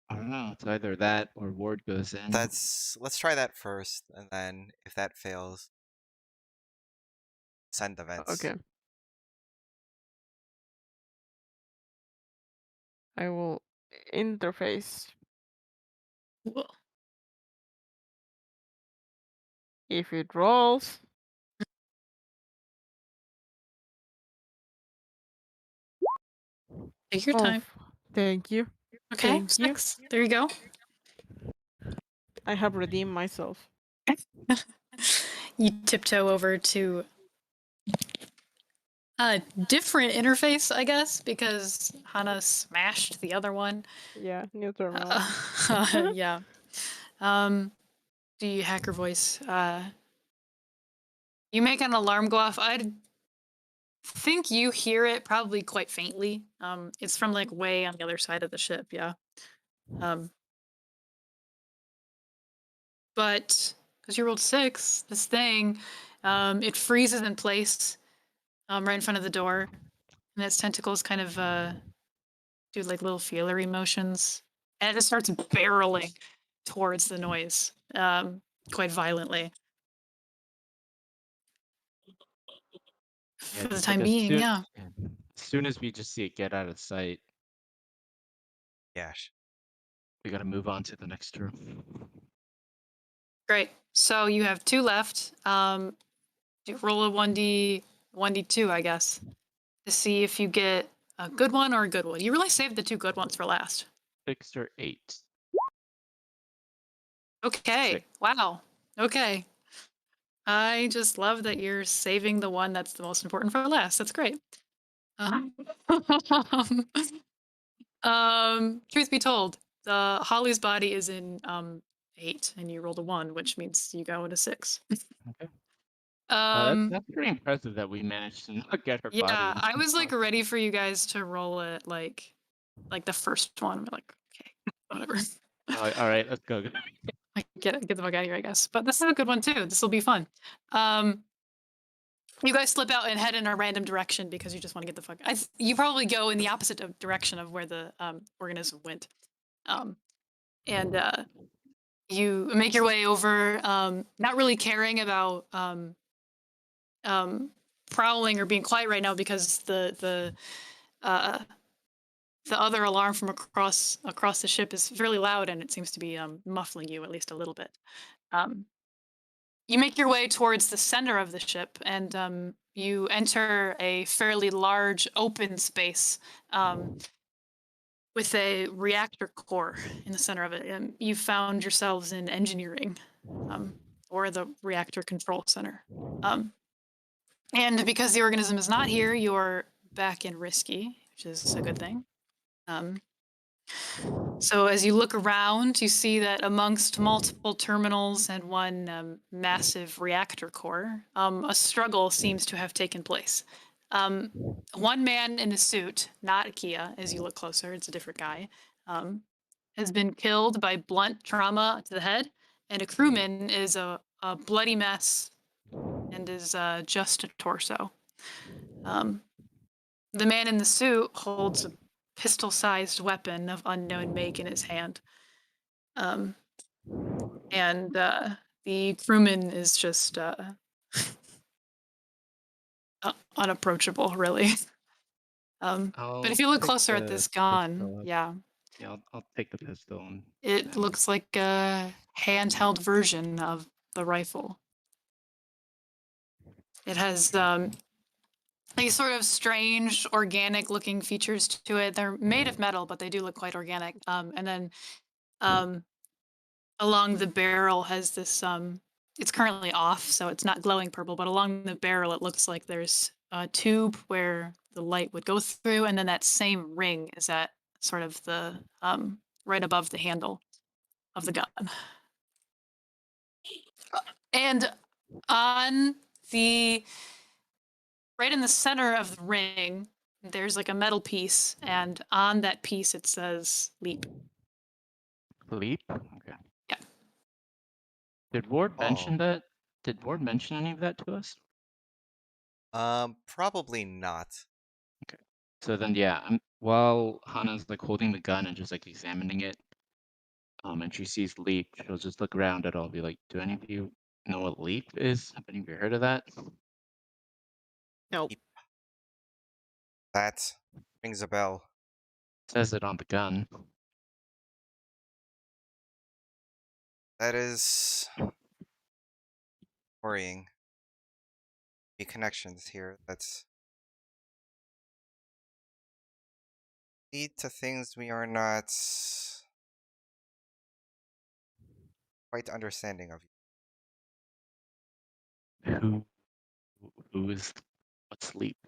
I don't know. It's either that or Ward goes in. Let's try that first, and then if that fails, send the vents. Okay. I will interface. If it rolls. Take your time. Thank you. Okay, Thank you. 6. There you go. I have redeemed myself. You tiptoe over to a different interface, I guess, because Hana smashed the other one. Yeah, new terminal. Yeah. Do you hacker voice? You make an alarm go off. I think you hear it probably quite faintly. It's from like way on the other side of the ship. Yeah. But because you rolled 6, this thing, it freezes in place, right in front of the door, and its tentacles kind of do like little feelery motions, and it just starts barreling towards the noise, quite violently. For the just time like being, yeah. As soon as we just see it get out of sight, Yash. we gotta move on to the next room. Great. So you have 2 left. Roll a 1d2, I guess, to see if you get a good one or a good one. You really saved the 2 good ones for last. 6 or 8. Okay. 6. Wow. Okay. I just love that you're saving the one that's the most important for last. That's great. Truth be told, the Holly's body is in 8, and you rolled a 1, which means you go into 6. Okay. Um, That's pretty impressive that we managed to not get her body. yeah, into I the was like box. ready for you guys to roll it like the first one. I'm like, okay, whatever. All right, let's go. I get the fuck out of here, I guess. But this is a good one too. This will be fun. You guys slip out and head in a random direction because you just want to get the fuck. You probably go in the opposite direction of where the organism went, and you make your way over, not really caring about prowling or being quiet right now because the other alarm from across the ship is fairly loud and it seems to be muffling you at least a little bit. You make your way towards the center of the ship and you enter a fairly large open space with a reactor core in the center of it. And you found yourselves in engineering or the reactor control center. And because the organism is not here, you're back in risky, which is a good thing. So as you look around, you see that amongst multiple terminals and one massive reactor core, a struggle seems to have taken place. One man in a suit, not Kia, as you look closer, it's a different guy, has been killed by blunt trauma to the head, and a crewman is a bloody mess and is just a torso. The man in the suit holds a pistol-sized weapon of unknown make in his hand. And the crewman is just unapproachable, really. But if you look closer at this gun, yeah, I'll take the pistol. And it looks like a handheld version of the rifle. It has these sort of strange organic-looking features to it. They're made of metal, but they do look quite organic. And then along the barrel has this it's currently off, so it's not glowing purple, but along the barrel it looks like there's a tube where the light would go through, and then that same ring is at sort of the right above the handle of the gun. And on the right in the center of the ring, there's like a metal piece, and on that piece it says leap. Leap? Okay. Yeah. Did Ward Oh. mention that? Did Ward mention any of that to us? Probably not. So then, yeah, while Hana's like holding the gun and just like examining it, and she sees leap, she'll just look around at all, be like, "Do any of you know what leap is? Have any of you heard of that?" Nope. That rings a bell. Says it on the gun. That is worrying. The connections here that's lead to things we are not quite understanding of. Who is what's leap?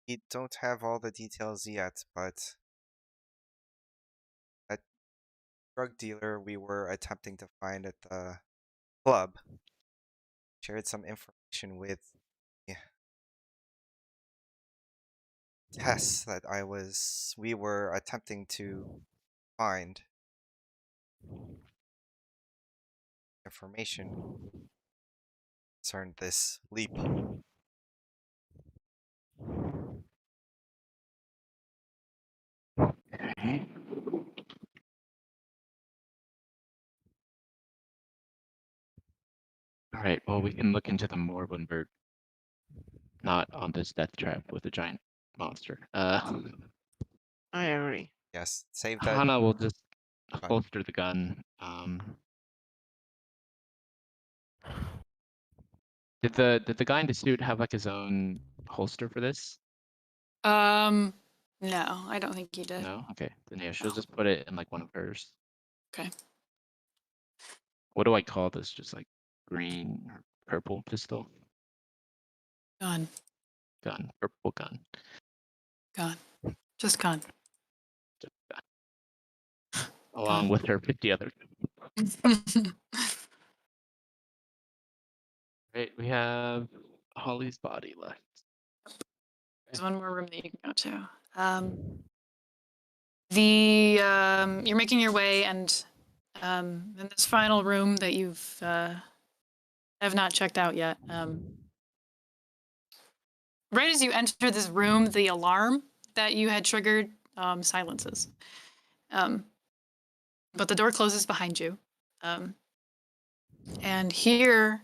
We don't have all the details yet, but that drug dealer we were attempting to find at the club shared some information with the tests that we were attempting to find information concerned this leap. Okay. All right. Well, we can look into the Morbunberg. Not on this death trap with a giant monster. I agree. Yes, save that. Hana will just Fine. holster the gun. Did the guy in the suit have like his own holster for this? No, I don't think he did. No? Okay. Then yeah, she'll just put it in like one of hers. Okay. What do I call this? Just like green or purple pistol? Gun. gun, purple gun. Gone. Just gone. Just gun. Along with her 50 other. Right, we have Holly's body left. There's one more room that you can go to. You're making your way, and in this final room that you've have not checked out yet. Right as you enter this room, the alarm that you had triggered silences. But the door closes behind you. And here,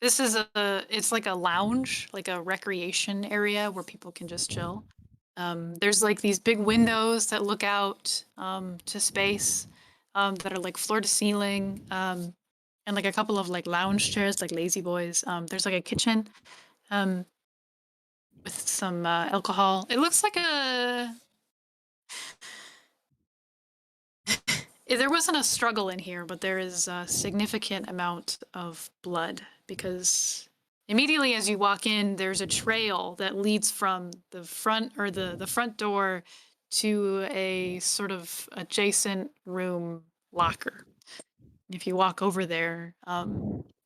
this is it's like a lounge, like a recreation area where people can just chill. There's like these big windows that look out to space that are like floor to ceiling, and like a couple of like lounge chairs, like lazy boys. There's like a kitchen with some alcohol. It looks like a. There wasn't a struggle in here, but there is a significant amount of blood because immediately as you walk in, there's a trail that leads from the front or the front door to a sort of adjacent room locker. If you walk over there,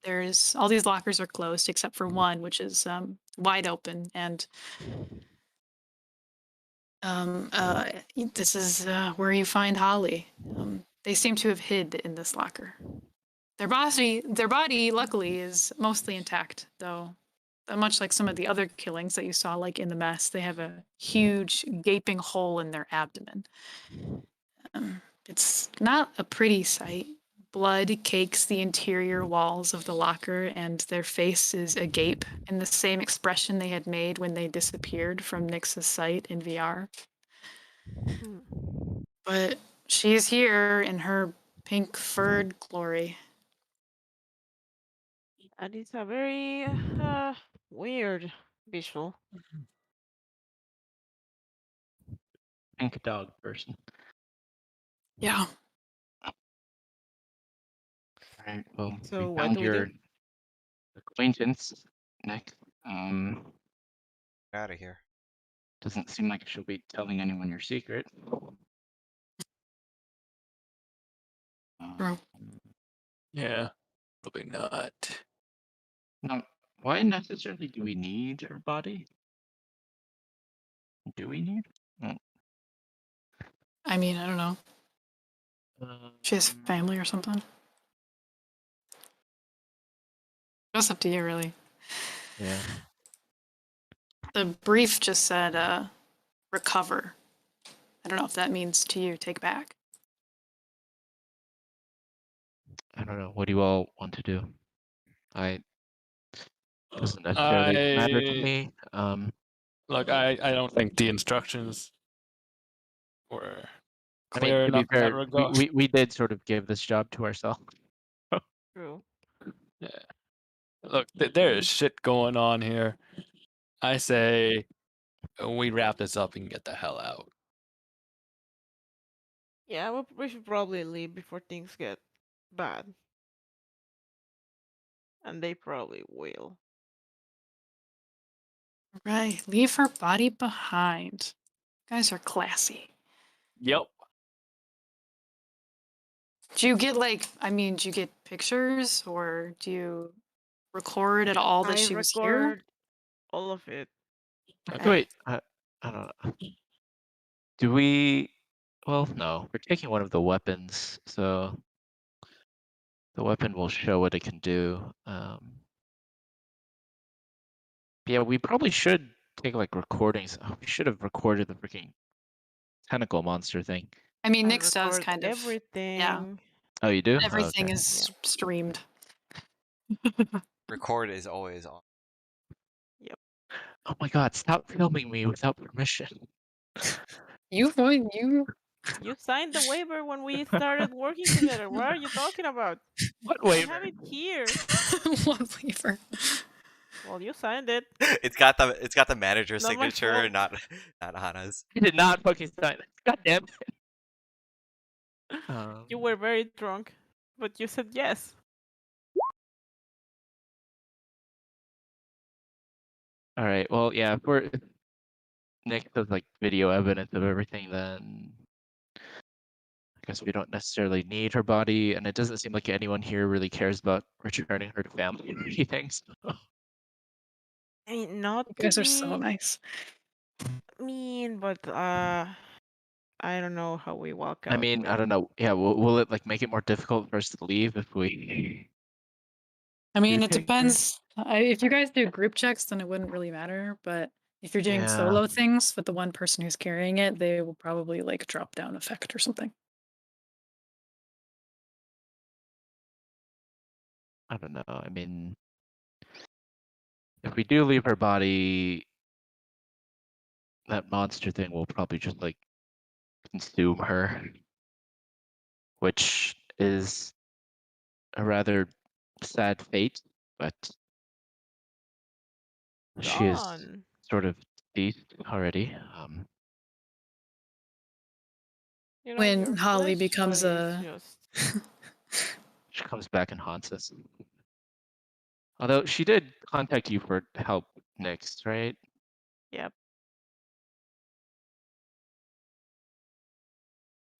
there's all these lockers are closed except for one, which is wide open, and this is where you find Holly. They seem to have hid in this locker. Their body, luckily, is mostly intact, though. Much like some of the other killings that you saw, like in the mess, they have a huge gaping hole in their abdomen. It's not a pretty sight. Blood cakes the interior walls of the locker, and their face is agape in the same expression they had made when they disappeared from Nyx's sight in VR. But she's here in her pink furred glory. And it's a very weird visual. Pink dog person. Yeah. Alright, well, So we what found do we do? your acquaintance, Nick. Out of here. Doesn't seem like she'll be telling anyone your secret. Bro. Yeah, probably not. Now, why necessarily do we need her body? Do we need? I mean, I don't know. She has family or something. That's up to you, really. Yeah. The brief just said, recover. I don't know if that means to you, take back. I don't know. What do you all want to do? Doesn't necessarily matter to me. Look, I don't think the instructions were I mean, clear to be enough in that fair, regard. we did sort of give this job to ourselves. True. Yeah. Look, there is shit going on here. I say we wrap this up and get the hell out. Yeah, we should probably leave before things get bad. And they probably will. Right. Leave her body behind. You guys are classy. Yep. Do you get do you get pictures or do you record at all that I she was here? record all of it. Okay. Wait, I don't know. Do we? Well, no. We're taking one of the weapons, so the weapon will show what it can do. Yeah, we probably should take like recordings. Oh, we should have recorded the freaking tentacle monster thing. I mean, I Nyx does record kind of. everything. Yeah. Oh, you do? Everything okay. is streamed. Record is always on. Oh my god! Stop filming me without permission. You You signed the waiver when we started working together. What are you talking about? What I waiver? have it here. what waiver? Well, you signed it. It's got the manager's Not my signature, fault. not Hana's. I did not fucking sign it. God damn it. You were very drunk, but you said yes. All right. Well, yeah. If Nick does like video evidence of everything, then I guess we don't necessarily need her body, and it doesn't seem like anyone here really cares about returning her to family or anything. So. I mean, not You to guys are so be nice. mean, but I don't know how we walk I out mean, with. I don't know. Yeah, will it like make it more difficult for us to leave if we I do mean, it take her? depends. If you guys do group checks, then it wouldn't really matter. But if you're doing Yeah. solo things with the one person who's carrying it, they will probably like drop down effect or something. I don't know. I mean, if we do leave her body, that monster thing will probably just like consume her, which is a rather sad fate, but she is Gone. sort of deceased already. You know, When your Holly flesh becomes body is a just. She comes back and haunts us. Although she did contact you for help next, right? Yep.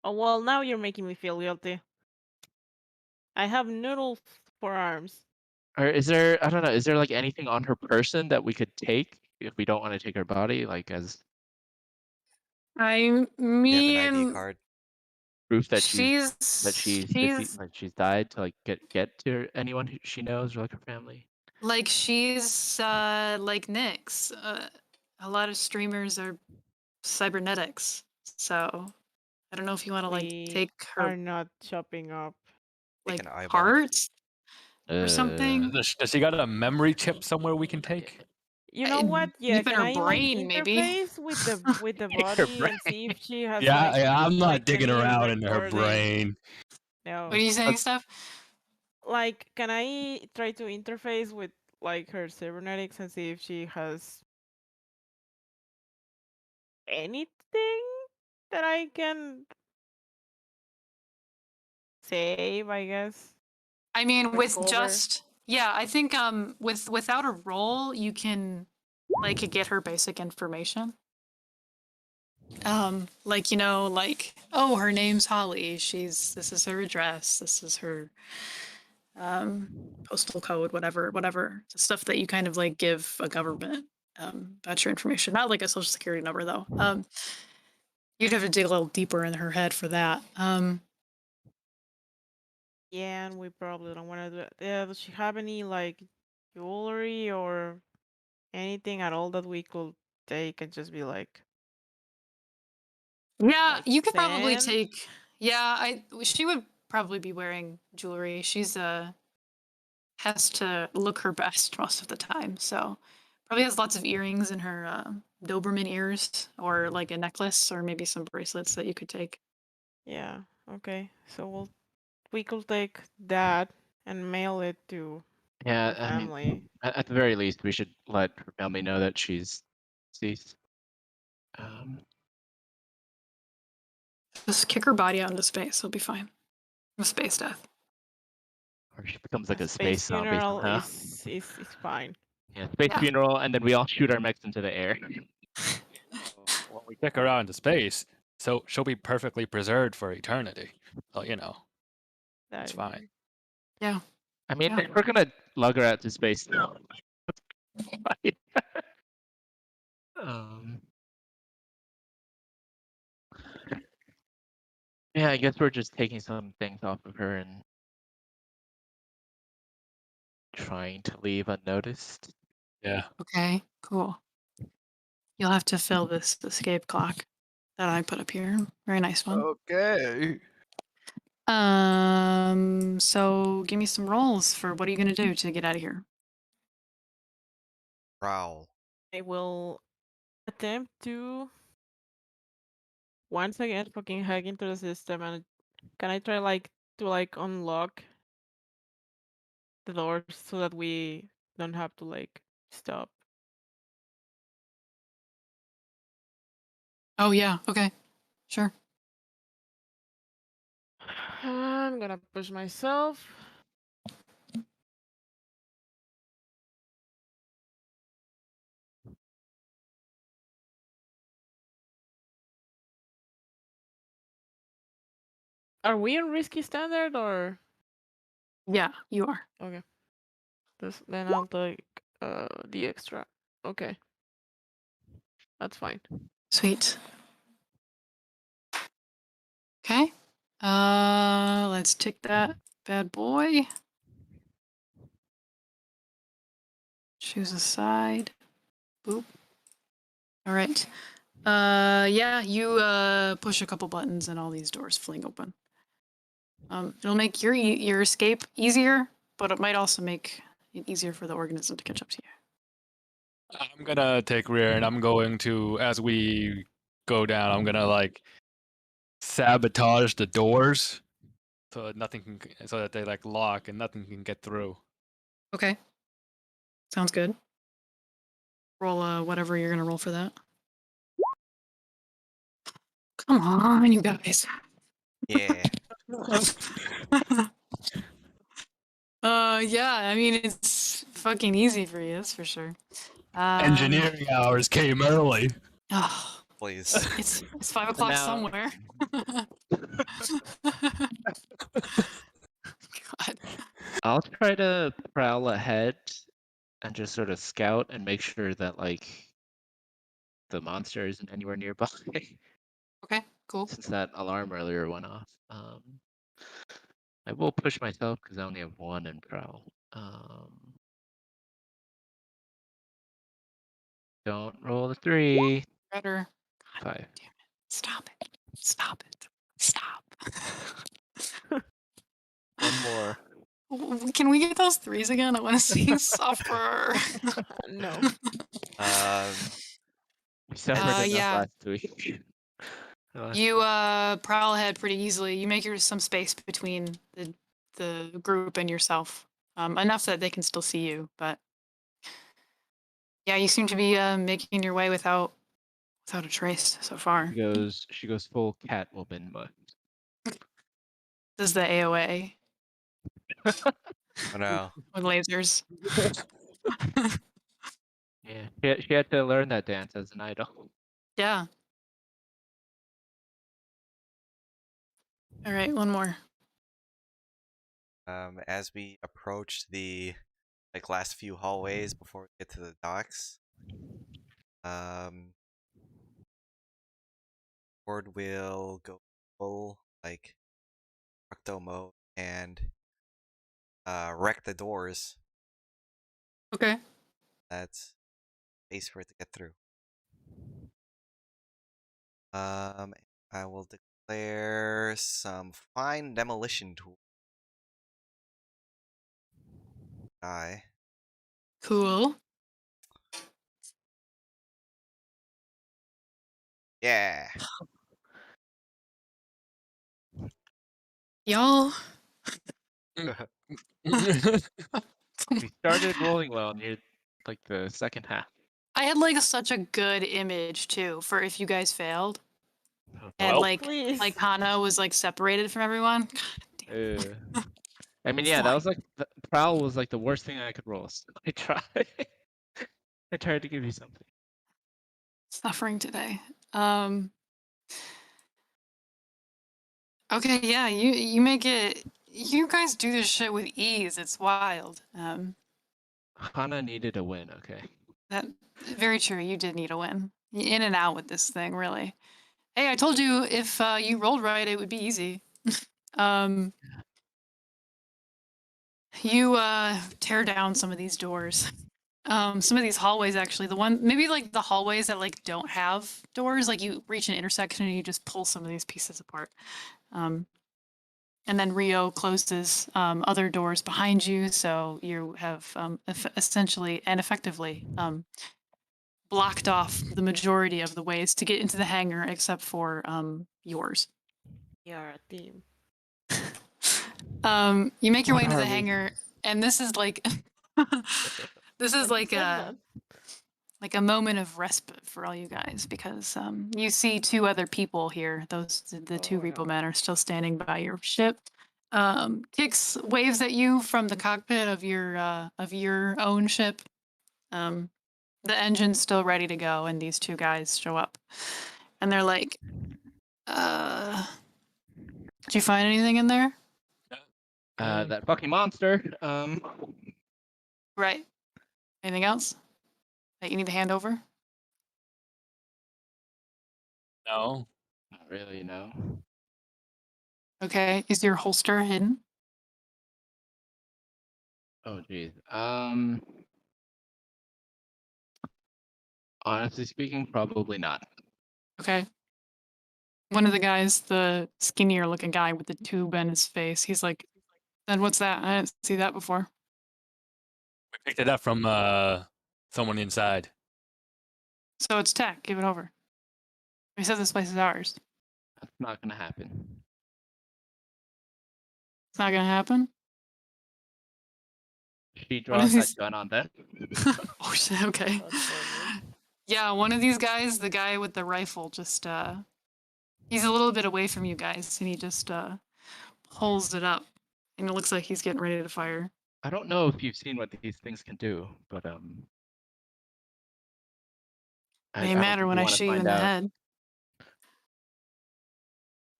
Oh well, now you're making me feel guilty. I have noodles for arms. Or is there, I don't know, is there like anything on her person that we could take if we don't want to take her body, like as I You have an ID mean, card. proof that she's she's died to like get to anyone who she knows or like her family? she's like Nyx. A lot of streamers are cybernetics, so I don't know if you want to like We take her are not chopping up. Take like an eyeball. parts or something. Does she got a memory chip somewhere we can take? You know what? Yeah, Deep in can her I like brain, maybe. interface with the Take her body and see if she has Yeah, like yeah, I'm not digging any around in her recording? brain. What No. are you saying, Steph? Like, can I try to interface with like her cybernetics and see if she has anything that I can save, I guess? I mean, with Recover? just I think without a role, you can like get her basic information. Like like oh, her name's Holly. This is her address. This is her postal code, whatever stuff that you kind of like give a government about your information. Not like a social security number though. You'd have to dig a little deeper in her head for that. Yeah, and we probably don't want to do it. Yeah, does she have any like jewelry or anything at all that we could take and just be Yeah, like you could probably sand? take. Yeah, she would probably be wearing jewelry. She's has to look her best most of the time, so probably has lots of earrings in her Doberman ears, or like a necklace, or maybe some bracelets that you could take. Yeah, okay. So we could take that and mail it to Yeah, her I mean, family. at the very least, we should let her family know that she's deceased. Just kick her body out into space; it'll be fine. A space death. Or she becomes A like a space space zombie funeral somehow. is fine. Yeah, space Yeah. funeral, and then we all shoot our mechs into the air. When we kick her out into space, so she'll be perfectly preserved for eternity. So That it's is fine. true. Yeah. I mean, Yeah. if we're gonna lug her out to space now. um, yeah, I guess we're just taking some things off of her and trying to leave unnoticed. Yeah. Okay. Cool. You'll have to fill this escape clock that I put up here. Very nice one. Okay. So give me some rolls for what are you gonna do to get out of here? Prowl. I will attempt to once again fucking hack into the system and can I try like to like unlock the doors so that we don't have to like stop. Oh yeah, okay. Sure. I'm gonna push myself. Are we on risky standard or Yeah, you are. okay? Then I'll take the extra. Okay, that's fine. Sweet. Okay. Let's tick that bad boy. Choose a side. Boop. All right. Yeah, you push a couple buttons and all these doors fling open. It'll make your escape easier, but it might also make it easier for the organism to catch up to you. I'm gonna take rear, and I'm going to, as we go down, I'm gonna like sabotage the doors so that nothing can, so that they like lock and nothing can get through. Okay. Sounds good. Roll whatever you're gonna roll for that. Come on, you guys. Yeah. Yeah, I mean it's fucking easy for you, that's for sure. Engineering hours came early. Oh, Please. it's 5 o'clock now- somewhere. God. I'll try to prowl ahead and just sort of scout and make sure that like the monster isn't anywhere nearby. Okay, cool. Since that alarm earlier went off. I will push myself because I only have one in prowl. Don't roll the 3. Better. God 5. damn it. Stop it. Stop it. Stop. One more. Can we get those 3s again? I want to see you suffer. No. We suffered enough yeah. last week. You prowl ahead pretty easily. You make some space between the group and yourself, enough that they can still see you. But yeah, you seem to be making your way without a trace so far. She goes full Catwoman mode. This is the AOA Oh no. with lasers. Yeah, she had to learn that dance as an idol. Yeah. All right, one more. As we approach the last few hallways before we get to the docks, Ward will go full Octo mode and wreck the doors. Okay. That's space for it to get through. I will declare some fine demolition tool. Die. Cool. Yeah. Y'all. We started rolling well near like the second half. I had such a good image too for if you guys failed. And Well, Please. Hana was separated from everyone. I mean, yeah, that was the prowl was the worst thing I could roll. So I tried. I tried to give you something. Suffering today. Okay, yeah, you make it. You guys do this shit with ease. It's wild. Hana needed a win, okay? That very true. You did need a win. In and out with this thing, really. Hey, I told you if you rolled right, it would be easy. You tear down some of these doors. Some of these hallways, actually. Maybe the hallways that don't have doors. You reach an intersection and you just pull some of these pieces apart. And then Rio closes other doors behind you, so you have essentially and effectively blocked off the majority of the ways to get into the hangar, except for yours. You're a team. You make your way into the What are we? hangar, and this is this is a moment of respite for all you guys, because you see 2 other people here. The 2 Oh, repo no. men are still standing by your ship. Kix waves at you from the cockpit of your own ship. The engine's still ready to go, and these 2 guys show up, and they're like, Did you find anything in there? That fucking monster. Right. Anything else that you need to hand over? No. Not really, no. Okay. Is your holster hidden? Oh, geez. Honestly speaking, probably not. Okay. One of the guys, the skinnier looking guy with the tube in his face, he's like, then what's that? I didn't see that before. We picked it up from someone inside. So it's tech. Give it over. He said this place is ours. That's not gonna happen. It's not gonna happen. She One of draws that these. gun on them. Oh shit. Okay. That's so good. Yeah, one of these guys, the guy with the rifle, just he's a little bit away from you guys, and he just pulls it up, and it looks like he's getting ready to fire. I don't know if you've seen what these things can do, but May matter when I shoot you in the head.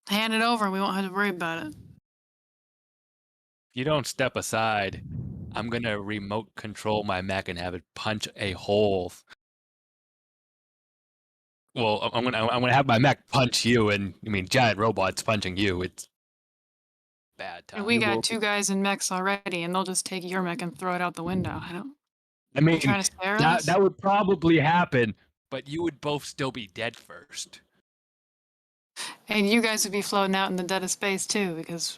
Hand it over. We won't have to worry about it. If you don't step aside, I'm gonna remote control my mech and have it punch a hole. Well, I'm gonna have my mech punch you, and I mean giant robots punching you. It's bad time. And we got two guys in mechs already, and they'll just take your mech and throw it out the window. I mean, trying to spare us? that would probably happen, but you would both still be dead first. And you guys would be floating out in the dead of space too, because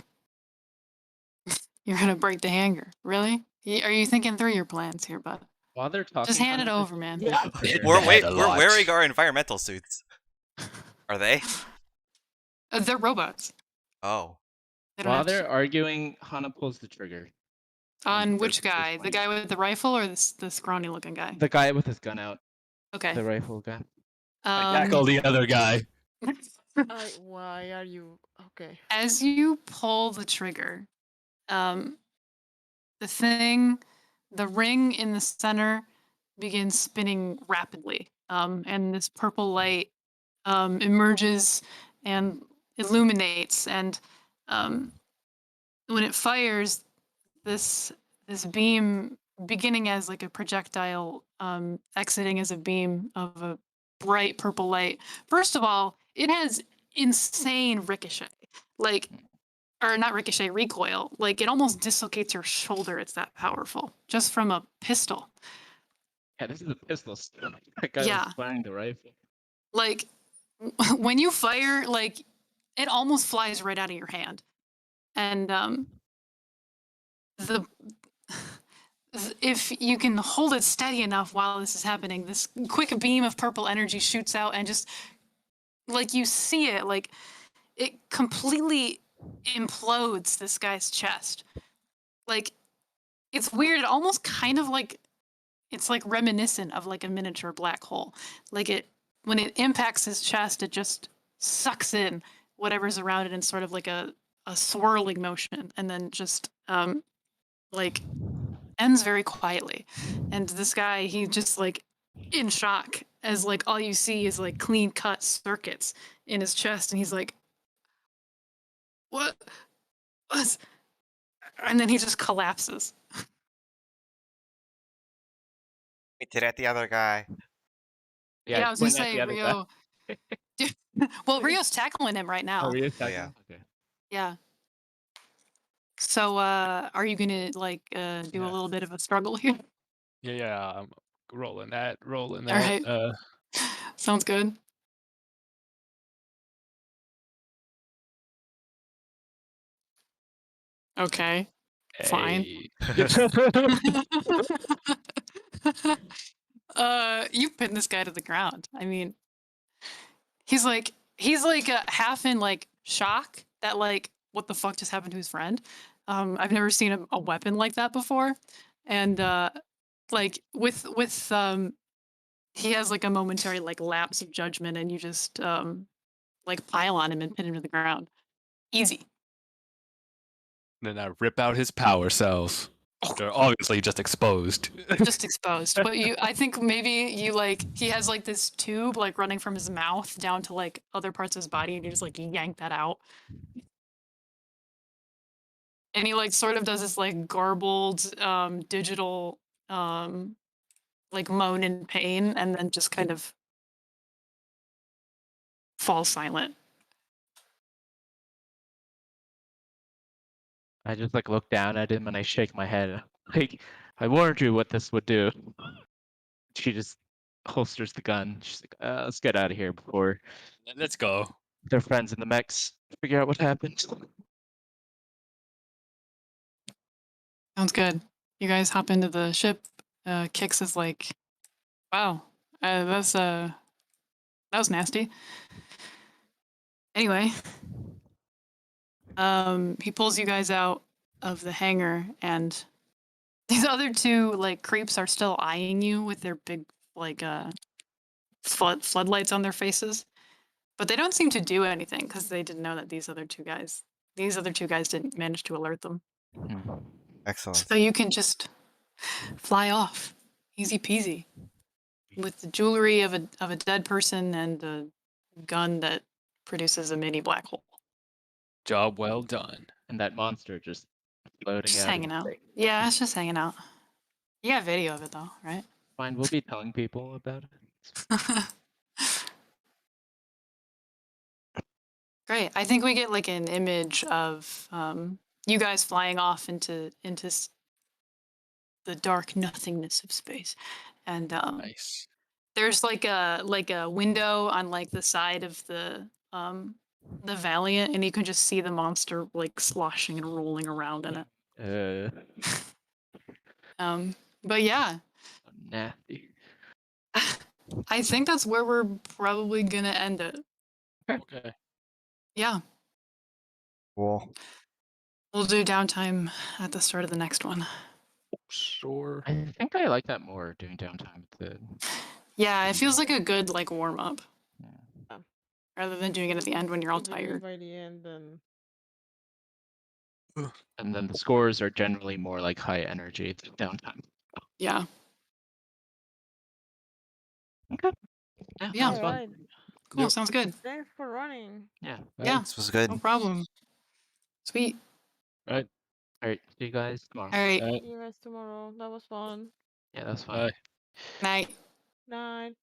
you're gonna break the hangar. Really? Are you thinking through your plans here, bud? While they're talking, Just hand it over, man. Yeah, We're wearing our environmental suits. Are they? They're robots. Oh. They don't While have to- they're arguing, Hana pulls the trigger. On first- which first guy? one. The guy with the rifle or the scrawny looking guy? The guy with his gun out. Okay. The rifle guy. Tackle the other guy. Why are you okay? As you pull the trigger, the ring in the center begins spinning rapidly, and this purple light emerges and illuminates, and when it fires, this beam, beginning as like a projectile, exiting as a beam of a bright purple light. First of all, it has insane ricochet, or not ricochet, recoil. Like it almost dislocates your shoulder. It's that powerful, just from a pistol. Yeah, this is a pistol. That guy Yeah. was firing the rifle. Like when you fire, like it almost flies right out of your hand. And if you can hold it steady enough while this is happening, this quick beam of purple energy shoots out, and just like you see it, like it completely implodes this guy's chest. Like it's weird. It almost kind of like it's like reminiscent of like a miniature black hole. Like when it impacts his chest, it just sucks in whatever's around it in sort of like a swirling motion, and then just like ends very quietly. And this guy, he just like in shock, as like all you see is like clean cut circuits in his chest, and he's like, what? And then he just collapses. We did at the other guy. Yeah, I was gonna point at say the other guy. Rio. Well, Rio's tackling him right now. Oh, Rio's Oh, tackling? yeah. Okay. Yeah. So, are you gonna like do a Yeah. little bit of a struggle here? Yeah, I'm rolling that. All right. Sounds good. Okay. Fine. Hey. You pin this guy to the ground. I mean, he's like half in like shock that like what the fuck just happened to his friend. I've never seen a weapon like that before, and like with he has like a momentary like lapse of judgment, and you just like pile on him and pin him to the ground. Easy. Then I rip out his power cells. They're obviously just exposed. Just exposed. But I think maybe you like he has like this tube like running from his mouth down to like other parts of his body, and you just like yank that out. And he like sort of does this like garbled digital like moan in pain and then just kind of falls silent. I just like look down at him and I shake my head. Like, I warned you what this would do. She just holsters the gun. She's like, let's get out of here before Let's go. their friends in the mechs figure out what happened. Sounds good. You guys hop into the ship. Kix is like, wow, that was nasty. Anyway, he pulls you guys out of the hangar, and these other two like creeps are still eyeing you with their big like floodlights on their faces, but they don't seem to do anything because they didn't know that these other two guys didn't manage to alert them. Excellent. So you can just fly off, easy peasy, with the jewelry of a dead person and a gun that produces a mini black hole. Job well done. And that monster just floating Just out. hanging out. Yeah, it's just hanging out. You got video of it though, right? Fine, we'll be telling people about it. Great. I think we get like an image of you guys flying off into the dark nothingness of space, and Nice. there's like a window on like the side of the Valiant, and you can just see the monster like sloshing and rolling around in it. But yeah, Nasty. I think that's where we're probably gonna end it. Okay. Yeah, Cool. we'll do downtime at the start of the next one. Sure. I think I like that more, doing downtime with the. Yeah, it feels like a good like warm up Yeah. rather than doing it at the end when you're all If you do it tired. by the end, then And then the scores are generally more like high energy downtime. Yeah. Okay. Yeah. Yeah. That was fun. alright. Cool. Yep. Sounds good. Thanks for running. Yeah. Yeah. This was good. No problem. Sweet. All right. See you guys tomorrow. All right. All right. See you guys tomorrow. That was fun. Yeah, that's fine. Bye. Night. Night.